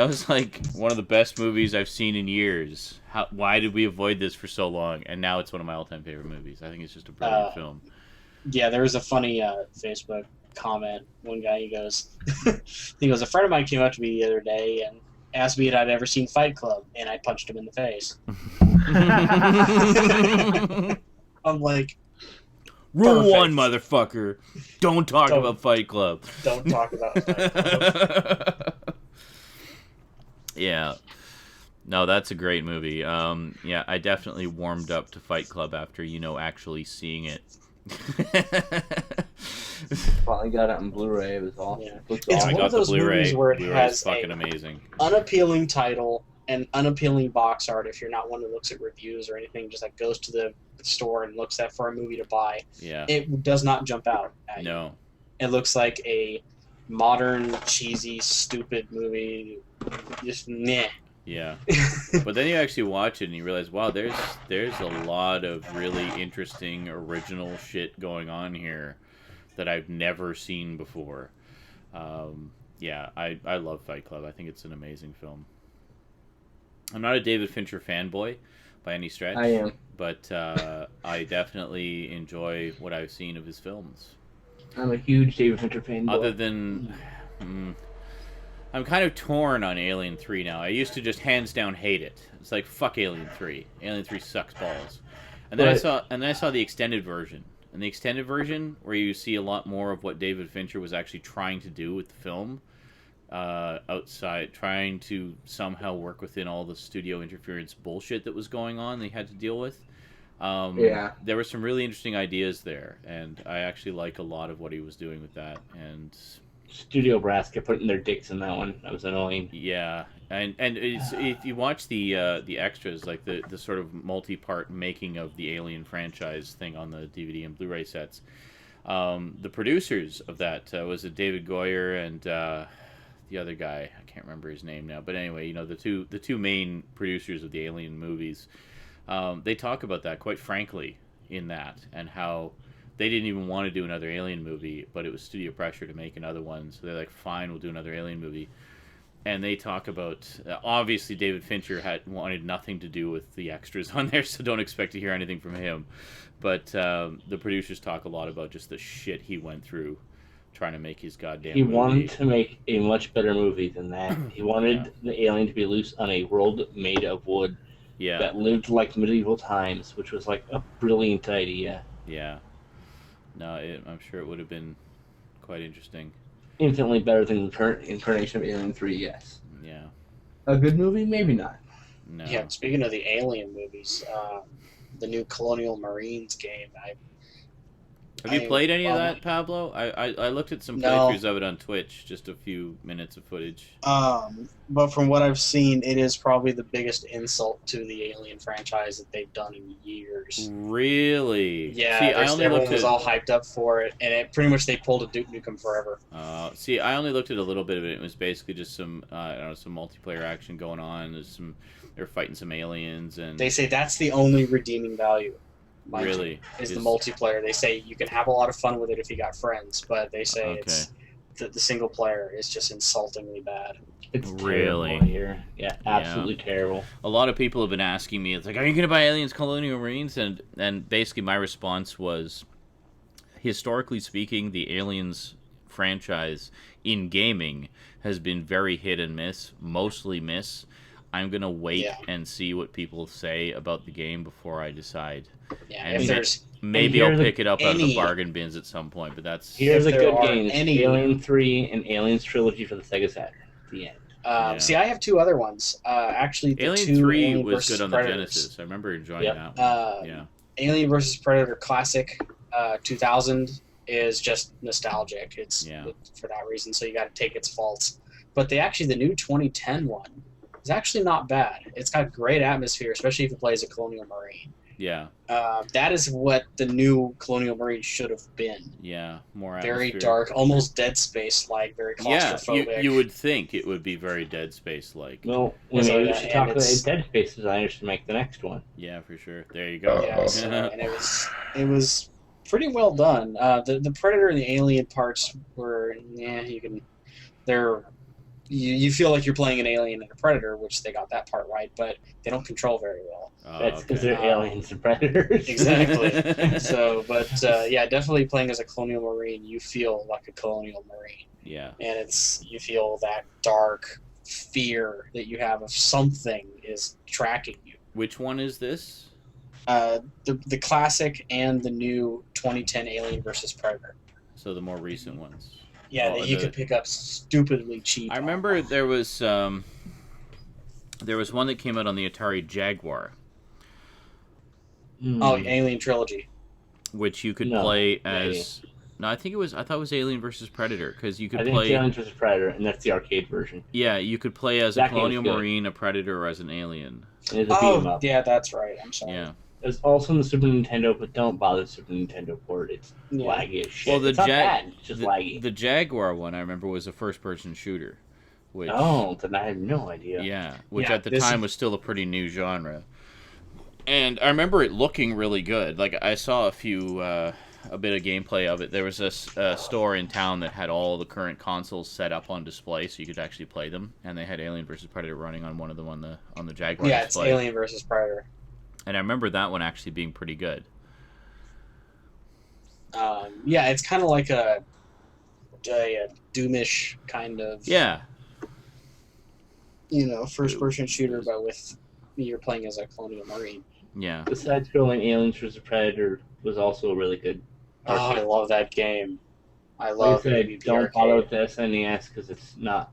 was like one of the best movies I've seen in years. Why did we avoid this for so long? And now it's one of my all-time favorite movies. I think it's just a brilliant film. Yeah, there was a funny Facebook comment. One guy, he goes, a friend of mine came up to me the other day and asked me if I'd ever seen Fight Club, and I punched him in the face. I'm like, Rule perfect. 1, motherfucker. Don't talk about Fight Club. Don't talk about Fight Club. Yeah. No, that's a great movie. Yeah, I definitely warmed up to Fight Club after, actually seeing it. Finally got it on Blu-ray. It was awesome. Yeah. Looks It's I awesome. one got of the those Blu-ray. movies where it Blu-ray has is fucking a- amazing. Unappealing title and unappealing box art if you're not one that looks at reviews or anything, just like goes to the store and looks for a movie to buy. Yeah. It does not jump out at you. No. It looks like a modern, cheesy, stupid movie. Just meh. Yeah. But then you actually watch it and you realize, wow, there's a lot of really interesting original shit going on here that I've never seen before. Yeah, I love Fight Club. I think it's an amazing film. I'm not a David Fincher fanboy by any stretch. I am. But I definitely enjoy what I've seen of his films. I'm a huge David Fincher fan. Other than... I'm kind of torn on Alien 3 now. I used to just hands down hate it. It's like, fuck Alien 3. Alien 3 sucks balls. And then I saw the extended version. And the extended version, where you see a lot more of what David Fincher was actually trying to do with the film, outside, trying to somehow work within all the studio interference bullshit that was going on they had to deal with. Yeah. There were some really interesting ideas there, and I actually like a lot of what he was doing with that. And studio brass kept putting their dicks in that one. That was annoying. Yeah, and if you watch the extras, like the sort of multi-part making of the Alien franchise thing on the DVD and Blu-ray sets, the producers of that was it David Goyer and the other guy, I can't remember his name now, but anyway, you know, the two main producers of the Alien movies, they talk about that quite frankly in that, and how they didn't even want to do another Alien movie, but it was studio pressure to make another one, so they're like, fine, we'll do another Alien movie. And they talk about, obviously David Fincher had wanted nothing to do with the extras on there, so don't expect to hear anything from him. But the producers talk a lot about just the shit he went through trying to make his goddamn He movie. wanted to make a much better movie than that. He wanted the alien to be loose on a world made of wood that lived like medieval times, which was like a brilliant idea. Yeah. No, I'm sure it would have been quite interesting. Infinitely better than the current incarnation of Alien 3, yes. Yeah. A good movie? Maybe not. No. Yeah, speaking of the Alien movies, the new Colonial Marines game, Have you played any of that, Pablo? I looked at some No. playthroughs of it on Twitch, just a few minutes of footage. But from what I've seen, it is probably the biggest insult to the Alien franchise that they've done in years. Really? Yeah, See, I only everyone looked was at, all hyped up for it, and it pretty much they pulled a Duke Nukem Forever. see, I only looked at a little bit of it. It was basically just some, I don't know, some multiplayer action going on. They're fighting some aliens, and They say that's the only redeeming value. mind you, really is the multiplayer. They say you can have a lot of fun with it if you got friends, but they say it's the single player is just insultingly bad. It's Really? terrible here. Yeah, absolutely terrible. A lot of people have been asking me, it's like, are you going to buy Aliens Colonial Marines? And basically my response was, historically speaking, the Aliens franchise in gaming has been very hit and miss, mostly miss. I'm going to wait and see what people say about the game before I decide. Yeah, And if there's maybe I'll pick it up out of the bargain bins at some point, but that's... Here's a there good are game. Alien 3 and Aliens Trilogy for the Sega Saturn. The end. See, I have two other ones. Actually, the Alien two 3 Alien was versus good on the Predators. Genesis. I remember enjoying that one. Yeah. Alien vs. Predator Classic 2000 is just nostalgic. It's for that reason, so you got to take its faults. But the new 2010 one is actually not bad. It's got great atmosphere, especially if you play as a Colonial Marine. Yeah. That is what the new Colonial Marine should have been. Yeah, more very atmosphere. dark, almost Dead Space-like, very claustrophobic. Yeah, you would think it would be very Dead Space-like. Well, maybe we should talk about Dead Space designers to make the next one. Yeah, for sure. There you go. Yeah, so, and it was pretty well done. The Predator and the Alien parts were, you feel like you're playing an alien and a predator, which they got that part right, but they don't control very well. That's because they're aliens and predators. Exactly. So, but definitely playing as a Colonial Marine, you feel like a Colonial Marine. Yeah. And you feel that dark fear that you have of something is tracking you. Which one is this? The classic and the new 2010 Alien vs. Predator. So the more recent ones. Yeah, that you could pick up stupidly cheap. I remember there was one that came out on the Atari Jaguar. Oh, Alien Trilogy. Which you could play as... No, I thought it was Alien vs. Predator, because you could play... I think it's Alien vs. Predator, and that's the arcade version. Yeah, you could play as a Colonial Marine, a Predator, or as an alien. And it's a beat 'em up. Yeah, that's right. I'm sorry. Yeah. It's also on the Super Nintendo, but don't bother the Super Nintendo port. It's laggy as shit. Well, it's not bad, it's just laggy. The Jaguar one, I remember, was a first-person shooter. Which, then I had no idea. Yeah, which at the time was still a pretty new genre. And I remember it looking really good. Like, I saw a bit of gameplay of it. There was a store in town that had all the current consoles set up on display, so you could actually play them. And they had Alien vs. Predator running on one of them on the Jaguar display. Yeah, it's Alien vs. Predator. And I remember that one actually being pretty good. It's kind of like a Doomish kind of... Yeah. first-person shooter, but with you're playing as a Colonial Marine. Yeah. The side-scrolling Aliens vs. Predator was also really good. Oh, I love that game. I love it. Don't bother with the SNES because it's not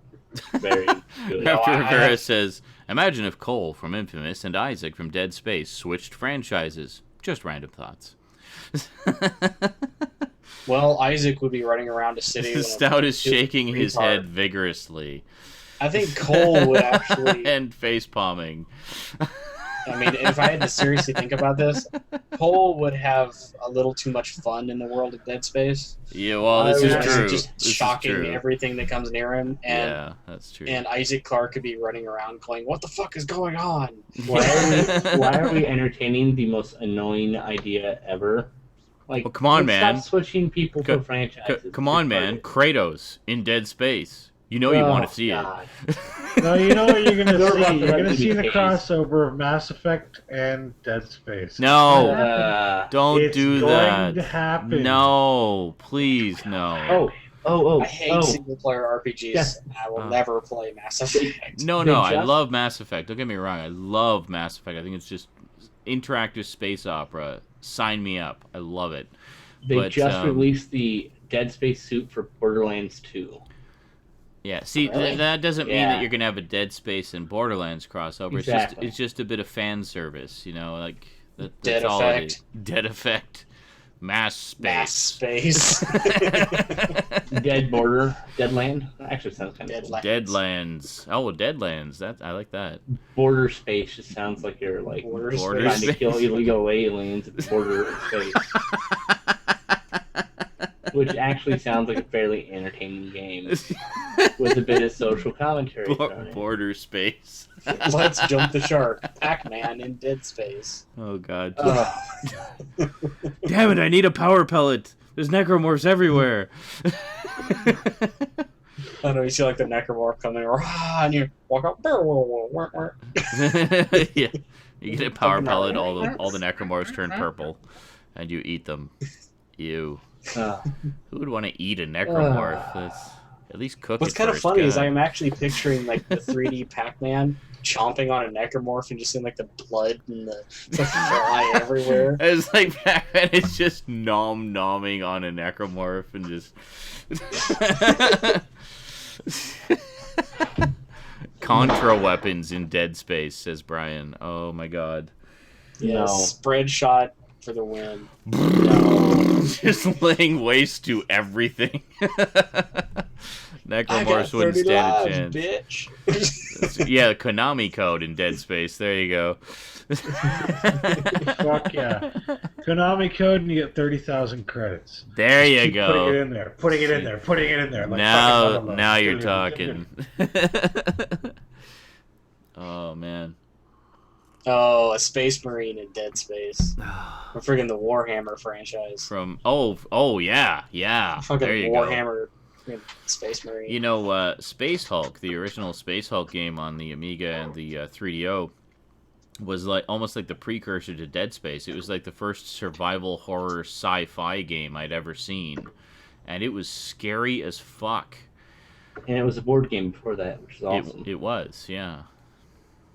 very good. After Rivera says, imagine if Cole from Infamous and Isaac from Dead Space switched franchises. Just random thoughts. Well, Isaac would be running around a city. when Stout a is shaking his retard. head vigorously. I think Cole would actually. And face palming. I mean, if I had to seriously think about this, Cole would have a little too much fun in the world of Dead Space. Yeah, well, this is true. Just This is shocking true. everything that comes near him. And, Yeah, that's true. and Isaac Clarke could be running around going, "What the fuck is going on?" Why are we entertaining the most annoying idea ever? Like, Well, come on, let's man. Stop switching people Co- to franchises. Come on, man. Kratos in Dead Space. You know you want to see God. it. No, you know what you're gonna You're see. about to You're let gonna me see the taste. crossover of Mass Effect and Dead Space. No, don't it's do going that. to happen. No, please, no. Oh, I hate single-player RPGs. Yes. And I will never play Mass Effect. No, They I just- love Mass Effect. Don't get me wrong. I love Mass Effect. I think it's just interactive space opera. Sign me up. I love it. They But, just released the Dead Space suit for Borderlands 2. Yeah, see, Really? that doesn't mean Yeah. that you're gonna have a Dead Space and Borderlands crossover. Exactly. It's just a bit of fan service, you know, like that's Dead all Effect. it is. Dead Effect, Mass Mass Space, Space. Deadland. That actually sounds kind of cool. Deadlands. Oh, Deadlands. That I like that. Border space just sounds like you're like Border trying space. to kill illegal aliens at border space. Which actually sounds like a fairly entertaining game with a bit of social commentary. thrown in. Border space. Let's jump the shark. Pac-Man in Dead Space. Oh God. Ugh. Damn it! I need a power pellet. There's necromorphs everywhere. I know you see like the necromorph coming, rah, and you walk up. Yeah, you get a power Fucking pellet. hard. All the necromorphs turn purple, and you eat them. Ew. Who would want to eat a necromorph? That's at least cook What's it kind of first, funny is God. I'm actually picturing like the 3D Pac-Man chomping on a necromorph and just seeing like the blood and the fly everywhere. It's like Pac-Man is just nomming on a necromorph and just Contra weapons in Dead Space, says Brian. Oh my God. Yes, No. spread shot for the win. Just laying waste to everything. I got Necromorphs 30 wouldn't stand a lives, chance. bitch. Yeah, Konami code in Dead Space. There you go. Fuck yeah. Konami code and you get 30,000 credits. There you Keep putting it go. in there, putting it in there, putting it in there. Like Now, fucking now you're talking. Oh man. Oh, a Space Marine in Dead Space. Or friggin' the Warhammer franchise. From oh yeah. Fucking There you Warhammer Space Marine. go. You know, Space Hulk, the original Space Hulk game on the Amiga and the 3DO, was like almost like the precursor to Dead Space. It was like the first survival horror sci-fi game I'd ever seen, and it was scary as fuck. And it was a board game before that, which is awesome. It was, yeah.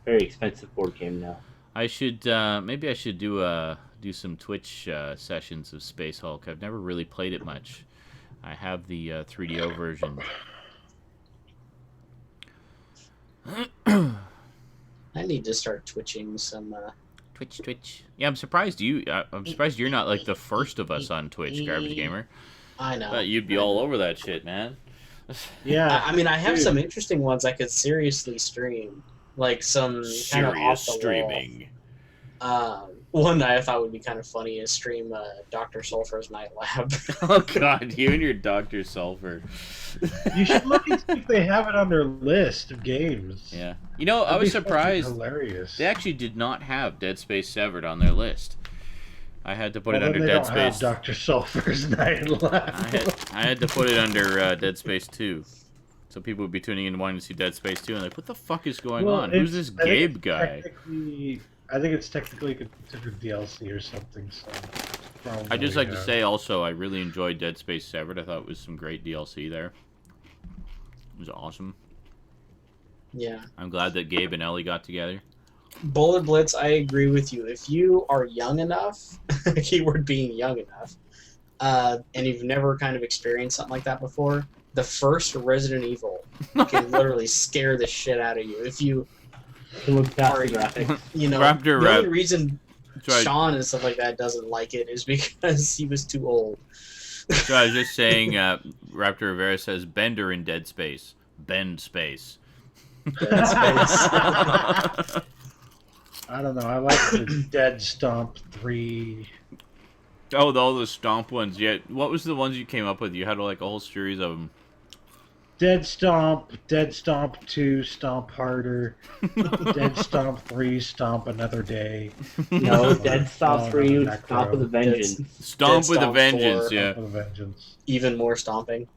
Very expensive board game now. I should maybe I should do some Twitch sessions of Space Hulk. I've never really played it much. I have the 3DO version. I need to start twitching some. Twitch. Yeah, I'm surprised I'm surprised you're not like the first of us on Twitch, Garbage Gamer. I know. But you'd be all over that shit, man. Yeah. I mean, I have dude. some interesting ones I could seriously stream, like some kind of off Serious the streaming. wall. One that I thought would be kind of funny is stream Dr. Sulfur's Night Lab. Oh God, you and your Dr. Sulfur. You should look and see if they have it on their list of games. Yeah. You know, I That'd was be fucking surprised. Hilarious. They actually did not have Dead Space Severed on their list. I had to put it Well, under then they Dead don't have Space. Dr. Sulfur's Night Lab. I had to put it under Dead Space 2. So people would be tuning in wanting to see Dead Space 2 and like, what the fuck is going on? Who's this I think Gabe it's guy? I think it's technically considered DLC or something. So probably, I'd just like to say also, I really enjoyed Dead Space Severed. I thought it was some great DLC there. It was awesome. Yeah. I'm glad that Gabe and Ellie got together. Bullet Blitz, I agree with you. If you are young enough, keyword being young enough, and you've never kind of experienced something like that before, the first Resident Evil can literally scare the shit out of you. If you Look past are, the graphics. you know, Raptor the Rap- only reason That's right. Sean and stuff like that doesn't like it is because he was too old. So I was just saying, Raptor Rivera says Bender in Dead Space. Bend Space. Dead Space. I don't know. I like the Dead Stomp 3. Oh, all those Stomp ones. Yeah. What was the ones you came up with? You had like a whole series of them. Dead Stomp 2, Stomp Harder, Dead Stomp 3, Stomp Another Day. No, Dead Stomp 3, Necro. Stomp with a Vengeance. Stomp Dead with a Stomp Vengeance, 4. yeah. With a Vengeance. Even more stomping.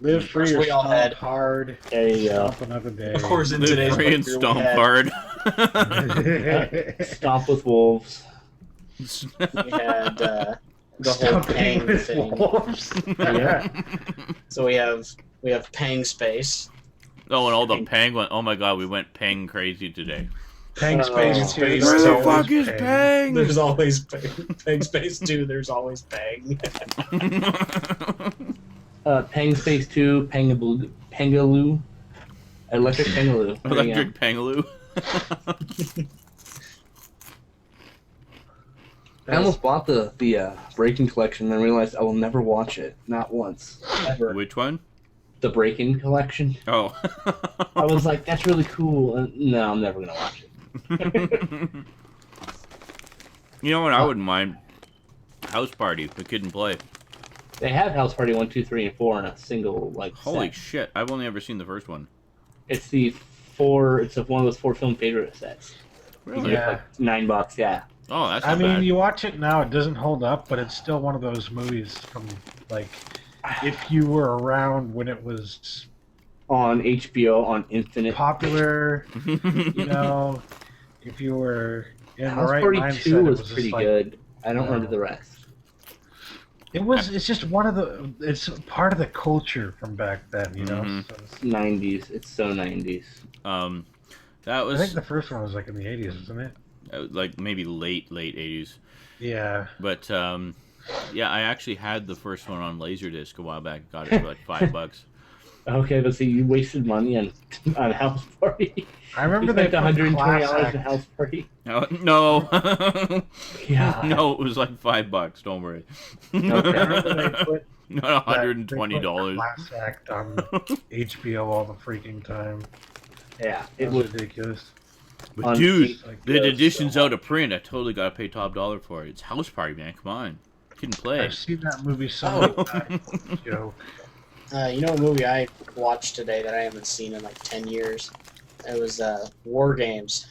Live Free or We all Stomp had- Hard, There you go. Stomp Another Day. Of course, in Live today's free and playthrough, Stomp we had, hard. Stomp with Wolves. we had the whole Stomping Pang with thing. wolves. Yeah. So we have Pang Space. Oh, and all the Penguin. Oh my god, we went Pang crazy today. Pang Space 2. Where there's the always fuck is Pang? There's always Pang Space 2. There's always Pang. Pang Space 2, Pangaloo. Electric Pangaloo. There you go. Electric Pangaloo. I almost bought the Breaking Collection and realized I will never watch it. Not once. Ever. Which one? The Break-In Collection. Oh. I was like, that's really cool. No, I'm never going to watch it. You know what? I wouldn't mind. House Party, the Kid and Play. They have House Party 1, 2, 3, and 4 in a single, like, Holy set. shit! I've only ever seen the first one. It's the four. It's one of those 4 film favorite sets. Really? Yeah. Like $9. Yeah. Oh, that's I not mean, bad. you watch it now, it doesn't hold up, but it's still one of those movies from, like, if you were around when it was On HBO on Infinite. popular, you know, if you were in House the right Party mindset, 2 it was just pretty like, good. I don't Yeah. remember the rest. It's just one of the, it's part of the culture from back then, you know? Mhm. So it's- 90s. It's so 90s. That I was think the first one was like in the 80s, isn't it? like maybe late 80s. Yeah. But yeah, I actually had the first one on Laserdisc a while back. Got it for like $5. Okay, but see, you wasted money on House Party. I remember You they spent put $120 Class on Act. House Party. No, Yeah. no, it was like $5. Don't worry. I remember they put Not that- $120. they put Class Act on HBO all the freaking time. Yeah. It It was was ridiculous. But on dude, Like, the Yeah, edition's so- out of print. I totally gotta pay top dollar for it. It's House Party, man. Come on, Kid and Play. I've seen that movie so Oh. many times. Joe. You know a movie I watched today that I haven't seen in like 10 years? It was War Games.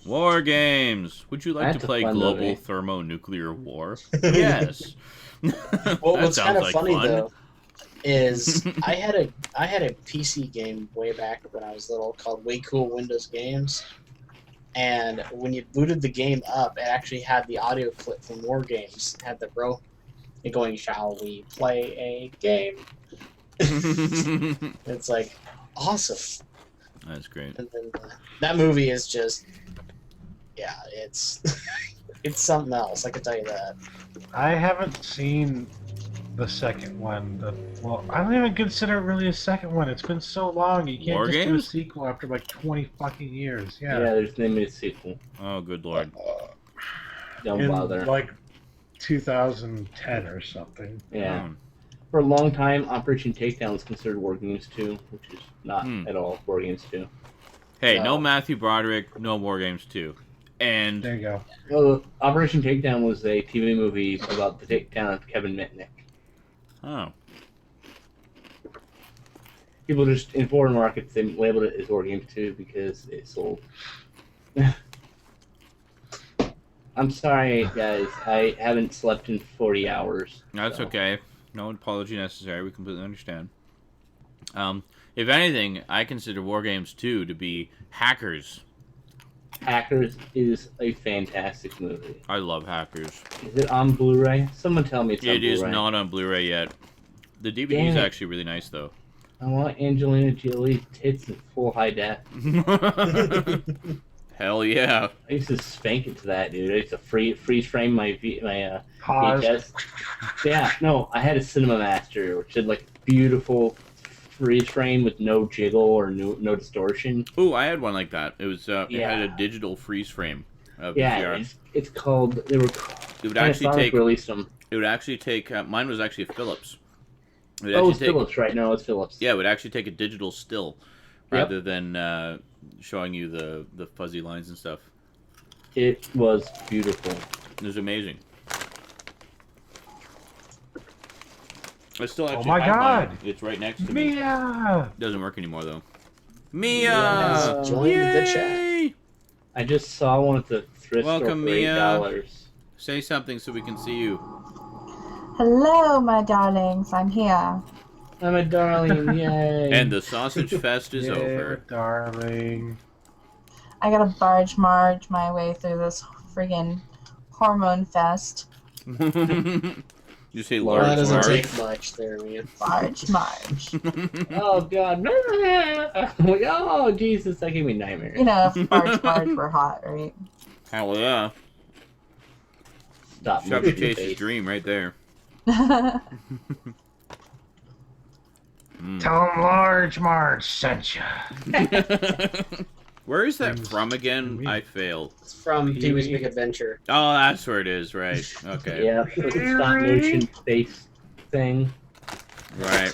War games. Would you like That's to a play fun global movie. thermonuclear war? Yes. Well, That what's sounds kind of like funny fun. though is I had a PC game way back when I was little called Way Cool Windows Games, and when you booted the game up, it actually had the audio clip from War Games. It had the bro going, "Shall we play a game?" It's like awesome. That's great. And then that movie is just, yeah, it's it's something else. I can tell you that. I haven't seen the second one. Well, I don't even consider it really a second one. It's been so long. You can't War just do a Games? sequel after like 20 fucking years. yeah. Yeah. There's name of a sequel. Oh, good lord. Don't In bother. like 2010 or something. Yeah. Hmm. For a long time, Operation Takedown was considered War Games 2, which is not Hmm. at all War Games 2. Hey, No. no Matthew Broderick, no War Games 2. And There you go. Well, Operation Takedown was a TV movie about the takedown of Kevin Mitnick. oh, People just, in foreign markets, they labeled it as War Games 2 because it sold. I'm sorry, guys. I haven't slept in 40 hours. that's so. okay. No apology necessary. We completely understand. If anything, I consider War Games 2 to be Hackers. Hackers is a fantastic movie. I love Hackers. Is it on Blu-ray? Someone tell me it's on It is Blu-ray. not on Blu-ray yet. The DVD Damn is it. actually really nice, though. I want Angelina Jolie tits in full high def. Hell yeah. I used to spank it to that, dude. I used to freeze frame my Pause. VHS. Yeah, no, I had a Cinema Master, which had like beautiful freeze frame with no jiggle or no distortion. Ooh, I had one like that. It was it had a Yeah. digital freeze frame of Yeah, VCR. it's called. They were It would actually Panasonic take. released them. It would actually take. Mine was actually a Philips. It would Oh, actually it's take, Philips, right? No, it's Philips. Yeah, it would actually take a digital still Yep. rather than showing you the fuzzy lines and stuff. It was beautiful. It was amazing. I still actually my have God. mine. It's right next to me. Mia! Doesn't work anymore though. Mia! Yes, joined the chat. Yay! I just saw one at the thrift Welcome, store for Mia. $8. Say something so we can see you. Hello, my darlings. I'm here. I'm a darling, yay. And the sausage fest is Yeah, over. darling. I gotta barge marge my way through this friggin' hormone fest. You say Well, Well, large that doesn't marge? take much there, man. Barge marge. Oh, God. Oh, Jesus, that gave me nightmares. You know, if barge marge were hot, right? Hell yeah. Stop Chevy moving your Chase's face. dream right there. Tell him Large Marge sent ya. Where is that Brings from again? me. I failed. It's from Pee-wee's Big Adventure. Oh, that's where it is, right. Okay. Yeah, it's a stop motion face thing. Right.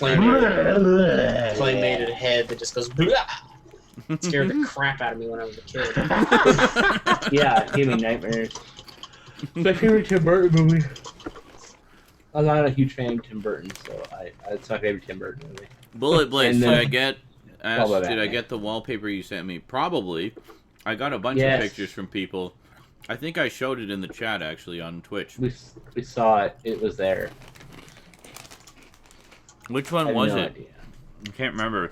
Claymated head that just goes blah. It scared the crap out of me when I was a kid. Yeah, it gave me nightmares. My favorite Tim Burton movie. I'm not a huge fan of Tim Burton, so it's my favorite Tim Burton movie. Bullet Blitz, And did then- I get All about did I Batman. get the wallpaper you sent me? Probably. I got a bunch Yes. of pictures from people. I think I showed it in the chat actually on Twitch. We saw it. It was there. Which I one have was no it? idea. I can't remember.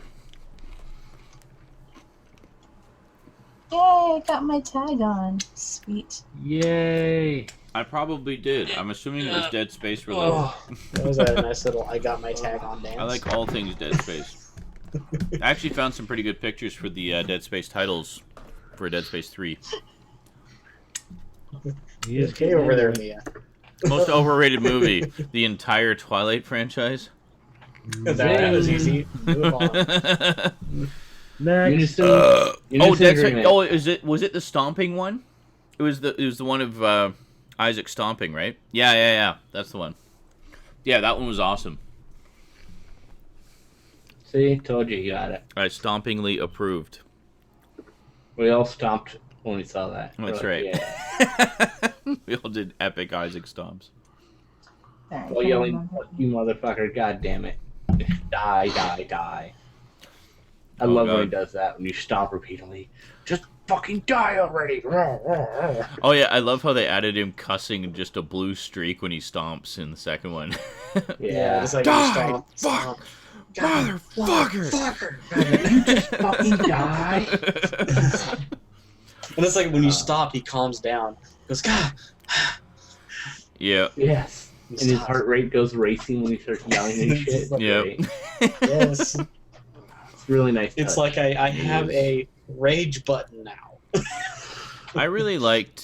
Yay, got my tag on. Sweet. Yay! I probably did. I'm assuming it was Dead Space related. Oh, that was a nice little I got my tag on dance. I like all things Dead Space. I actually found some pretty good pictures for the Dead Space titles for Dead Space 3. He is Get over there, Mia. Most overrated movie, the entire Twilight franchise. That was easy. Move on. Next. Oh, Unison Dead Space. agreement. Oh, was it the stomping one? It was the one of Isaac stomping, right? Yeah. That's the one. Yeah, that one was awesome. See, told you got it. I stompingly approved. We all stomped when we saw that. That's We're right. like, yeah. We all did epic Isaac stomps. Alright, While come yelling, on. "Fuck you, motherfucker! God damn it! Die, die, die!" I Oh, love when he God. does that when you stomp repeatedly. Just fucking die already! Oh yeah, I love how they added him cussing just a blue streak when he stomps in the second one. Yeah, just like Die, stomp, fuck, stomp. Motherfucker! fucking die! And it's like when you stop, he calms down. He goes, God. Yeah. Yes. He And his stops. heart rate goes racing when he starts yelling and shit. It's Yep. great. Yes. It's really nice. It's touch. like I have a rage button now. I really liked,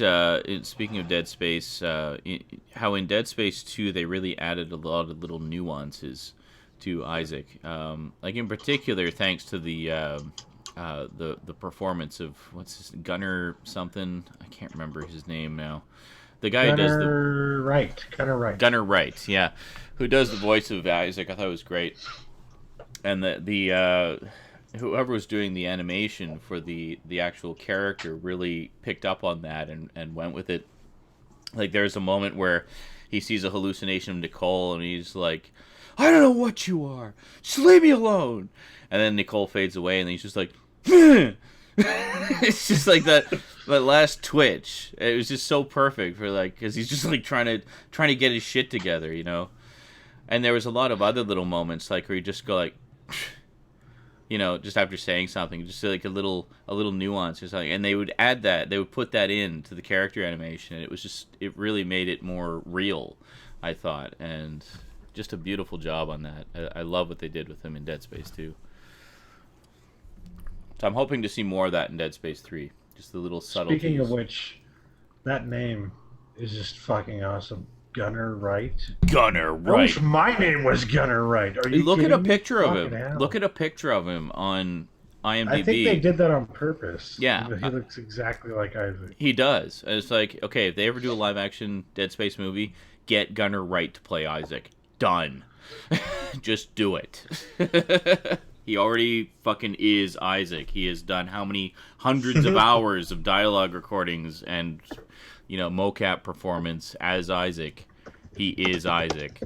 speaking of Dead Space, how in Dead Space 2 they really added a lot of little nuances to Isaac. Like in particular, thanks to the performance of Gunnar something. I can't remember his name now. The guy who does the Gunnar Wright. Gunnar Wright, yeah, who does the voice of Isaac. I thought it was great, and the whoever was doing the animation for the actual character really picked up on that and went with it. Like there's a moment where he sees a hallucination of Nicole and he's like, "I don't know what you are. Just leave me alone." And then Nicole fades away and he's just like, it's just like that last twitch. It was just so perfect for because he's just like trying to get his shit together, you know. And there was a lot of other little moments like where you just go like, you know, just after saying something, just like a little nuance or something. And they would add that, they would put that into the character animation. And it really made it more real, I thought, and just a beautiful job on that. I love what they did with him in Dead Space 2. So I'm hoping to see more of that in Dead Space 3. Just the little subtleties. Speaking of which, that name is just fucking awesome. Gunnar Wright. Gunnar I Wright. wish my name was Gunnar Wright. Are you Look at a kidding me? picture of Fucking him. hell. Look at a picture of him on IMDb. I think they did that on purpose. Yeah. He looks exactly like Isaac. He does. And it's like, okay, if they ever do a live-action Dead Space movie, get Gunnar Wright to play Isaac. Done. Just do it. He already fucking is Isaac. He has done how many hundreds of hours of dialogue recordings and, mocap performance as Isaac. He is Isaac.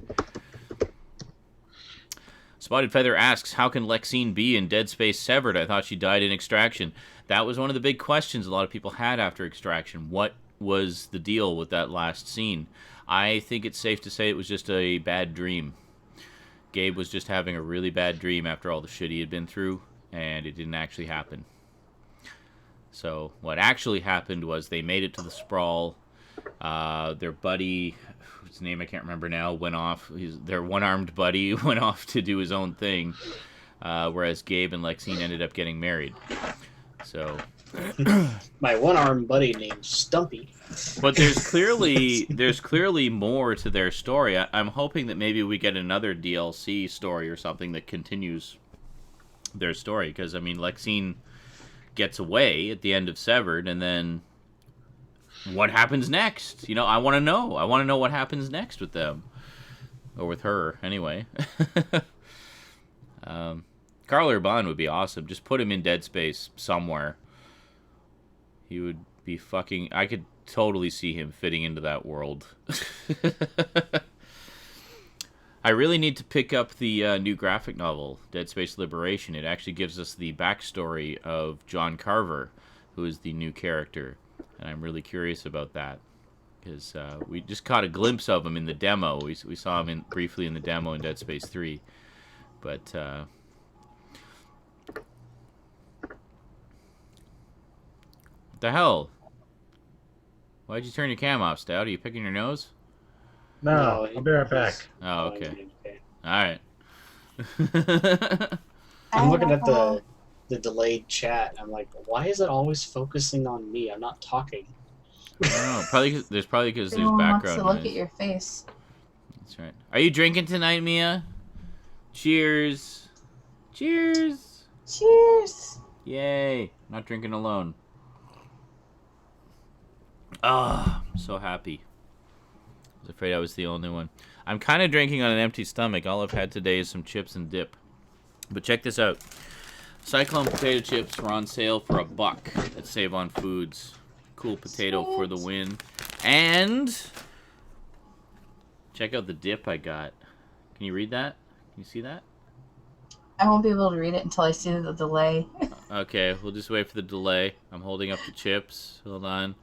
Spotted Feather asks, how can Lexine be in Dead Space Severed? I thought she died in Extraction. That was one of the big questions a lot of people had after Extraction. What was the deal with that last scene? I think it's safe to say it was just a bad dream. Gabe was just having a really bad dream after all the shit he had been through, and it didn't actually happen. So what actually happened was they made it to the sprawl. Their buddy, whose name I can't remember now, went off. Their one-armed buddy went off to do his own thing, whereas Gabe and Lexine ended up getting married. So My one-armed buddy named Stumpy. But there's clearly more to their story. I'm hoping that maybe we get another DLC story or something that continues their story. Because, I mean, Lexine gets away at the end of Severed, and then what happens next? I want to know. I want to know what happens next with them. Or with her, anyway. Carl Urban would be awesome. Just put him in Dead Space somewhere. He would be fucking... I could totally see him fitting into that world. I really need to pick up the new graphic novel, Dead Space Liberation. It actually gives us the backstory of John Carver, who is the new character. And I'm really curious about that. Because we just caught a glimpse of him in the demo. We saw him briefly in the demo in Dead Space 3. But... what the hell? Why'd you turn your cam off, Stout? Are you picking your nose? No, I'll be right back. Oh, okay. Alright. I'm looking at the delayed chat. I'm like, why is it always focusing on me? I'm not talking. I don't know. Probably because there's Everyone wants background to look noise. at your face. That's right. Are you drinking tonight, Mia? Cheers. Cheers. Cheers! Yay. Not drinking alone. Ah, I'm so happy. I was afraid I was the only one. I'm kind of drinking on an empty stomach. All I've had today is some chips and dip. But check this out. Cyclone potato chips were on sale for $1 at Save on Foods. Cool potato for the win. And check out the dip I got. Can you read that? Can you see that? I won't be able to read it until I see the delay. Okay, we'll just wait for the delay. I'm holding up the chips. Hold on.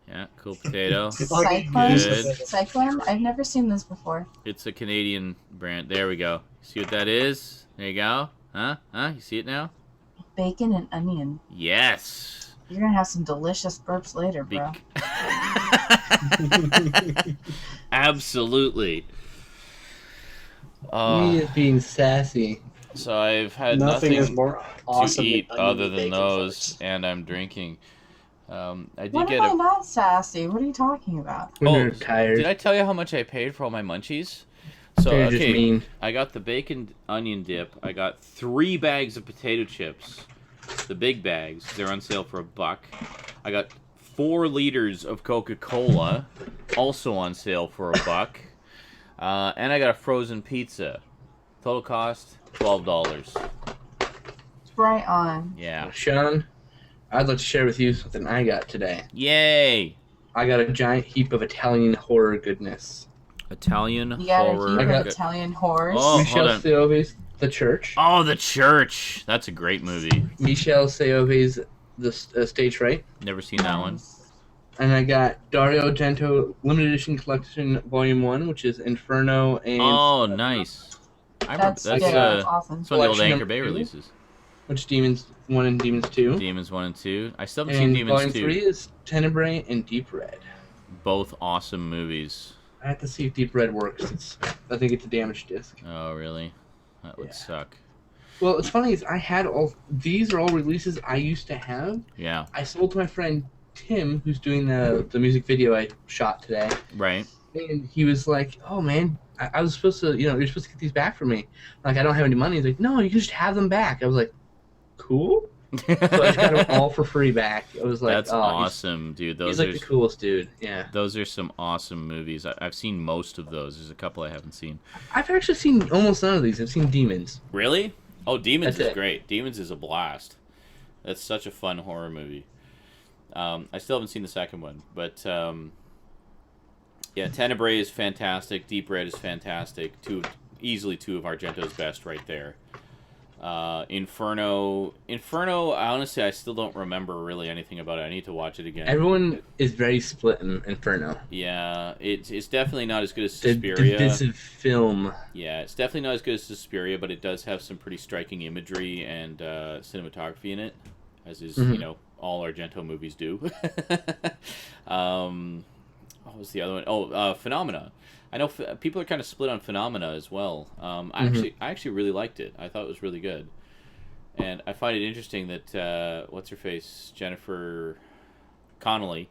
Yeah, cool potato. Cyclone? Good. Cyclone? I've never seen this before. It's a Canadian brand. There we go. See what that is? There you go. Huh? You see it now? Bacon and onion. Yes. You're gonna have some delicious burps later, bro. Absolutely. Me is being sassy. So I've had Nothing is nothing more awesome to eat than onion other and than bacon those, farts. and I'm drinking. I did When get am I a. not sassy? What are you talking about? When Oh, you're tired. Did I tell you how much I paid for all my munchies? So You're just okay, mean. I got the bacon onion dip. I got 3 bags of potato chips, the big bags. They're on sale for $1. I got 4 liters of Coca-Cola, also on sale for $1. And I got a frozen pizza. Total cost $12. Right on. Yeah. Sean, I'd like to share with you something I got today. Yay! I got a giant heap of Italian horror goodness. Italian You got horror. a heap I of got- Italian horrors. Oh, Michel hold on. Seove's The Church. Oh, The Church. That's a great movie. Michel Seove's The Stage Right. Never seen that one. Nice. And I got Dario Argento Limited Edition Collection Volume 1, which is Inferno and... Oh, nice. I remember That's that's good. That's awesome. one of the old Collection Anchor Bay number 2. releases. Which Demons 1 and Demons 2. Demons 1 and 2. I still haven't seen And Demons Volume 2. 3 is Tenebrae and Deep Red. Both awesome movies. I have to see if Deep Red works. I think it's a damaged disc. Oh, really? That would Yeah. suck. Well, it's funny is I had all... These are all releases I used to have. Yeah. I sold to my friend Tim, who's doing the music video I shot today. Right. And he was like, "Oh man, I was supposed to, you're supposed to get these back for me. Like, I don't have any money." He's like, "No, you can just have them back." I was like, cool. So I just got them all for free back. It was like, That's awesome, dude. He's like the coolest dude. Yeah. Those are some awesome movies. I've seen most of those. There's a couple I haven't seen. I've actually seen almost none of these. I've seen Demons. Really? Oh, Demons That's is it. great. Demons is a blast. That's such a fun horror movie. I still haven't seen the second one, but yeah, Tenebrae is fantastic. Deep Red is fantastic. Easily two of Argento's best right there. Inferno, honestly, I still don't remember really anything about it. I need to watch it again. Everyone is very split in Inferno. Yeah, it's definitely not as good as The Suspiria. divisive film. Yeah, it's definitely not as good as Suspiria, but it does have some pretty striking imagery and cinematography in it, as is, you know, all Argento movies do. What was the other one? Oh, Phenomena. I know people are kind of split on Phenomena as well. I actually really liked it. I thought it was really good, and I find it interesting that what's her face, Jennifer Connelly,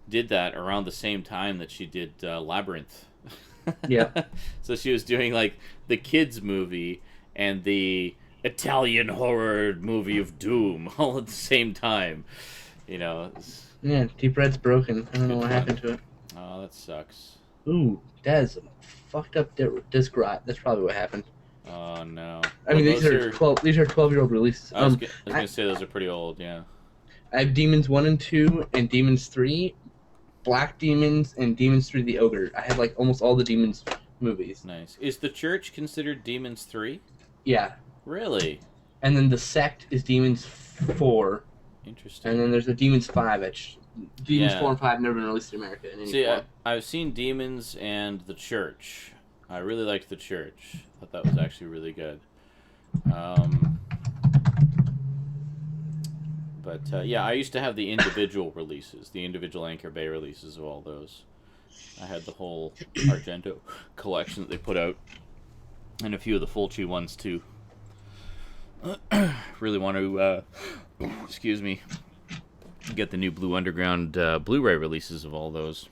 did that around the same time that she did Labyrinth. Yeah. So she was doing like the kids movie and the Italian horror movie of doom all at the same time. You know. Yeah, Deep Red's broken. I don't know what happened to it. Oh, that sucks. Ooh, that's a fucked up disc rot. That's probably what happened. Oh no. I mean, these are 12-year-old releases. I was gonna say those are pretty old. Yeah. I have Demons 1 and 2 and Demons 3, Black Demons, and Demons 3 the Ogre. I have like almost all the Demons movies. Nice. Is The Church considered Demons 3? Yeah. Really? And then The Sect is Demons 4. Interesting. And then there's the Demons 5. Demons Yeah. 4 and 5 have never been released in America in any See, form. I've seen Demons and The Church. I really liked The Church. I thought that was actually really good. But yeah, I used to have the individual releases, the individual Anchor Bay releases of all those. I had the whole Argento collection that they put out, and a few of the Fulci ones too. Really want to, excuse me, get the new Blue Underground Blu-ray releases of all those.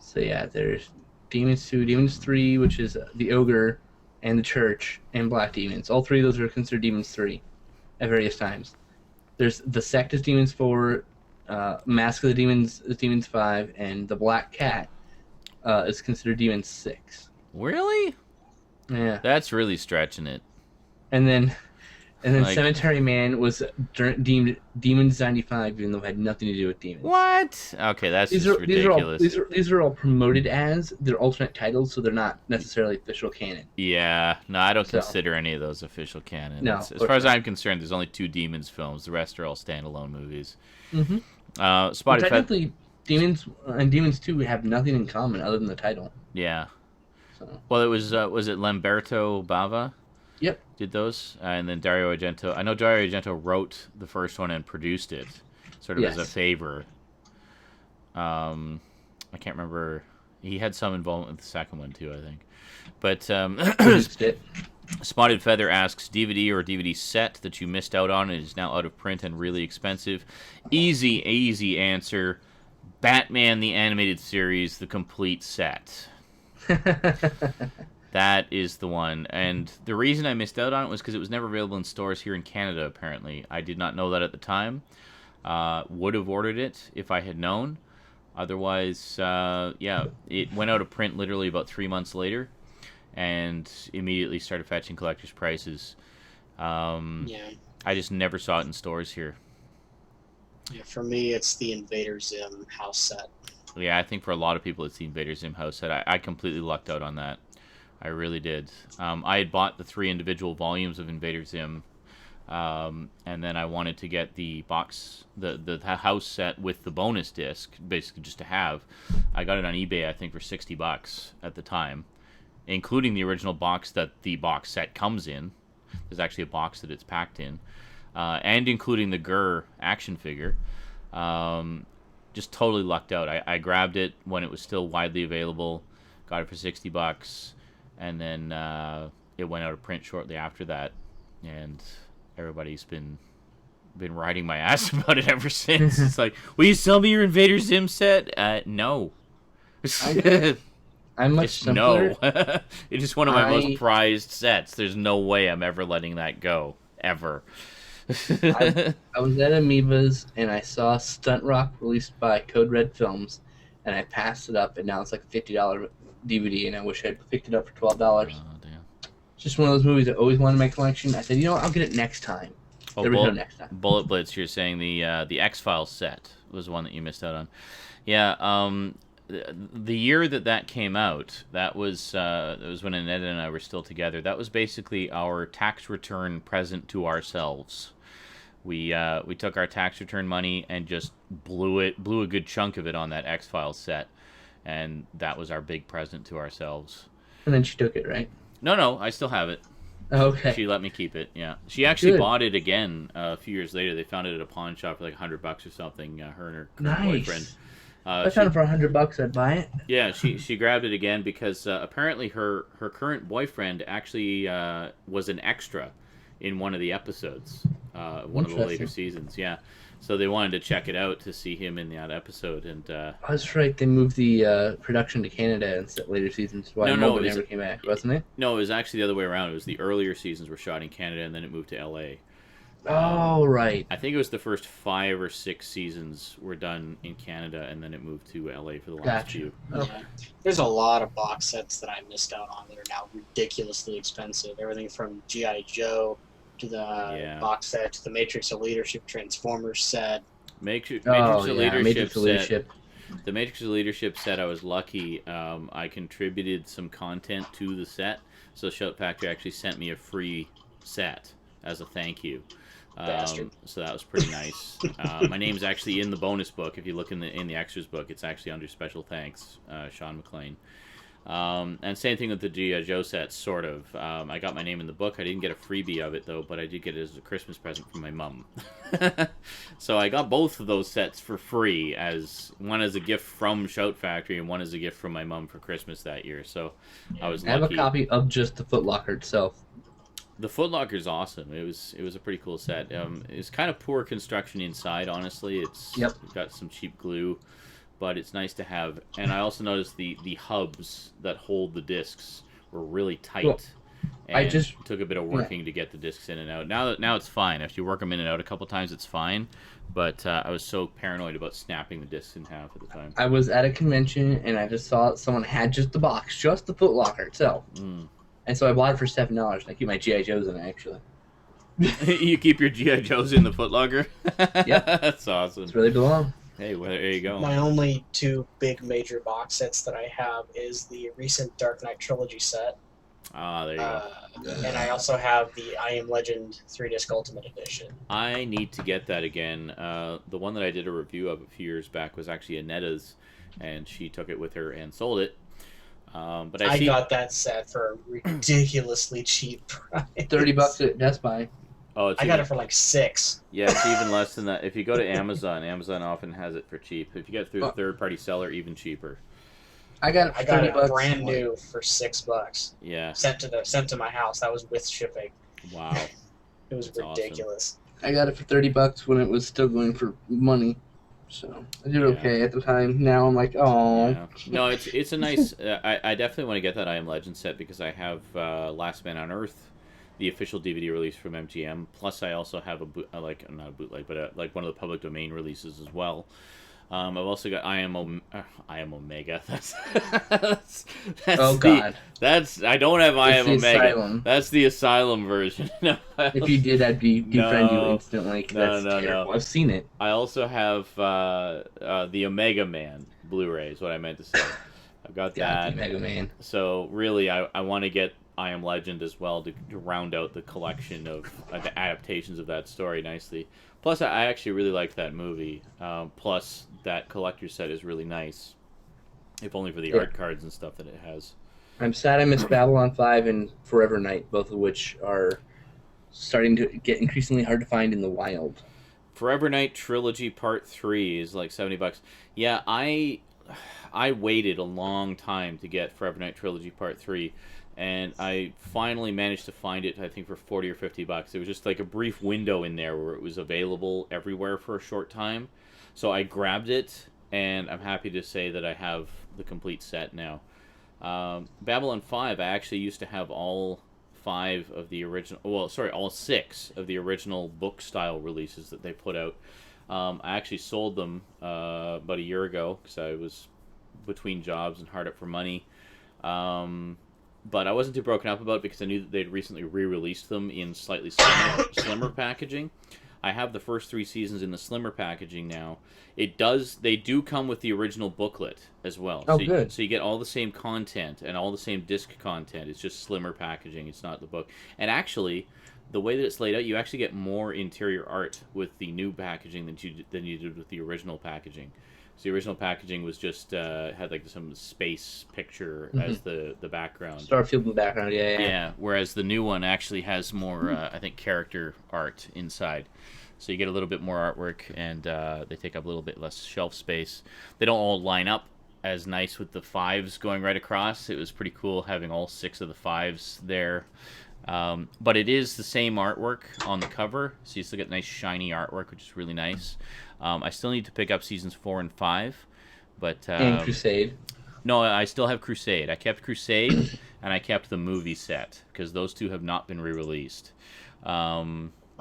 So yeah, there's Demons 2, Demons 3, which is the Ogre, and the Church, and Black Demons. All three of those are considered Demons 3 at various times. There's the Sect is Demons 4, Mask of the Demons is Demons 5, and the Black Cat is considered Demons 6. Really? Yeah. That's really stretching it. And then Like- Cemetery Man was deemed Demons 95, even though it had nothing to do with demons. What? Okay, that's These just are ridiculous. these are all promoted as they're alternate titles, so they're not necessarily official canon. Yeah, no, I don't So- consider any of those official canon. No, As of far as course I'm concerned, there's only 2 Demons films. The rest are all standalone movies. Mm-hmm. Spotted Feather. Technically, Demons and Demons 2 have nothing in common other than the title. Yeah. So Well, it was it Lamberto Bava? Yep. Did those, and then Dario Argento. I know Dario Argento wrote the first one and produced it, sort of as a Yes. favor. I can't remember. He had some involvement with the second one too, I think. But produced it. Spotted Feather asks, DVD or DVD set that you missed out on and is now out of print and really expensive? Easy answer. Batman the Animated Series, the complete set. That is the one. And the reason I missed out on it was because it was never available in stores here in Canada, apparently. I did not know that at the time. Would have ordered it if I had known. Otherwise, yeah, it went out of print literally about 3 months later and immediately started fetching collector's prices. Yeah. I just never saw it in stores here. Yeah, for me, it's the Invader Zim house set. Yeah, I think for a lot of people it's the Invader Zim house set. I completely lucked out on that. I really did. I had bought the 3 individual volumes of Invader Zim, and then I wanted to get the box, the house set with the bonus disc, basically just to have. I got it on eBay, I think, for $60 at the time, including the original box that the box set comes in. There's actually a box that it's packed in, and including the Gurr action figure. Just totally lucked out. I grabbed it when it was still widely available, got it for $60, and then it went out of print shortly after that, and everybody's been riding my ass about it ever since. It's like, will you sell me your Invader Zim set? No. I'm much Just simpler. no. It is one of my most prized sets. There's no way I'm ever letting that go. ever. I was at Amoeba's and I saw Stunt Rock released by Code Red Films, and I passed it up, and now it's like a $50 DVD, and I wish I'd picked it up for $12. Oh, damn. It's just one of those movies I always wanted in my collection. I said, you know what, I'll get it next time. There was no next time. Bullet Blitz, you're saying the X-Files set was one that you missed out on. Yeah, the year that came out, that was when Annette and I were still together. That was basically our tax return present to ourselves. We took our tax return money and just blew a good chunk of it on that X-Files set, and that was our big present to ourselves. And then she took it, right? No, I still have it. Okay. She let me keep it. Yeah, she actually Good. bought it again a few years later. They found it at a pawn shop for like $100 or something. Her and her current boyfriend. I found it for $100. I'd buy it. Yeah, she grabbed it again because apparently her current boyfriend actually was an extra in one of the episodes, one of the later seasons. Yeah, so they wanted to check it out to see him in that episode, and That's right. They moved the production to Canada in later seasons. Why nobody never came back, wasn't it? No, it was actually the other way around. It was the earlier seasons were shot in Canada, and then it moved to L.A. Oh, right. I think it was the first 5 or 6 seasons were done in Canada, and then it moved to LA for the last few. Okay. There's a lot of box sets that I missed out on that are now ridiculously expensive. Everything from G.I. Joe to the box set to the Matrix of Leadership Transformers set. Matrix of Leadership. The Matrix of Leadership set, I was lucky. I contributed some content to the set, so Shout Factory actually sent me a free set as a thank you. So that was pretty nice. My name's actually in the bonus book. If you look in the extras book, it's actually under special thanks, Sean McLean. And same thing with the G.I. Joe set, sort of. I got my name in the book. I didn't get a freebie of it, though, but I did get it as a Christmas present from my mum. So I got both of those sets for free, one as a gift from Shout Factory and one as a gift from my mum for Christmas that year. So I was lucky. I have a copy of just the Foot Locker itself. The Foot Locker's awesome. It was a pretty cool set. It's kind of poor construction inside, honestly. It's got some cheap glue, but it's nice to have. And I also noticed the hubs that hold the discs were really tight. Well, and I just took a bit of working to get the discs in and out. Now it's fine. If you work them in and out a couple times, it's fine. But I was so paranoid about snapping the discs in half at the time. I was at a convention and I just saw someone had just the box, just the Foot Locker itself. And so I bought it for $7. I keep my G.I. Joes in it, actually. You keep your G.I. Joes in the Foot Locker? Yep. That's awesome. That's where they belong. Hey, well, there you go. My only 2 big major box sets that I have is the recent Dark Knight Trilogy set. Ah, there you go. And I also have the I Am Legend 3-disc Ultimate Edition. I need to get that again. The one that I did a review of a few years back was actually Anetta's, and she took it with her and sold it. But I got that set for a ridiculously cheap price. $30 at Best Buy. Oh, I got it for like $6. Yeah, it's even less than that. If you go to Amazon, Amazon often has it for cheap. If you get it through a third-party seller, even cheaper. I got it for $30 brand new for $6. Yeah. Sent to my house. That was with shipping. Wow. It was ridiculous. Awesome. I got it for $30 when it was still going for money. So I did okay at the time. Now I'm like, oh. Yeah. No, it's a nice. I definitely want to get that I Am Legend set because I have Last Man on Earth, the official DVD release from MGM. Plus, I also have not a bootleg, but like one of the public domain releases as well. I've also got I Am Omega. That's oh God. I don't have I Am Omega. Asylum. That's the Asylum version. No, if you did, I'd defriend you instantly. That's terrible. No. I've seen it. I also have the Omega Man Blu-ray is what I meant to say. I've got that. Omega Man. So really, I want to get I Am Legend as well to round out the collection of the adaptations of that story nicely. Plus, I actually really liked that movie. Plus, that collector's set is really nice. If only for the art cards and stuff that it has. I'm sad I missed Babylon 5 and Forever Night, both of which are starting to get increasingly hard to find in the wild. Forever Night Trilogy Part 3 is like $70. Yeah, I waited a long time to get Forever Night Trilogy Part 3. And I finally managed to find it, I think, for $40 or $50. It was just like a brief window in there where it was available everywhere for a short time. So I grabbed it, and I'm happy to say that I have the complete set now. Babylon 5, I actually used to have all 5 of the original. Well, sorry, all 6 of the original book style releases that they put out. I actually sold them about a year ago because I was between jobs and hard up for money. But I wasn't too broken up about it because I knew that they'd recently re-released them in slightly slimmer packaging. I have the first 3 seasons in the slimmer packaging now. They do come with the original booklet as well. Oh, so good. So you get all the same content and all the same disc content. It's just slimmer packaging. It's not the book. And actually, the way that it's laid out, you actually get more interior art with the new packaging than you did with the original packaging. So the original packaging was just had like some space picture as the background. Starfield in the background, yeah. Yeah, whereas the new one actually has more, I think, character art inside. So you get a little bit more artwork, and they take up a little bit less shelf space. They don't all line up as nice with the 5s going right across. It was pretty cool having all 6 of the 5s there. But it is the same artwork on the cover, so you still get nice shiny artwork, which is really nice. I still need to pick up seasons 4 and 5, but And Crusade. No, I still have Crusade. I kept Crusade, and I kept the movie set because those 2 have not been re-released.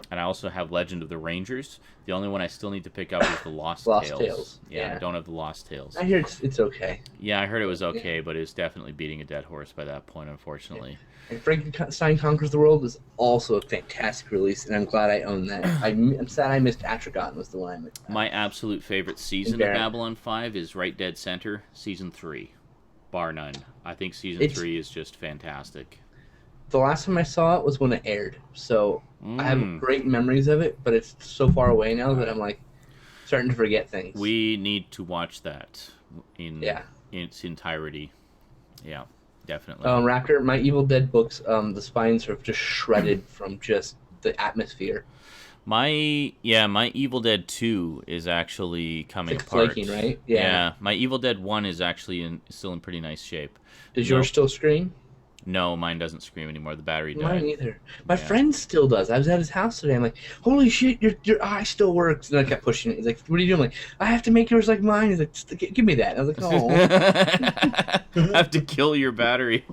And I also have Legend of the Rangers. The only one I still need to pick up is the Lost Tales. Yeah, I don't have the Lost Tales. I hear it's okay. Yeah, I heard it was okay, but it's definitely beating a dead horse by that point, unfortunately. And Frankenstein Conquers the World is also a fantastic release, and I'm glad I own that. I'm sad I missed Atragon was the one I missed. My absolute favorite season of Babylon 5 is right dead center, Season 3. Bar none. I think Season 3 is just fantastic. The last time I saw it was when it aired, so I have great memories of it, but it's so far away now that I'm like starting to forget things. We need to watch that in its entirety. Yeah, definitely. Raptor, my Evil Dead books, the spines are just shredded from just the atmosphere. My Evil Dead 2 is actually coming apart. Flaking, right? Yeah, my Evil Dead 1 is actually still in pretty nice shape. Does yours still scream? No, mine doesn't scream anymore. The battery died. Mine either. My friend still does. I was at his house today. I'm like, holy shit, your eye still works. And I kept pushing it. He's like, what are you doing? I'm like, I have to make yours like mine. He's like, give me that. And I was like, oh. I have to kill your battery.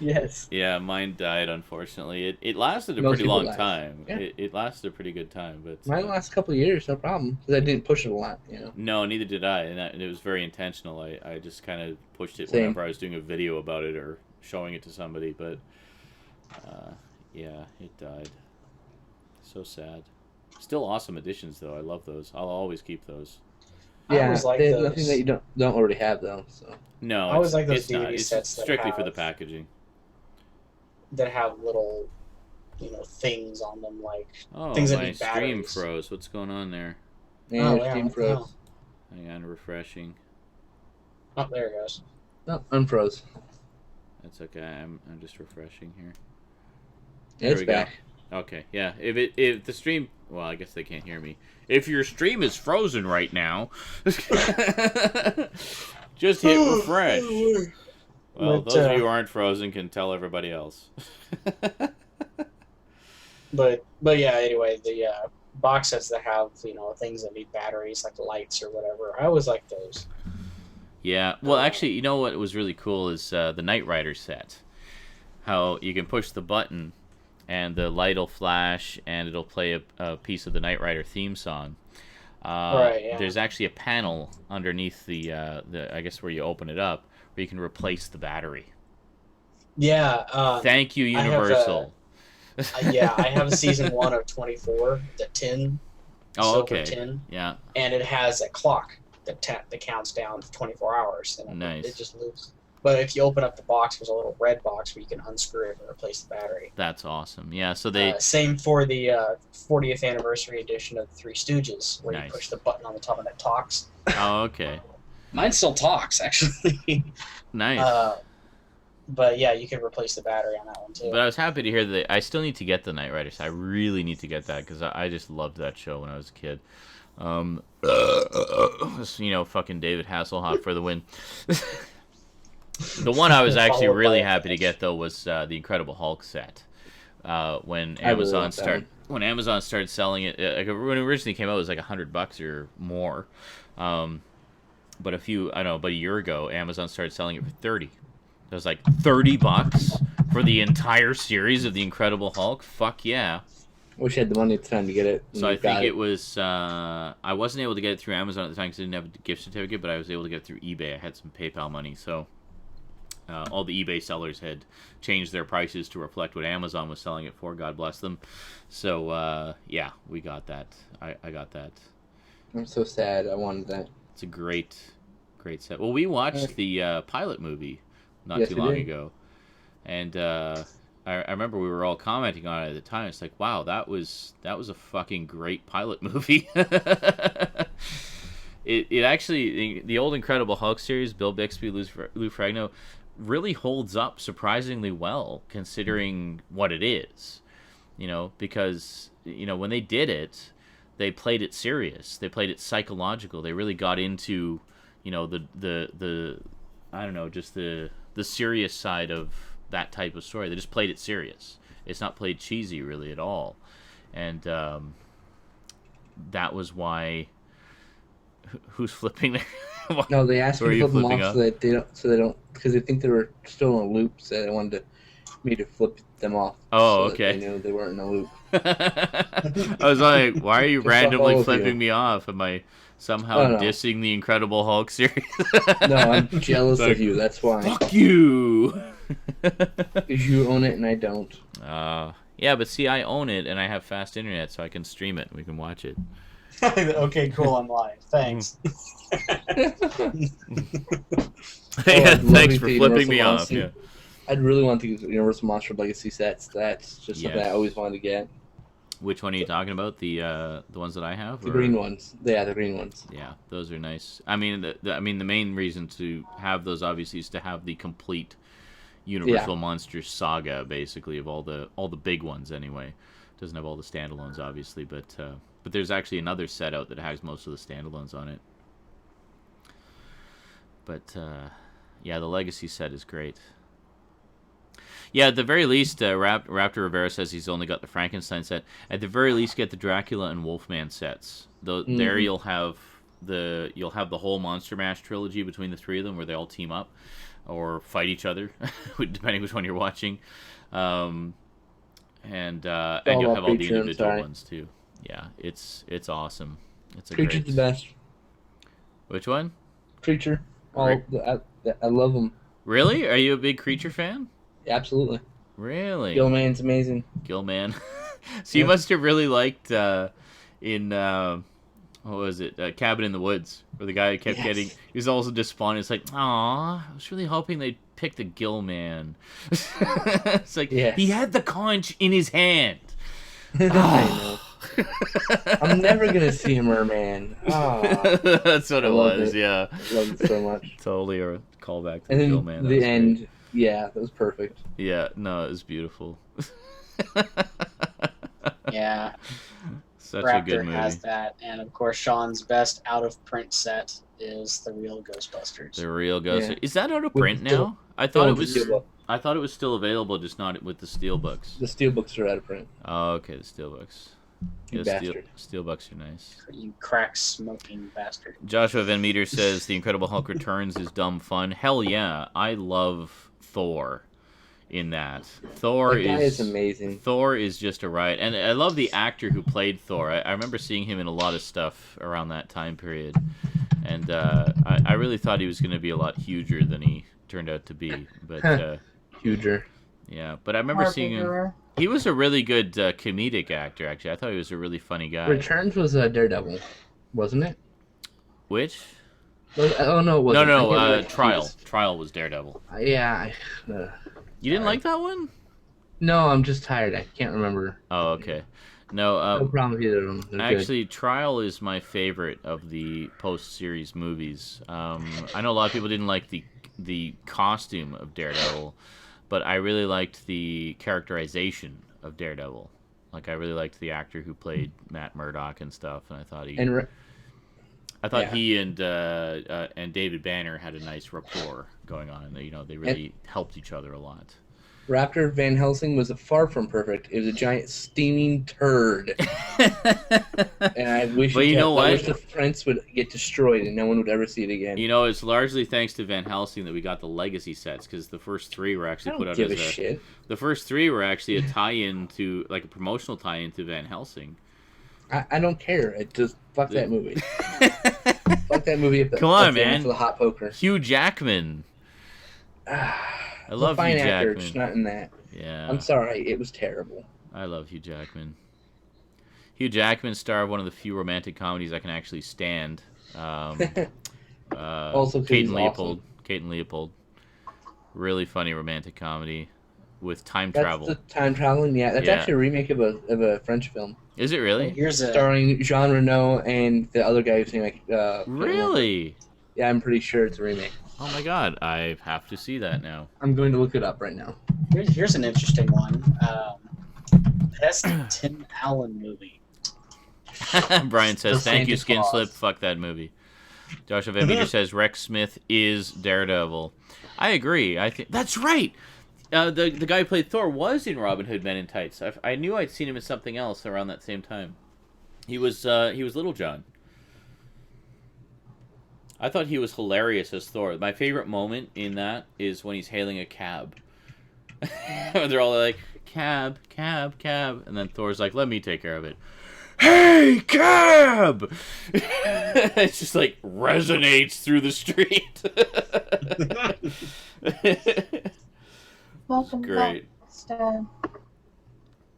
Yes. Yeah, mine died, unfortunately. It lasted a pretty long time. Yeah. It lasted a pretty good time. But mine last couple of years, no problem. Because I didn't push it a lot, you know. No, neither did I. And it was very intentional. I just kind of pushed it whenever I was doing a video about it or showing it to somebody, but yeah, it died. So sad. Still awesome additions though. I love those. I'll always keep those. Yeah, I always like those. Nothing that you don't already have though. So no, I always like those DVD DVD sets. It's strictly for the packaging. That have little, things on them like things that need stream batteries. froze. What's going on there? Yeah, stream froze. Hang on, refreshing. Oh, there it goes. No, unfroze. That's okay. I'm just refreshing here. It's back. Go. Okay, yeah. If the stream, well, I guess they can't hear me. If your stream is frozen right now, just hit refresh. Well, those of you who aren't frozen can tell everybody else. but yeah. Anyway, the box sets that have things that need batteries like lights or whatever. I always like those. Yeah, well, actually, you know what was really cool is the Knight Rider set. How you can push the button, and the light will flash, and it'll play a piece of the Knight Rider theme song. Right, yeah. There's actually a panel underneath the I guess where you open it up, where you can replace the battery. Yeah. Thank you, Universal. I have season 1 of 24, the tin. Oh, okay. Tin. Yeah. And it has a clock that counts down to 24 hours. And nice. It just loops. But if you open up the box, there's a little red box where you can unscrew it and replace the battery. That's awesome. Yeah, so they... same for the 40th anniversary edition of the Three Stooges, where you push the button on the top and it talks. Oh, okay. Mine still talks, actually. Nice. But yeah, you can replace the battery on that one, too. But I was happy to hear that I still need to get the Knight Rider. I really need to get that, because I just loved that show when I was a kid. Fucking David Hasselhoff for the win. The one I was actually really happy to get though was the Incredible Hulk set. When Amazon started selling it, when it originally came out, it was like $100 or more. But about a year ago, Amazon started selling it for $30. It was like $30 For the entire series of The Incredible Hulk? Fuck yeah. Wish I had the money at the time to get it. So I think it was... I wasn't able to get it through Amazon at the time because I didn't have a gift certificate, but I was able to get it through eBay. I had some PayPal money, so... all the eBay sellers had changed their prices to reflect what Amazon was selling it for, God bless them. So, yeah, we got that. I got that. I'm so sad. I wanted that. It's a great set. Well, we watched the pilot movie not too long ago. And I remember we were all commenting on it at the time. It's like, wow, that was a fucking great pilot movie. It actually, the old Incredible Hulk series, Bill Bixby, Lou Ferrigno, really holds up surprisingly well considering what it is. You know, because, you know, when they did it, they played it serious. They played it psychological. They really got into, you know, the I don't know, just the serious side of that type of story. They just played it serious. It's not played cheesy really at all. And that was why... Who's flipping there? No, they asked me to flip them off up? so they don't, because they think they were still in a loop, so they wanted me to flip them off. Oh, so okay. They knew they weren't in a loop. I was like, why are you randomly flipping me off? Am I somehow dissing the Incredible Hulk series? No, I'm jealous of you, that's why. Fuck you! Because you own it and I don't. Yeah, but see, I own it and I have fast internet, so I can stream it and we can watch it. Okay, cool, I'm live. Thanks. Yeah, thanks for flipping me off. Yeah. I'd really want to use Universal Monster Legacy sets. That's just something I always wanted to get. Which one are you talking about? The ones that I have? The green ones. Yeah, the green ones. Yeah, those are nice. I mean, the main reason to have those obviously is to have the complete Universal Monsters saga, basically, of all the big ones. Anyway, doesn't have all the standalones, obviously, but there's actually another set out that has most of the standalones on it. But yeah, the Legacy set is great. Yeah, at the very least, Raptor Rivera says he's only got the Frankenstein set. At the very least, get the Dracula and Wolfman sets. There you'll have the whole Monster Mash trilogy between the three of them, where they all team up or fight each other, depending which one you're watching. And you'll have all the individual ones too. Yeah, it's awesome. It's a Creature's the best. Which one? Creature. I love them. Really? Are you a big Creature fan? Absolutely. Really? Gilman's amazing. Gilman. So you must have really liked in what was it? Cabin in the Woods, where the guy kept getting. He was also despondent. It's like, aw, I was really hoping they'd pick the Gilman. It's like he had the conch in his hand. I know. I'm never gonna see a merman. That's what it was. Yeah. I love it so much. Totally a callback to and the then Gilman. The end. Great. Yeah, that was perfect. Yeah, no, it was beautiful. Yeah. Such Raptor a good movie. has that, and of course Sean's best out-of-print set is the real Ghostbusters. The real Ghostbusters. Yeah. Is that out of print now? I thought it was. I thought it was still available, just not with the steelbooks. The steelbooks are out of print. Oh, okay, the steelbooks. You bastard. Steelbooks are nice. You crack-smoking bastard. Joshua Van Meter says The Incredible Hulk Returns is dumb fun. Hell yeah, I love Thor in that. Thor is amazing. Thor is just a riot. And I love the actor who played Thor. I remember seeing him in a lot of stuff around that time period. And I really thought he was going to be a lot huger than he turned out to be. But huger. Yeah, but I remember seeing him. He was a really good comedic actor, actually. I thought he was a really funny guy. Returns was Daredevil, wasn't it? Which? Oh, no, it wasn't. No, Trial. Trial was Daredevil. Yeah. You didn't like that one? No, I'm just tired. I can't remember. Oh, okay. No problem with either of them. Actually, good. Trial is my favorite of the post-series movies. I know a lot of people didn't like the costume of Daredevil, but I really liked the characterization of Daredevil. Like, I really liked the actor who played Matt Murdock and stuff, and I thought he and David Banner had a nice rapport going on. You know, they really helped each other a lot. Raptor Van Helsing was far from perfect. It was a giant steaming turd. And I wish, But you know I what? wish the prince would get destroyed and no one would ever see it again. You know, it's largely thanks to Van Helsing that we got the legacy sets, because the first 3 were I actually don't put out give as a shit. the first 3 were actually a tie-in to, like, a promotional tie-in to Van Helsing. I don't care. It just fuck that movie. Fuck that movie. Come on, man. For the hot poker. Hugh Jackman. I love fine Hugh actor, Jackman. just not in that. Yeah. I'm sorry, it was terrible. I love Hugh Jackman. Hugh Jackman, star of one of the few romantic comedies I can actually stand. Also, Kate and he's Leopold. awesome. Kate and Leopold. Really funny romantic comedy with time That's travel. the time traveling. Yeah, that's Yeah. actually a remake of a French film Is it really? Here's a starring Jean Reno and the other guy who's like. Really? Yeah, I'm pretty sure it's a remake. Oh my god, I have to see that now. I'm going to look it up right now. here's an interesting one. Best Tim Allen movie. Brian says, The thank you, Santa Skin Claus. Slip. Fuck that movie. Joshua Van Meter says, Rex Smith is Daredevil. I agree. I think that's right. The guy who played Thor was in Robin Hood Men in Tights. I knew I'd seen him in something else around that same time. He was Little John. I thought he was hilarious as Thor. My favorite moment in that is when he's hailing a cab. They're all like, cab, cab, cab. And then Thor's like, let me take care of it. Hey, cab! It's just like resonates through the street. Welcome Great. back, Stan.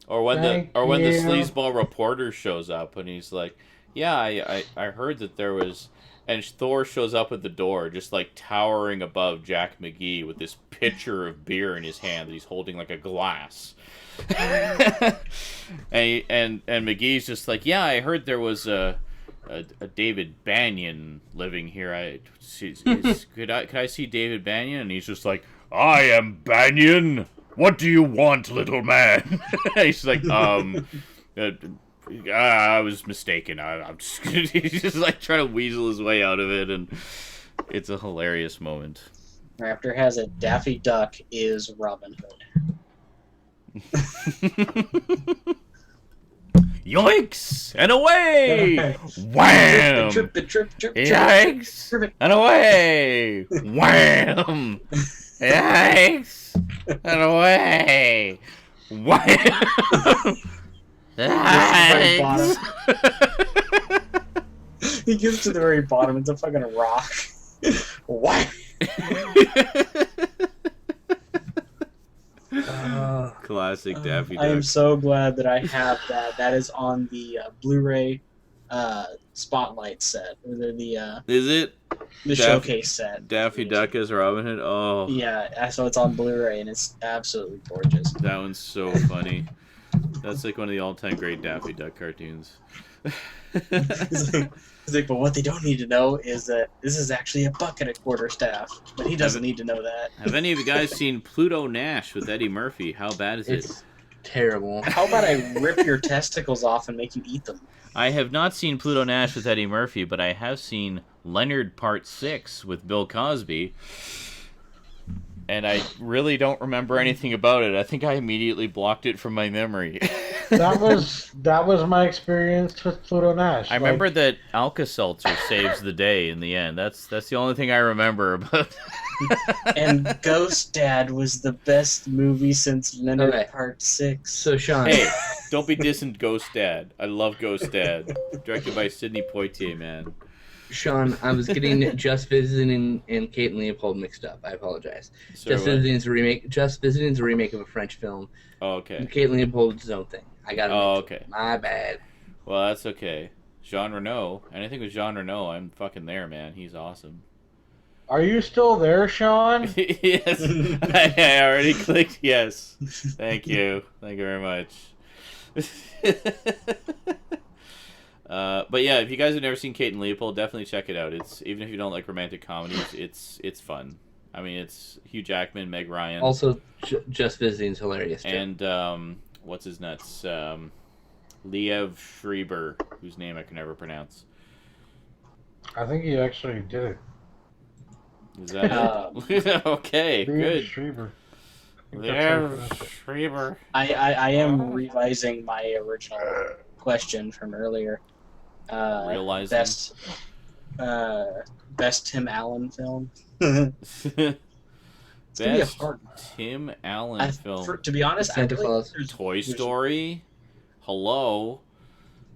Or when Thank the you. sleazeball reporter shows up and he's like, yeah, I heard that there was, and Thor shows up at the door just like towering above Jack McGee with this pitcher of beer in his hand that he's holding like a glass. and McGee's just like, yeah, I heard there was a David Banyan living here. Could I see David Banyan? And he's just like, I am Banyan. What do you want, little man? He's like, I was mistaken. I'm just he's just like trying to weasel his way out of it, and it's a hilarious moment. Raptor has it. Daffy Duck is Robin Hood. Yoinks! And away! Wham! Trip, Yikes! And away! Wham! Yikes! And away! Wham! Yikes! He gets to the very bottom. It's a fucking rock. What? Classic Daffy Duck. I am so glad that I have that. That is on the Blu-ray spotlight set, or the Is it showcase set. Daffy Duck as Robin Hood? Oh, Yeah, so it's on Blu-ray and it's absolutely gorgeous. that one's so funny. That's like one of the all-time great Daffy Duck cartoons. He's like, but what they don't need to know is that this is actually a bucket of quarterstaff. But he doesn't need to know that. Have any of you guys seen Pluto Nash with Eddie Murphy? How bad is it? It's terrible. How about I rip your testicles off and make you eat them? I have not seen Pluto Nash with Eddie Murphy, but I have seen Leonard Part 6 with Bill Cosby. And I really don't remember anything about it. I think I immediately blocked it from my memory. That was my experience with Pluto Nash. I remember that Alka-Seltzer saves the day in the end. That's the only thing I remember about. And Ghost Dad was the best movie since Leonard Okay. Part 6. So Sean, Hey, don't be dissing Ghost Dad. I love Ghost Dad. Directed by Sidney Poitier, man. Sean, I was getting Just Visiting and Kate and Leopold mixed up. I apologize. Sorry, Just what? Visiting is a remake. Just Visiting is a remake of a French film. Oh, okay. And Kate and Leopold's his own thing. I got it. Oh, mixed up. okay. My bad. Well, that's okay. Jean Reno. Anything with Jean Reno, I'm fucking there, man. He's awesome. Are you still there, Sean? Yes. I already clicked yes. Thank you. Thank you very much. But yeah, if you guys have never seen Kate and Leopold, definitely check it out. It's even if you don't like romantic comedies, it's fun. I mean, it's Hugh Jackman, Meg Ryan, Also, Just Visiting is hilarious too. and what's his nuts? Liev Schreiber, whose name I can never pronounce. I think he actually did it. Is that it? Okay? Liev Good. Schreiber. I am revising my original question from earlier. Realizing. Best Tim Allen film. Best hard Tim Allen film. To be honest, Santa I feel Claus. like Toy Story. Hello.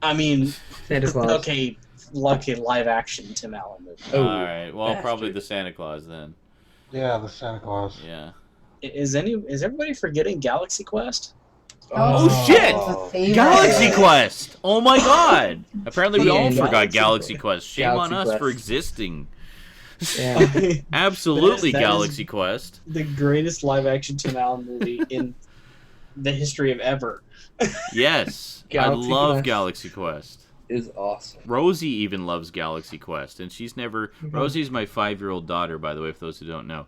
I mean, Santa Claus. okay, live action Tim Allen movie. Oh, All right. Well, bastard. probably the Santa Claus then. Yeah, the Santa Claus. Yeah. Is everybody forgetting Galaxy Quest? Oh, shit! Favorite. Galaxy Quest! Oh my god! Apparently we all Yeah, forgot Galaxy Galaxy Quest. Shame Galaxy on us Quest. for existing. Yeah. Absolutely That is Galaxy Quest. the greatest live action Tim Allen movie in the history of ever. Yes. Galaxy I love Quest. Galaxy Quest. Is awesome. Rosie even loves Galaxy Quest, and she's never... Mm-hmm. Rosie's my 5-year-old daughter, by the way, for those who don't know.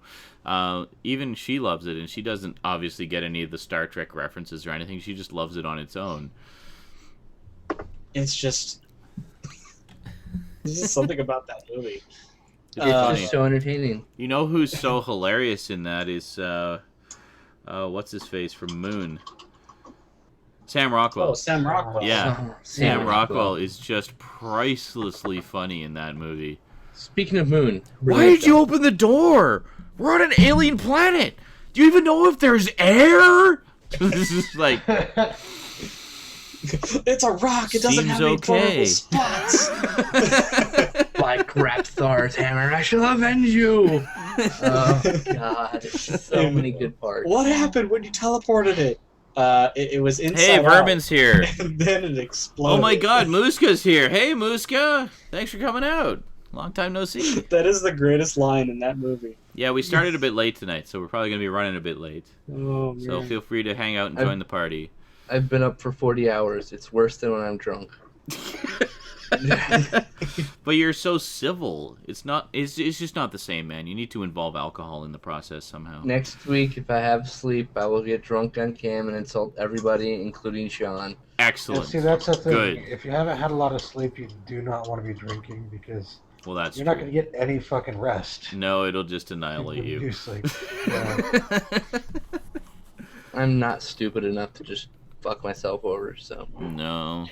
Even she loves it, and she doesn't obviously get any of the Star Trek references or anything. She just loves it on its own. It's just there's just something about that movie. It's It's funny. just so entertaining. You know who's so hilarious in that is... what's his face from Moon? Sam Rockwell. Oh, Sam Rockwell. Yeah. Oh, Sam Rockwell is just pricelessly funny in that movie. Speaking of Moon, Why did you open the door? We're on an alien planet. Do you even know if there's air? This is like, It's a rock. It doesn't Seems have any okay. vulnerable spots. Like crap, Thor's hammer? I shall avenge you. Oh God, so many good parts. What happened when you teleported it? It was inside hey, out, Vermin's here. and then it exploded. Oh my god, Muska's here. Hey, Muska. Thanks for coming out. Long time no see. That is the greatest line in that movie. Yeah, we started a bit late tonight, so we're probably going to be running a bit late. Oh man. So feel free to hang out and join the party. I've been up for 40 hours. It's worse than when I'm drunk. But you're so civil. It's not. It's just not the same, man. You need to involve alcohol in the process somehow. Next week, if I have sleep, I will get drunk on cam and insult everybody, including Sean. Excellent. See, that's the thing. Good. If you haven't had a lot of sleep, you do not want to be drinking because Well, that's you're true. not going to get any fucking rest. No, it'll just annihilate when you. do sleep. Yeah. I'm not stupid enough to just fuck myself over, so. No.